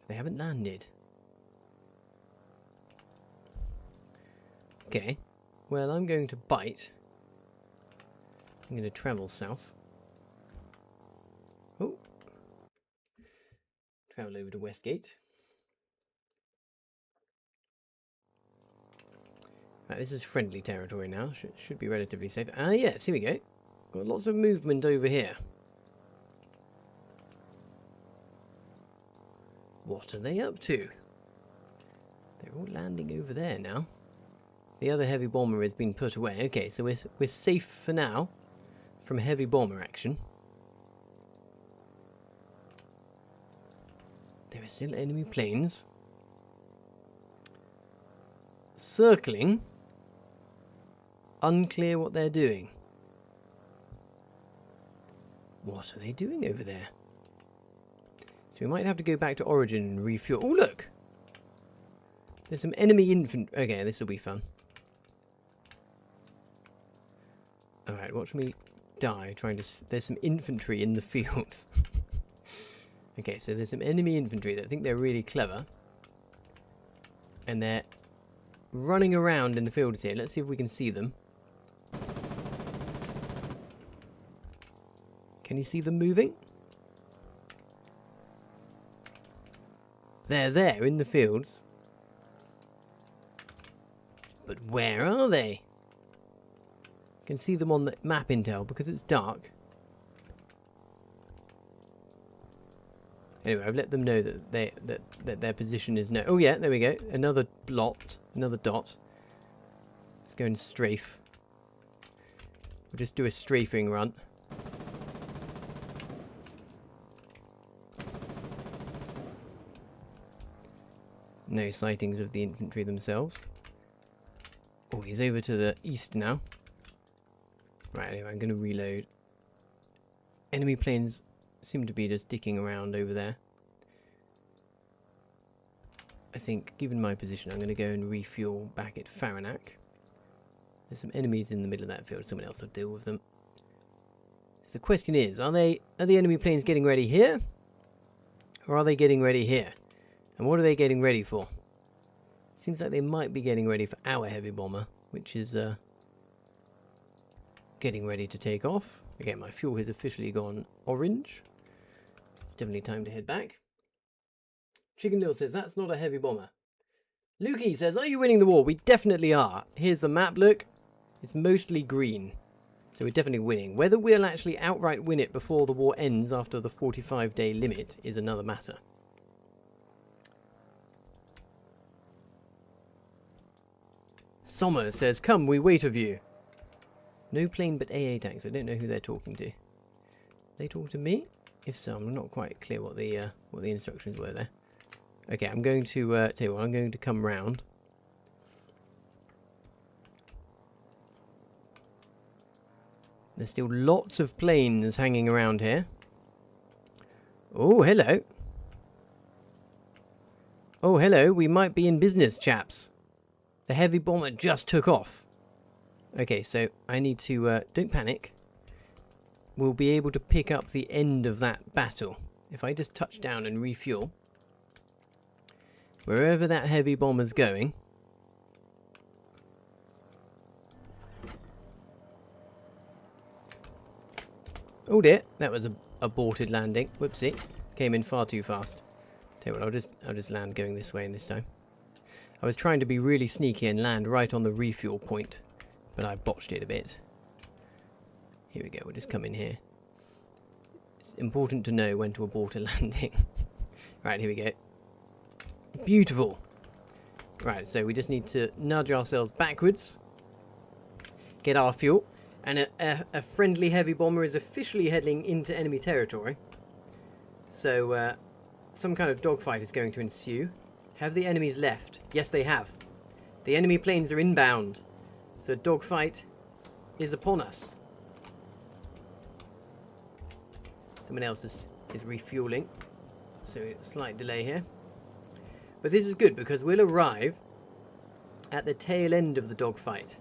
They haven't landed. Okay, well, I'm going to bite. I'm going to travel south. Oh. Travel over to Westgate. Right, this is friendly territory now. Should be relatively safe. Ah, yes, here we go. Got lots of movement over here. What are they up to? They're all landing over there now. The other heavy bomber has been put away. Okay, so we're safe for now from heavy bomber action. There are still enemy planes circling. Unclear what they're doing. What are they doing over there? So we might have to go back to Origin and refuel. Oh, look! There's some enemy infantry. Okay, this will be fun. Alright, watch me die trying to... There's some infantry in the fields. Okay, so there's some enemy infantry that think they're really clever. And they're running around in the fields here. Let's see if we can see them. Can you see them moving? They're there in the fields. But where are they? You can see them on the map intel because it's dark. Anyway, I've let them know that that their position is no. Oh yeah, there we go. Another blot, another dot. Let's go and strafe. We'll just do a strafing run. No sightings of the infantry themselves. Oh, he's over to the east now. Right, anyway, I'm going to reload. Enemy planes seem to be just dicking around over there. I think, given my position, I'm going to go and refuel back at Faranac. There's some enemies in the middle of that field. Someone else will deal with them. So the question is, are the enemy planes getting ready here? Or are they getting ready here? And what are they getting ready for? Seems like they might be getting ready for our heavy bomber, which is getting ready to take off. Again, my fuel has officially gone orange. It's definitely time to head back. Chicken Dill says, that's not a heavy bomber. Lukey says, are you winning the war? We definitely are. Here's the map, look. It's mostly green. So we're definitely winning. Whether we'll actually outright win it before the war ends after the 45-day limit is another matter. Sommer says, come, we wait of you. No plane but AA tanks. I don't know who they're talking to. They talk to me? If so, I'm not quite clear what the instructions were there. Okay, I'm going to tell you what, I'm going to come round. There's still lots of planes hanging around here. Oh, hello. Oh, hello. We might be in business, chaps. The heavy bomber just took off. Okay, so I need to... don't panic. We'll be able to pick up the end of that battle. If I just touch down and refuel. Wherever that heavy bomber's going. Oh dear, that was a aborted landing. Whoopsie. Came in far too fast. Tell you what, I'll just land going this way this time. I was trying to be really sneaky and land right on the refuel point, but I botched it a bit. Here we go, we'll just come in here. It's important to know when to abort a landing. Right, here we go. Beautiful. Right, so we just need to nudge ourselves backwards. Get our fuel. And a friendly heavy bomber is officially heading into enemy territory. So, some kind of dogfight is going to ensue. Have the enemies left? Yes, they have. The enemy planes are inbound. So a dogfight is upon us. Someone else is refueling. So a slight delay here. But this is good because we'll arrive at the tail end of the dogfight.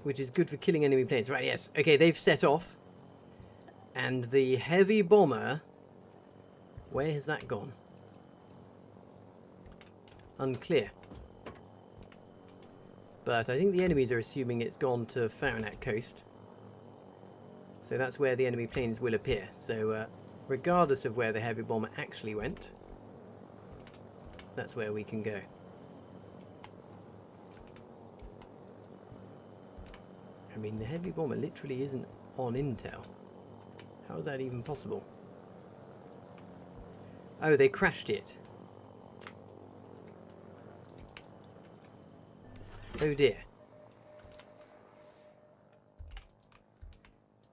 Which is good for killing enemy planes. Right, yes. Okay, they've set off. And the heavy bomber... Where has that gone? Unclear. But I think the enemies are assuming it's gone to Faranac Coast. So that's where the enemy planes will appear. So regardless of where the heavy bomber actually went, that's where we can go. I mean, the heavy bomber literally isn't on intel. How is that even possible? Oh, they crashed it. Oh dear.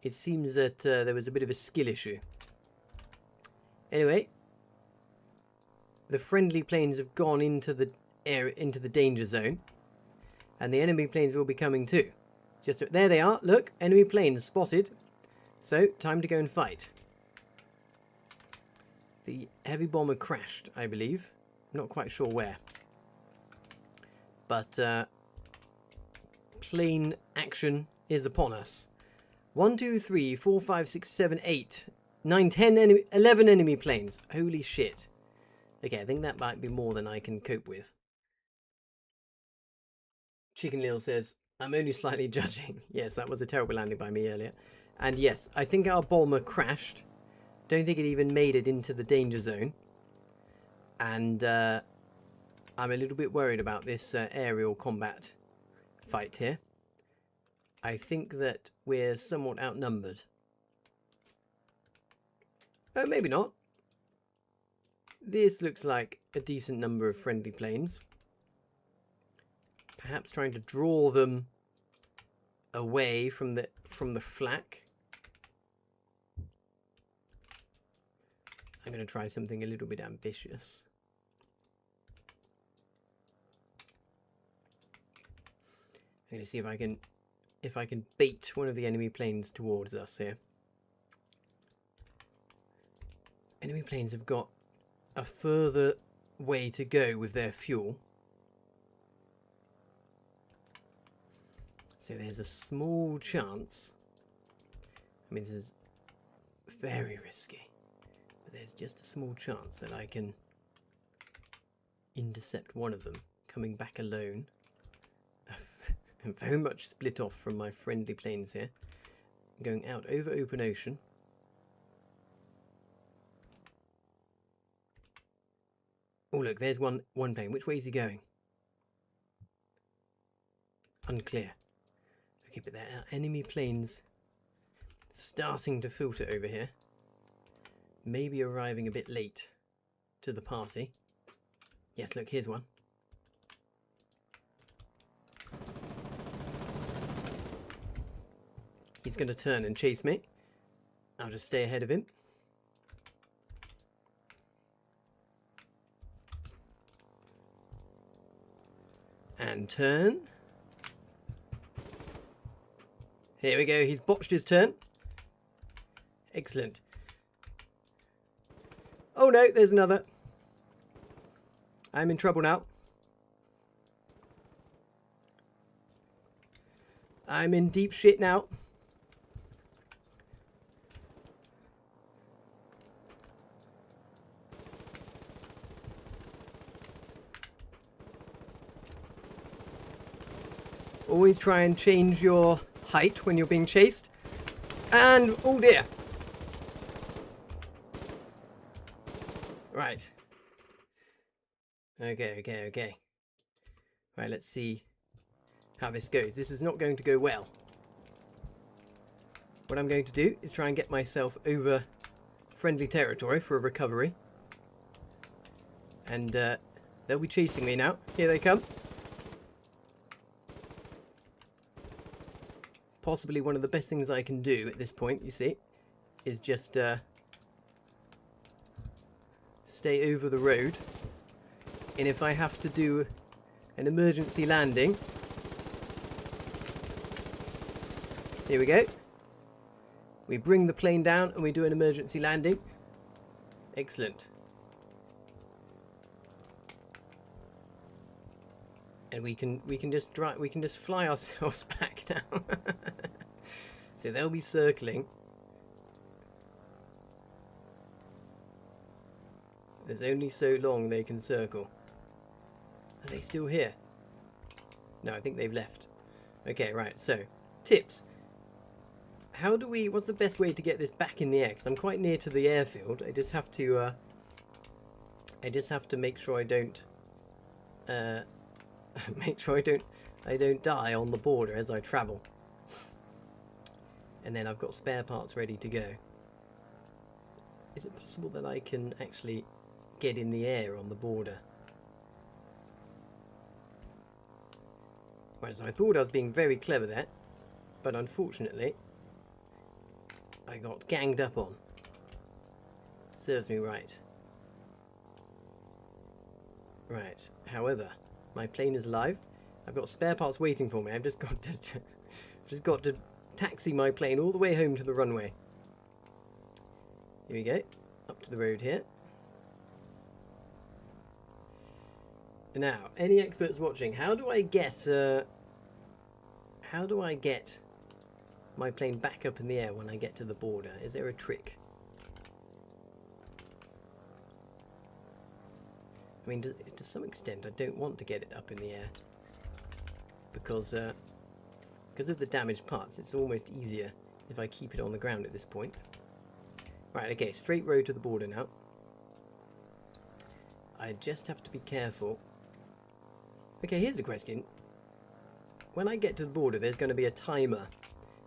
It seems that there was a bit of a skill issue. Anyway, the friendly planes have gone into the area, into the danger zone, and the enemy planes will be coming too. Just there they are. Look, enemy planes spotted. So time to go and fight. The heavy bomber crashed, I believe. Not quite sure where. But plane action is upon us. 1, 2, 3, 4, 5, 6, 7, 8, 9, 10, 11 enemy planes. Holy shit. Okay, I think that might be more than I can cope with. Chicken Lil says, I'm only slightly judging. Yes, that was a terrible landing by me earlier. And yes, I think our bomber crashed. Don't think it even made it into the danger zone. And I'm a little bit worried about this aerial combat fight here. I think that we're somewhat outnumbered. Oh, maybe not. This looks like a decent number of friendly planes. Perhaps trying to draw them away from the flak. I'm going to try something a little bit ambitious. I'm going to see if I can bait one of the enemy planes towards us here. Enemy planes have got a further way to go with their fuel. So there's a small chance. I mean, this is very risky. But there's just a small chance that I can intercept one of them coming back alone. I'm very much split off from my friendly planes here. I'm going out over open ocean. Oh look, there's one plane. Which way is he going? Unclear. Okay, but there are enemy planes starting to filter over here. Maybe arriving a bit late to the party. Yes, look, here's one. He's going to turn and chase me. I'll just stay ahead of him. And turn. Here we go. He's botched his turn. Excellent. Oh no, there's another. I'm in trouble now. I'm in deep shit now. Always try and change your height when you're being chased. And, oh dear. Right. Okay. Right, let's see how this goes. This is not going to go well. What I'm going to do is try and get myself over friendly territory for a recovery. And they'll be chasing me now. Here they come. Possibly one of the best things I can do at this point, you see, is just stay over the road. And if I have to do an emergency landing, here we go. We bring the plane down and we do an emergency landing. Excellent. And we can just fly ourselves back now. So they'll be circling. There's only so long they can circle. Are they still here? No, I think they've left. Okay, right. So, tips. How do we? What's the best way to get this back in the air? Because I'm quite near to the airfield. I just have to. Make sure I don't. Make sure I don't die on the border as I travel. And then I've got spare parts ready to go. Is it possible that I can actually get in the air on the border? Right, so I thought I was being very clever there, but unfortunately I got ganged up on. Serves me right. Right, however, My plane is alive. I've got spare parts waiting for me. I've just got to taxi my plane all the way home to the runway. Here we go. Up to the road here. Now, any experts watching, how do I get my plane back up in the air when I get to the border? Is there a trick? I mean, to some extent, I don't want to get it up in the air because of the damaged parts. It's almost easier if I keep it on the ground at this point. Right, okay, straight road to the border now. I just have to be careful. Okay, here's a question. When I get to the border, there's going to be a timer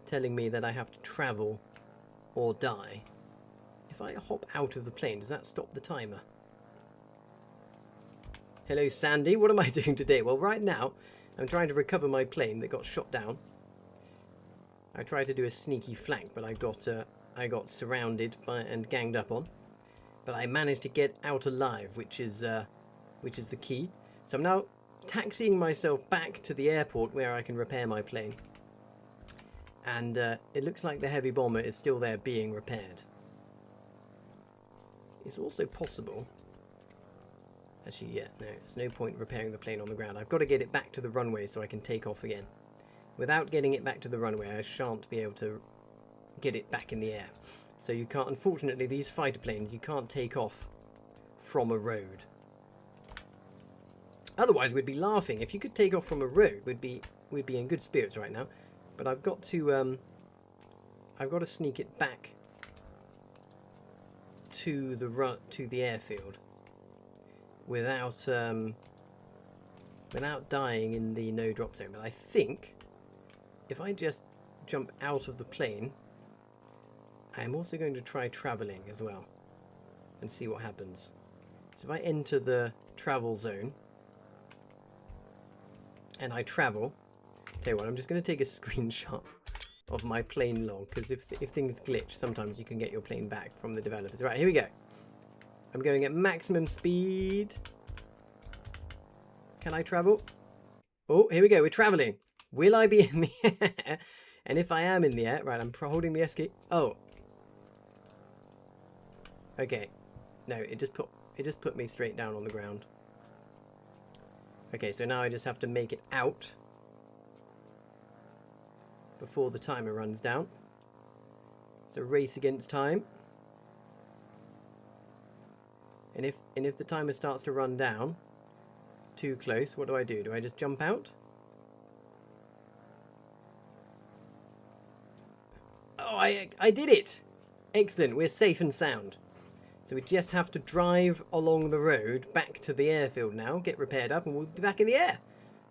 telling me that I have to travel or die. If I hop out of the plane, does that stop the timer? Hello, Sandy. What am I doing today? Well, right now, I'm trying to recover my plane that got shot down. I tried to do a sneaky flank, but I got surrounded and ganged up on. But I managed to get out alive, which is the key. So I'm now taxiing myself back to the airport where I can repair my plane. And it looks like the heavy bomber is still there being repaired. It's also possible... Actually, yeah, no, there's no point repairing the plane on the ground. I've got to get it back to the runway so I can take off again. Without getting it back to the runway, I shan't be able to get it back in the air. So you can't, unfortunately, these fighter planes, you can't take off from a road. Otherwise, we'd be laughing. If you could take off from a road, we'd be in good spirits right now. But I've got to sneak it back to the airfield without dying in the no drop zone. But I think if I just jump out of the plane, I am also going to try traveling as well and see what happens. So if I enter the travel zone and I travel, tell you what, I'm just going to take a screenshot of my plane log, because if things glitch, sometimes you can get your plane back from the developers. Right, here we go. I'm going at maximum speed. Can I travel? Oh, here we go. We're traveling. Will I be in the air? And if I am in the air, right, I'm holding the S key. Oh. Okay. No, it just put me straight down on the ground. Okay, so now I just have to make it out before the timer runs down. It's a race against time. And if the timer starts to run down too close, what do? Do I just jump out? Oh, I did it! Excellent, we're safe and sound. So we just have to drive along the road back to the airfield now, get repaired up, and we'll be back in the air.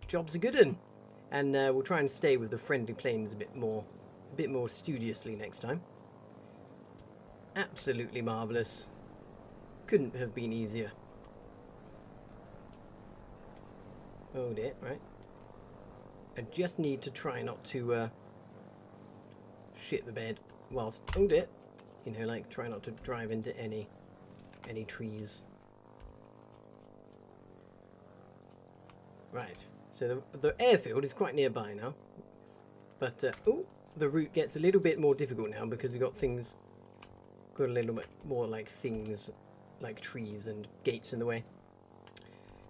Job's a good one. And we'll try and stay with the friendly planes a bit more studiously next time. Absolutely marvellous. Couldn't have been easier. Oh dear, right. I just need to try not to shit the bed whilst, oh dear, you know, like try not to drive into any trees. Right, so the airfield is quite nearby now, but oh, the route gets a little bit more difficult now because we got a little bit more like things like trees and gates in the way.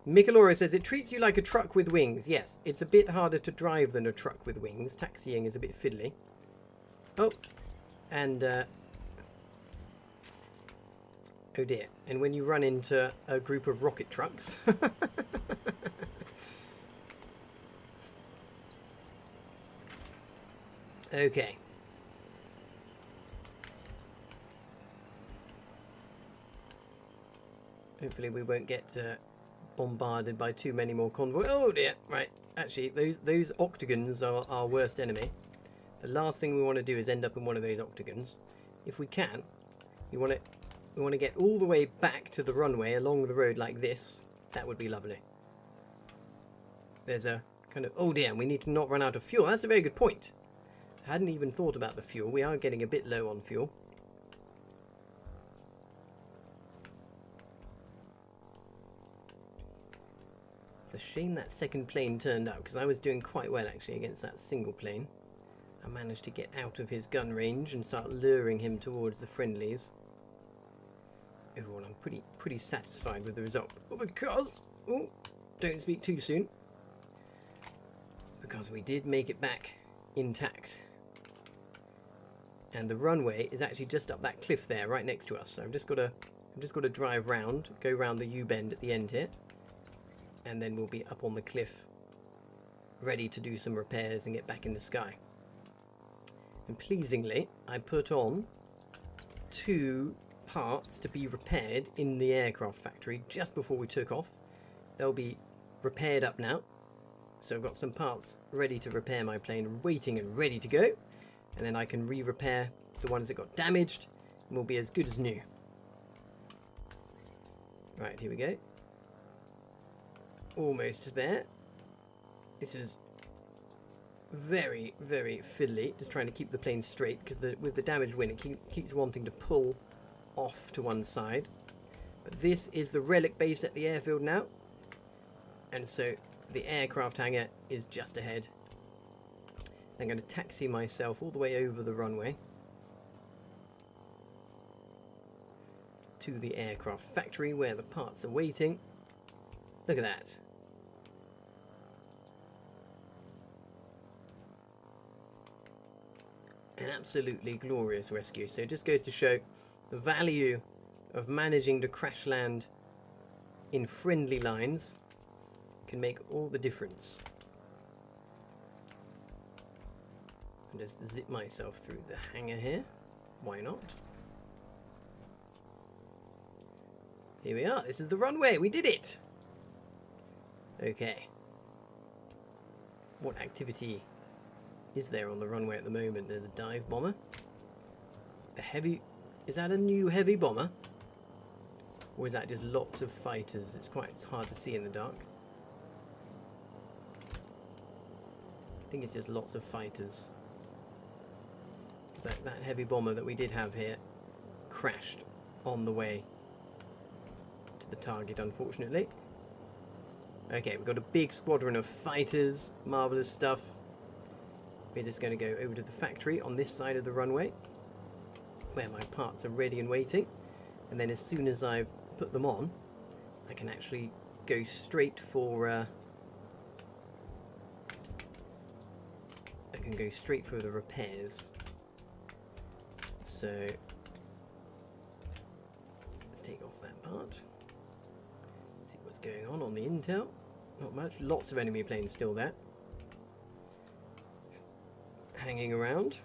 Micheloro says it treats you like a truck with wings. Yes, it's a bit harder to drive than a truck with wings. Taxiing is a bit fiddly. Oh, and oh dear. And when you run into a group of rocket trucks. Okay. Hopefully we won't get bombarded by too many more convoys. Oh dear, right. Actually, those octagons are our worst enemy. The last thing we want to do is end up in one of those octagons. If we can, we want to get all the way back to the runway along the road like this. That would be lovely. There's a kind of, oh dear, we need to not run out of fuel. That's a very good point. I hadn't even thought about the fuel. We are getting a bit low on fuel. It's a shame that second plane turned up, because I was doing quite well actually against that single plane. I managed to get out of his gun range and start luring him towards the friendlies. Overall, I'm pretty satisfied with the result. Because, oh, don't speak too soon. Because we did make it back intact. And the runway is actually just up that cliff there, right next to us. So I've just got to drive round, go round the U-bend at the end here, and then we'll be up on the cliff, ready to do some repairs and get back in the sky. And pleasingly, I put on 2 parts to be repaired in the aircraft factory just before we took off. They'll be repaired up now. So I've got some parts ready to repair my plane, waiting and ready to go. And then I can re-repair the ones that got damaged and will be as good as new. Right, here we go. Almost there. This is very, very fiddly, just trying to keep the plane straight, because with the damaged wing it keeps wanting to pull off to one side. But this is the relic base at the airfield now, and so the aircraft hangar is just ahead. I'm going to taxi myself all the way over the runway to the aircraft factory where the parts are waiting. Look at that. An absolutely glorious rescue. So it just goes to show the value of managing to crash land in friendly lines can make all the difference. And just zip myself through the hangar here. Why not? Here we are. This is the runway. We did it. Okay. What activity is there on the runway at the moment? There's a dive bomber. The heavy... Is that a new heavy bomber? Or is that just lots of fighters? It's hard to see in the dark. I think it's just lots of fighters. That heavy bomber that we did have here crashed on the way to the target, unfortunately. Okay, we've got a big squadron of fighters. Marvellous stuff. We're just going to go over to the factory on this side of the runway, where my parts are ready and waiting. And then as soon as I've put them on, I can actually go straight for... I can go straight for the repairs. So let's take off that part. See what's going on the intel. Not much. Lots of enemy planes still there, hanging around.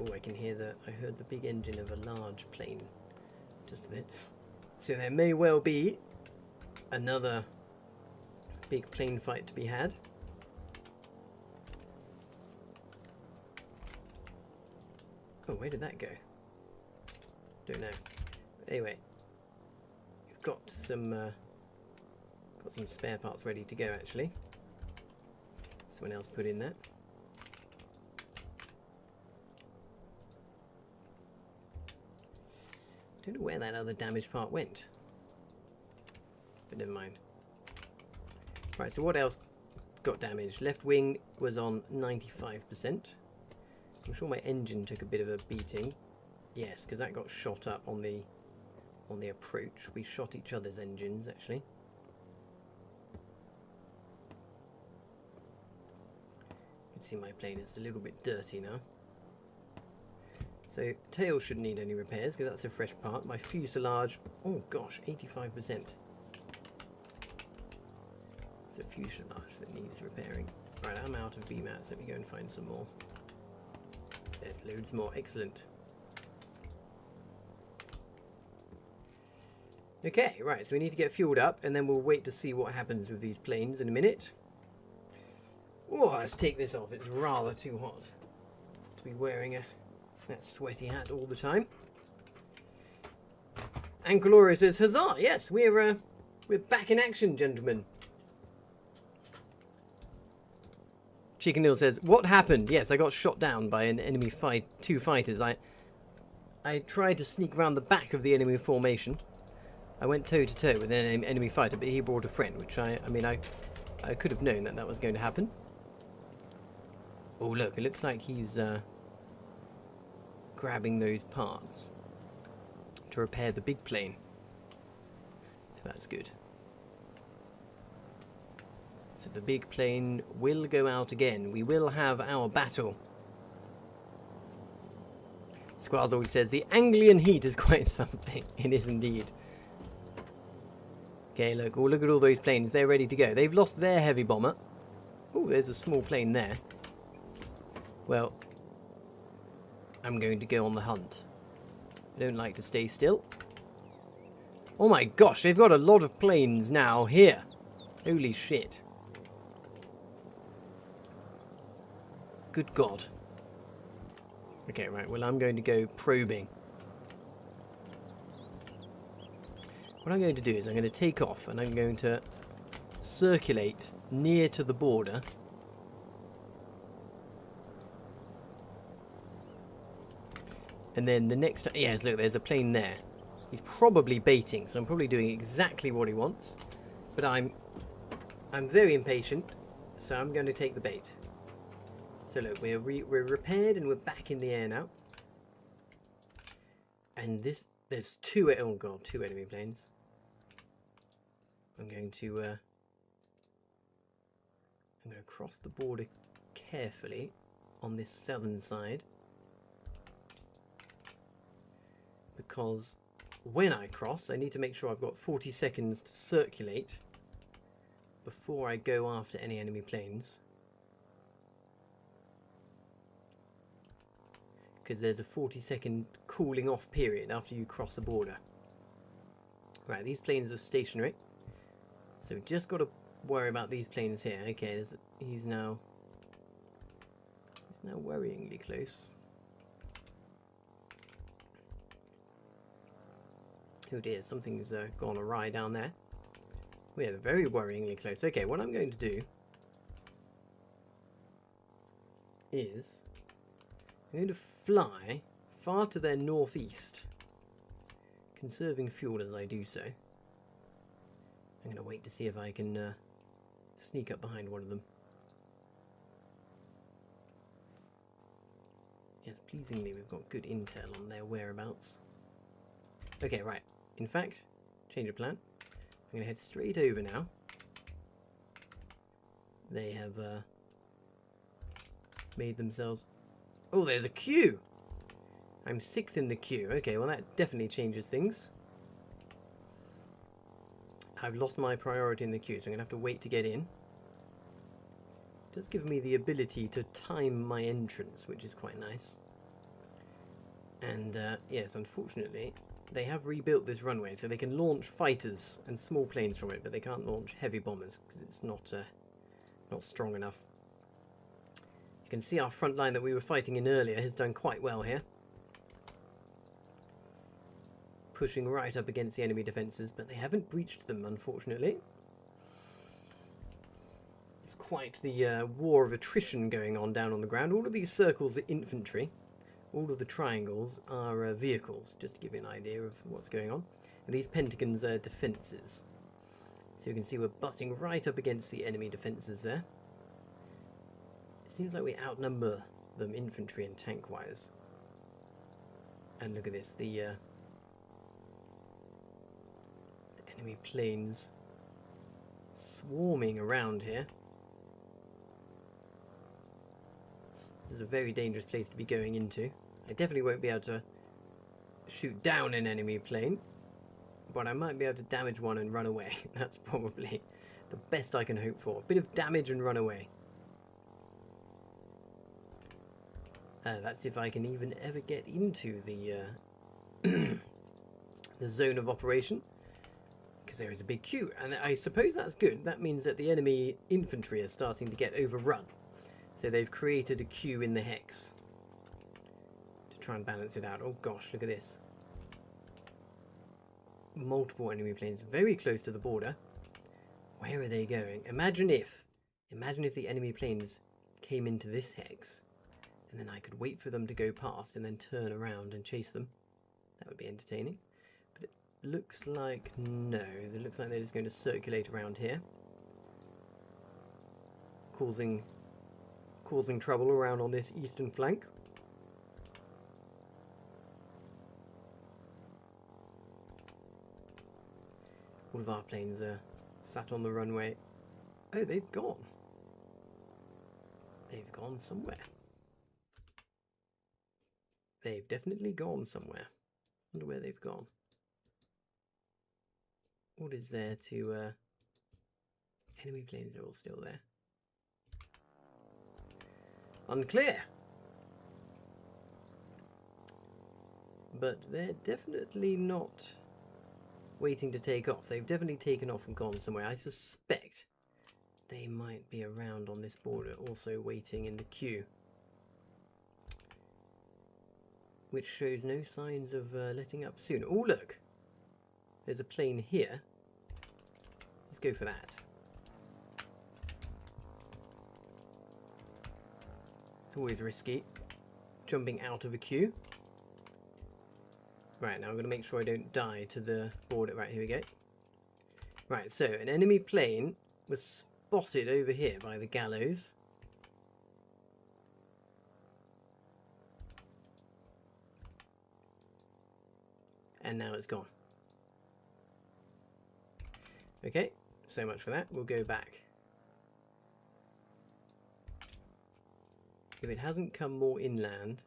Oh, I can hear I heard the big engine of a large plane just there. So there may well be another big plane fight to be had. Oh, where did that go? Don't know. But anyway, we've got some spare parts ready to go. Actually, someone else put in that. Don't know where that other damaged part went, but never mind. Right, so what else got damaged? Left wing was on 95%. I'm sure my engine took a bit of a beating. Yes, because that got shot up on the approach. We shot each other's engines, actually. You can see my plane is a little bit dirty now. So tail shouldn't need any repairs because that's a fresh part. My fuselage, oh gosh, 85%. It's a fuselage that needs repairing. Right, I'm out of BMATs. Let me go and find some more. There's loads more. Excellent. Okay, right, so we need to get fueled up and then we'll wait to see what happens with these planes in a minute. Oh, let's take this off. It's rather too hot to be wearing that sweaty hat all the time. And Gloria says, huzzah! Yes, we're back in action, gentlemen. Chicken Neil says, what happened? Yes, I got shot down by an enemy two fighters. I tried to sneak around the back of the enemy formation. I went toe to toe with an enemy fighter, but he brought a friend, which I mean, I could have known that that was going to happen. Oh look, it looks like he's grabbing those parts to repair the big plane. So that's good. So the big plane will go out again. We will have our battle. Squazzle says, the Anglian heat is quite something. It is indeed. Okay, look. Oh, look at all those planes. They're ready to go. They've lost their heavy bomber. Oh, there's a small plane there. Well, I'm going to go on the hunt. I don't like to stay still. Oh my gosh, they've got a lot of planes now here. Holy shit. Good God. Okay, right, well, I'm going to go probing. What I'm going to do is I'm going to take off and I'm going to circulate near to the border. And then the next... Yes, look, there's a plane there. He's probably baiting, so I'm probably doing exactly what he wants. But I'm very impatient, so I'm going to take the bait. So look, we're repaired and we're back in the air now. And there's two... Oh god, two enemy planes. I'm going to cross the border carefully on this southern side. Because when I cross, I need to make sure I've got 40 seconds to circulate before I go after any enemy planes. Because there's a 40-second cooling off period after you cross the border. Right, these planes are stationary. So we've just got to worry about these planes here. Okay, he's now worryingly close. Oh dear, something's gone awry down there. We are very worryingly close. Okay, what I'm going to do is I'm going to fly far to their northeast, conserving fuel as I do so. I'm going to wait to see if I can sneak up behind one of them. Yes, pleasingly we've got good intel on their whereabouts. Okay, right. In fact, change of plan. I'm going to head straight over now. They have made themselves... Oh, there's a queue! I'm 6th in the queue. Okay, well that definitely changes things. I've lost my priority in the queue, so I'm going to have to wait to get in. It does give me the ability to time my entrance, which is quite nice. And, yes, unfortunately... They have rebuilt this runway so they can launch fighters and small planes from it, but they can't launch heavy bombers because it's not strong enough. You can see our front line that we were fighting in earlier has done quite well here. Pushing right up against the enemy defences, but they haven't breached them, unfortunately. It's quite the war of attrition going on down on the ground. All of these circles are infantry. All of the triangles are vehicles, just to give you an idea of what's going on. And these pentagons are defences. So you can see we're butting right up against the enemy defences there. It seems like we outnumber them infantry and tank-wise. And look at this, the enemy planes swarming around here. This is a very dangerous place to be going into. I definitely won't be able to shoot down an enemy plane, but I might be able to damage one and run away. That's probably the best I can hope for. A bit of damage and run away. That's if I can even ever get into the the zone of operation, because there is a big queue, and I suppose that's good. That means that the enemy infantry are starting to get overrun. So they've created a queue in the hex to try and balance it out. Oh gosh, look at this. Multiple enemy planes very close to the border. Where are they going? Imagine if the enemy planes came into this hex and then I could wait for them to go past and then turn around and chase them. That would be entertaining. But looks like no. It looks like they're just going to circulate around here, causing trouble around on this eastern flank. All of our planes are sat on the runway. Oh, they've gone. They've gone somewhere. They've definitely gone somewhere. Wonder where they've gone. What is there to... enemy planes are all still there. Unclear! But they're definitely not waiting to take off. They've definitely taken off and gone somewhere. I suspect they might be around on this border, also waiting in the queue. Which shows no signs of letting up soon. Oh, look! There's a plane here. Let's go for that. It's always risky, jumping out of a queue. Right, now I'm going to make sure I don't die to the border. Right, here we go. Right, so an enemy plane was spotted over here by the gallows. And now it's gone. Okay, so much for that. We'll go back. If it hasn't come more inland,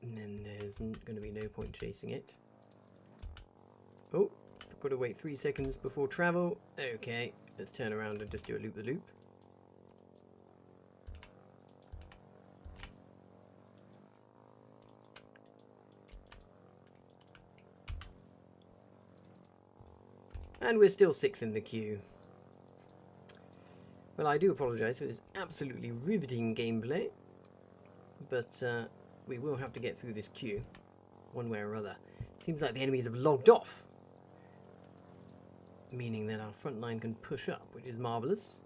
then there's going to be no point chasing it. Oh, got to wait 3 seconds before travel. Okay, let's turn around and just do a loop-the-loop. And we're still 6th in the queue. Well, I do apologise for this absolutely riveting gameplay, but we will have to get through this queue, one way or other. Seems like the enemies have logged off, meaning that our front line can push up, which is marvellous.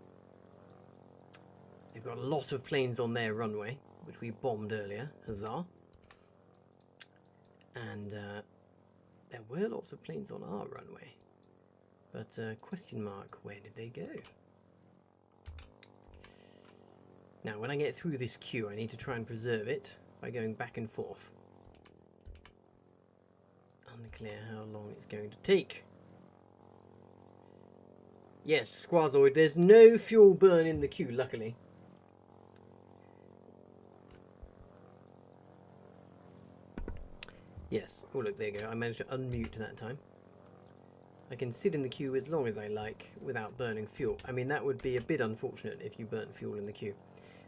They've got a lot of planes on their runway, which we bombed earlier, huzzah. And there were lots of planes on our runway, but question mark, where did they go? Now, when I get through this queue, I need to try and preserve it by going back and forth. Unclear how long it's going to take. Yes, Squazoid, there's no fuel burn in the queue, luckily. Yes. Oh, look, there you go. I managed to unmute that time. I can sit in the queue as long as I like without burning fuel. I mean, that would be a bit unfortunate if you burnt fuel in the queue.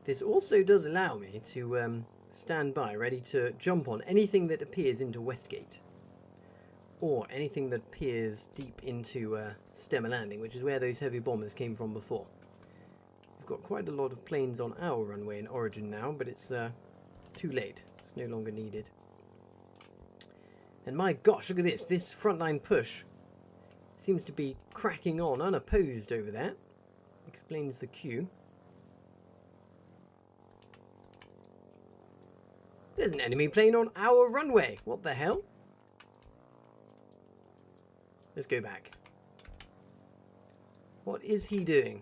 This also does allow me to stand by, ready to jump on anything that appears into Westgate. Or anything that appears deep into Stemmer Landing, which is where those heavy bombers came from before. We've got quite a lot of planes on our runway in Origin now, but it's too late. It's no longer needed. And my gosh, look at this. This frontline push seems to be cracking on unopposed over there. Explains the queue. There's an enemy plane on our runway. What the hell? Let's go back. What is he doing?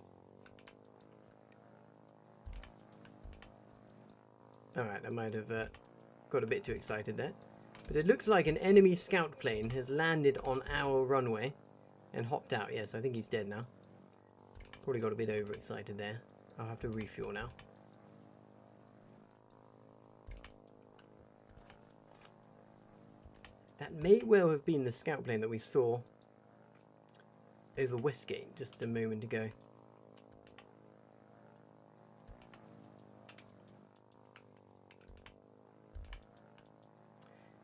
Alright, I might have got a bit too excited there. But it looks like an enemy scout plane has landed on our runway and hopped out. Yes, I think he's dead now. Probably got a bit overexcited there. I'll have to refuel now. That may well have been the scout plane that we saw over Westgate just a moment ago.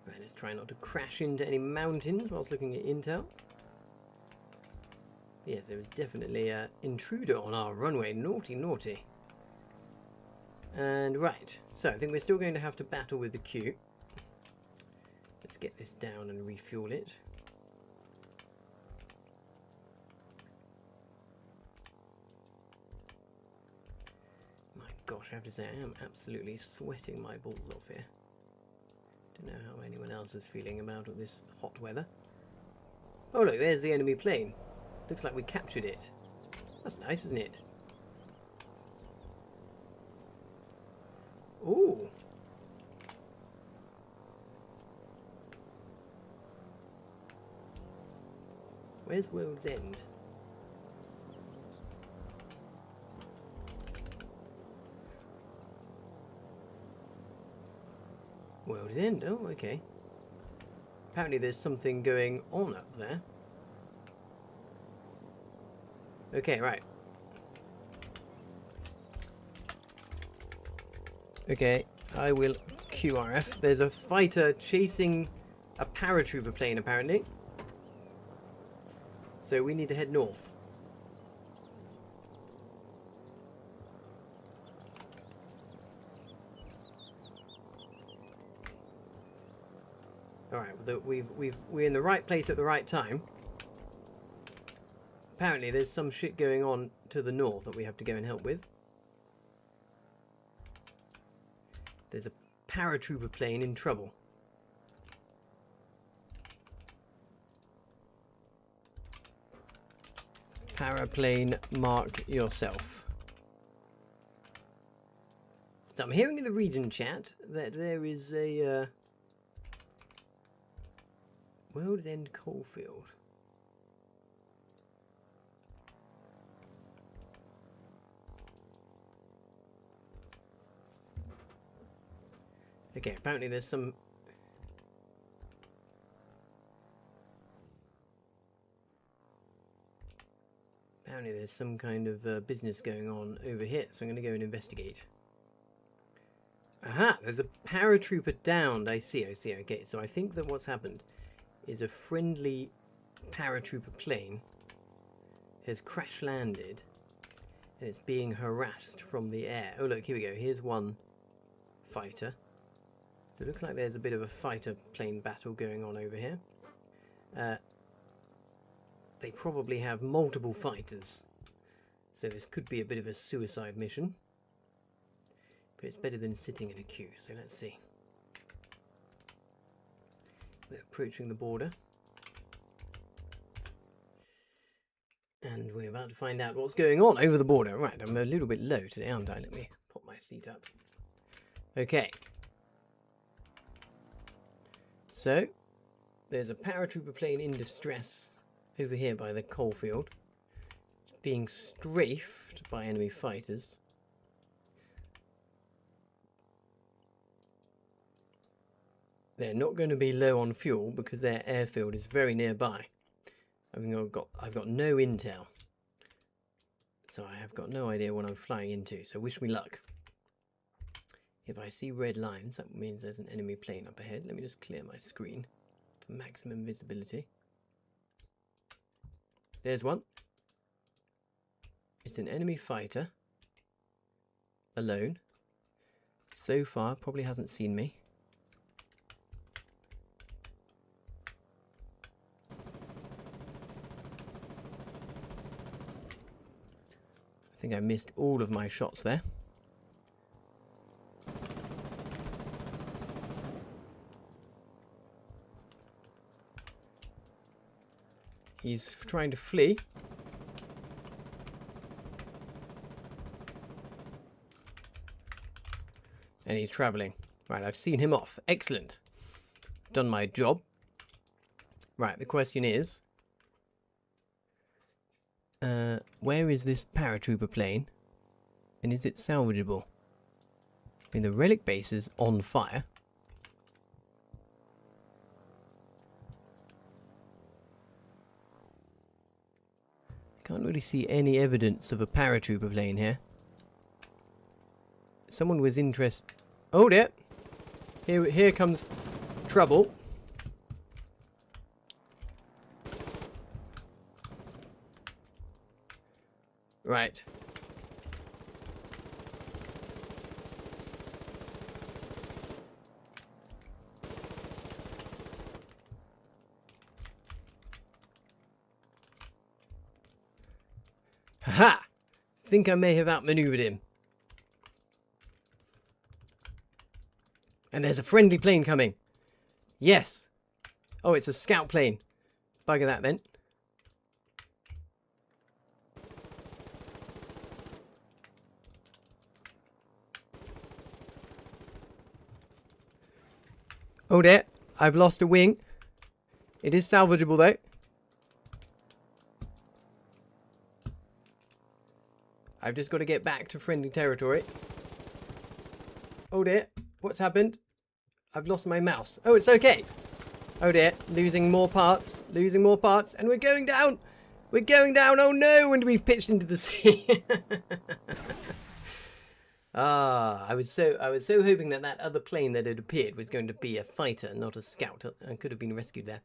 Right, let's try not to crash into any mountains whilst looking at intel. Yes, there was definitely an intruder on our runway. Naughty, naughty. And right, so I think we're still going to have to battle with the queue. Let's get this down and refuel it. My gosh, I have to say I am absolutely sweating my balls off here. Don't know how anyone else is feeling about this hot weather. Oh look, there's the enemy plane. Looks like we captured it. That's nice, isn't it? Ooh. Where's World's End? World's End, oh, okay. Apparently there's something going on up there. Okay, right. Okay, I will QRF. There's a fighter chasing a paratrooper plane, apparently. So we need to head north. All right, we're in the right place at the right time. Apparently, there's some shit going on to the north that we have to go and help with. There's a paratrooper plane in trouble. Paraplane, mark yourself. So I'm hearing in the region chat that there is a World's End coalfield. Okay, apparently there's some... Apparently there's some kind of business going on over here, so I'm going to go and investigate. Aha! There's a paratrooper downed. I see. Okay, so I think that what's happened is a friendly paratrooper plane has crash landed and it's being harassed from the air. Oh look, here we go. Here's one fighter. So it looks like there's a bit of a fighter plane battle going on over here. They probably have multiple fighters, so this could be a bit of a suicide mission. But it's better than sitting in a queue, so let's see. We're approaching the border. And we're about to find out what's going on over the border. Right, I'm a little bit low today, aren't I? Let me pop my seat up. Okay. So, there's a paratrooper plane in distress over here by the coalfield. It's being strafed by enemy fighters. They're not going to be low on fuel because their airfield is very nearby. I've got no intel, so I have got no idea what I'm flying into. So wish me luck. If I see red lines, that means there's an enemy plane up ahead. Let me just clear my screen for maximum visibility. There's one. It's an enemy fighter. Alone. So far, probably hasn't seen me. I think I missed all of my shots there. He's trying to flee. And he's travelling. Right, I've seen him off. Excellent. Done my job. Right, the question is... where is this paratrooper plane? And is it salvageable? I mean, the relic base is on fire. Can't really see any evidence of a paratrooper plane here. Someone was interested... Oh dear! Here comes trouble. Right. Haha! Think I may have outmaneuvered him. And there's a friendly plane coming. Yes. Oh, it's a scout plane. Bugger that then. Oh dear, I've lost a wing. It is salvageable though. I've just got to get back to friendly territory. Oh dear, what's happened? I've lost my mouse. Oh, it's okay. Oh dear, losing more parts, and we're going down. We're going down, oh no, and we've pitched into the sea. Ah, I was so hoping that that other plane that had appeared was going to be a fighter, not a scout. I could have been rescued there.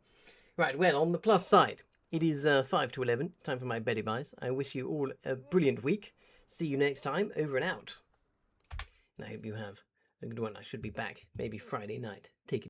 Right, well, on the plus side, it is 5 to 11. Time for my beddy buys. I wish you all a brilliant week. See you next time. Over and out. And I hope you have a good one. I should be back maybe Friday night. Take it.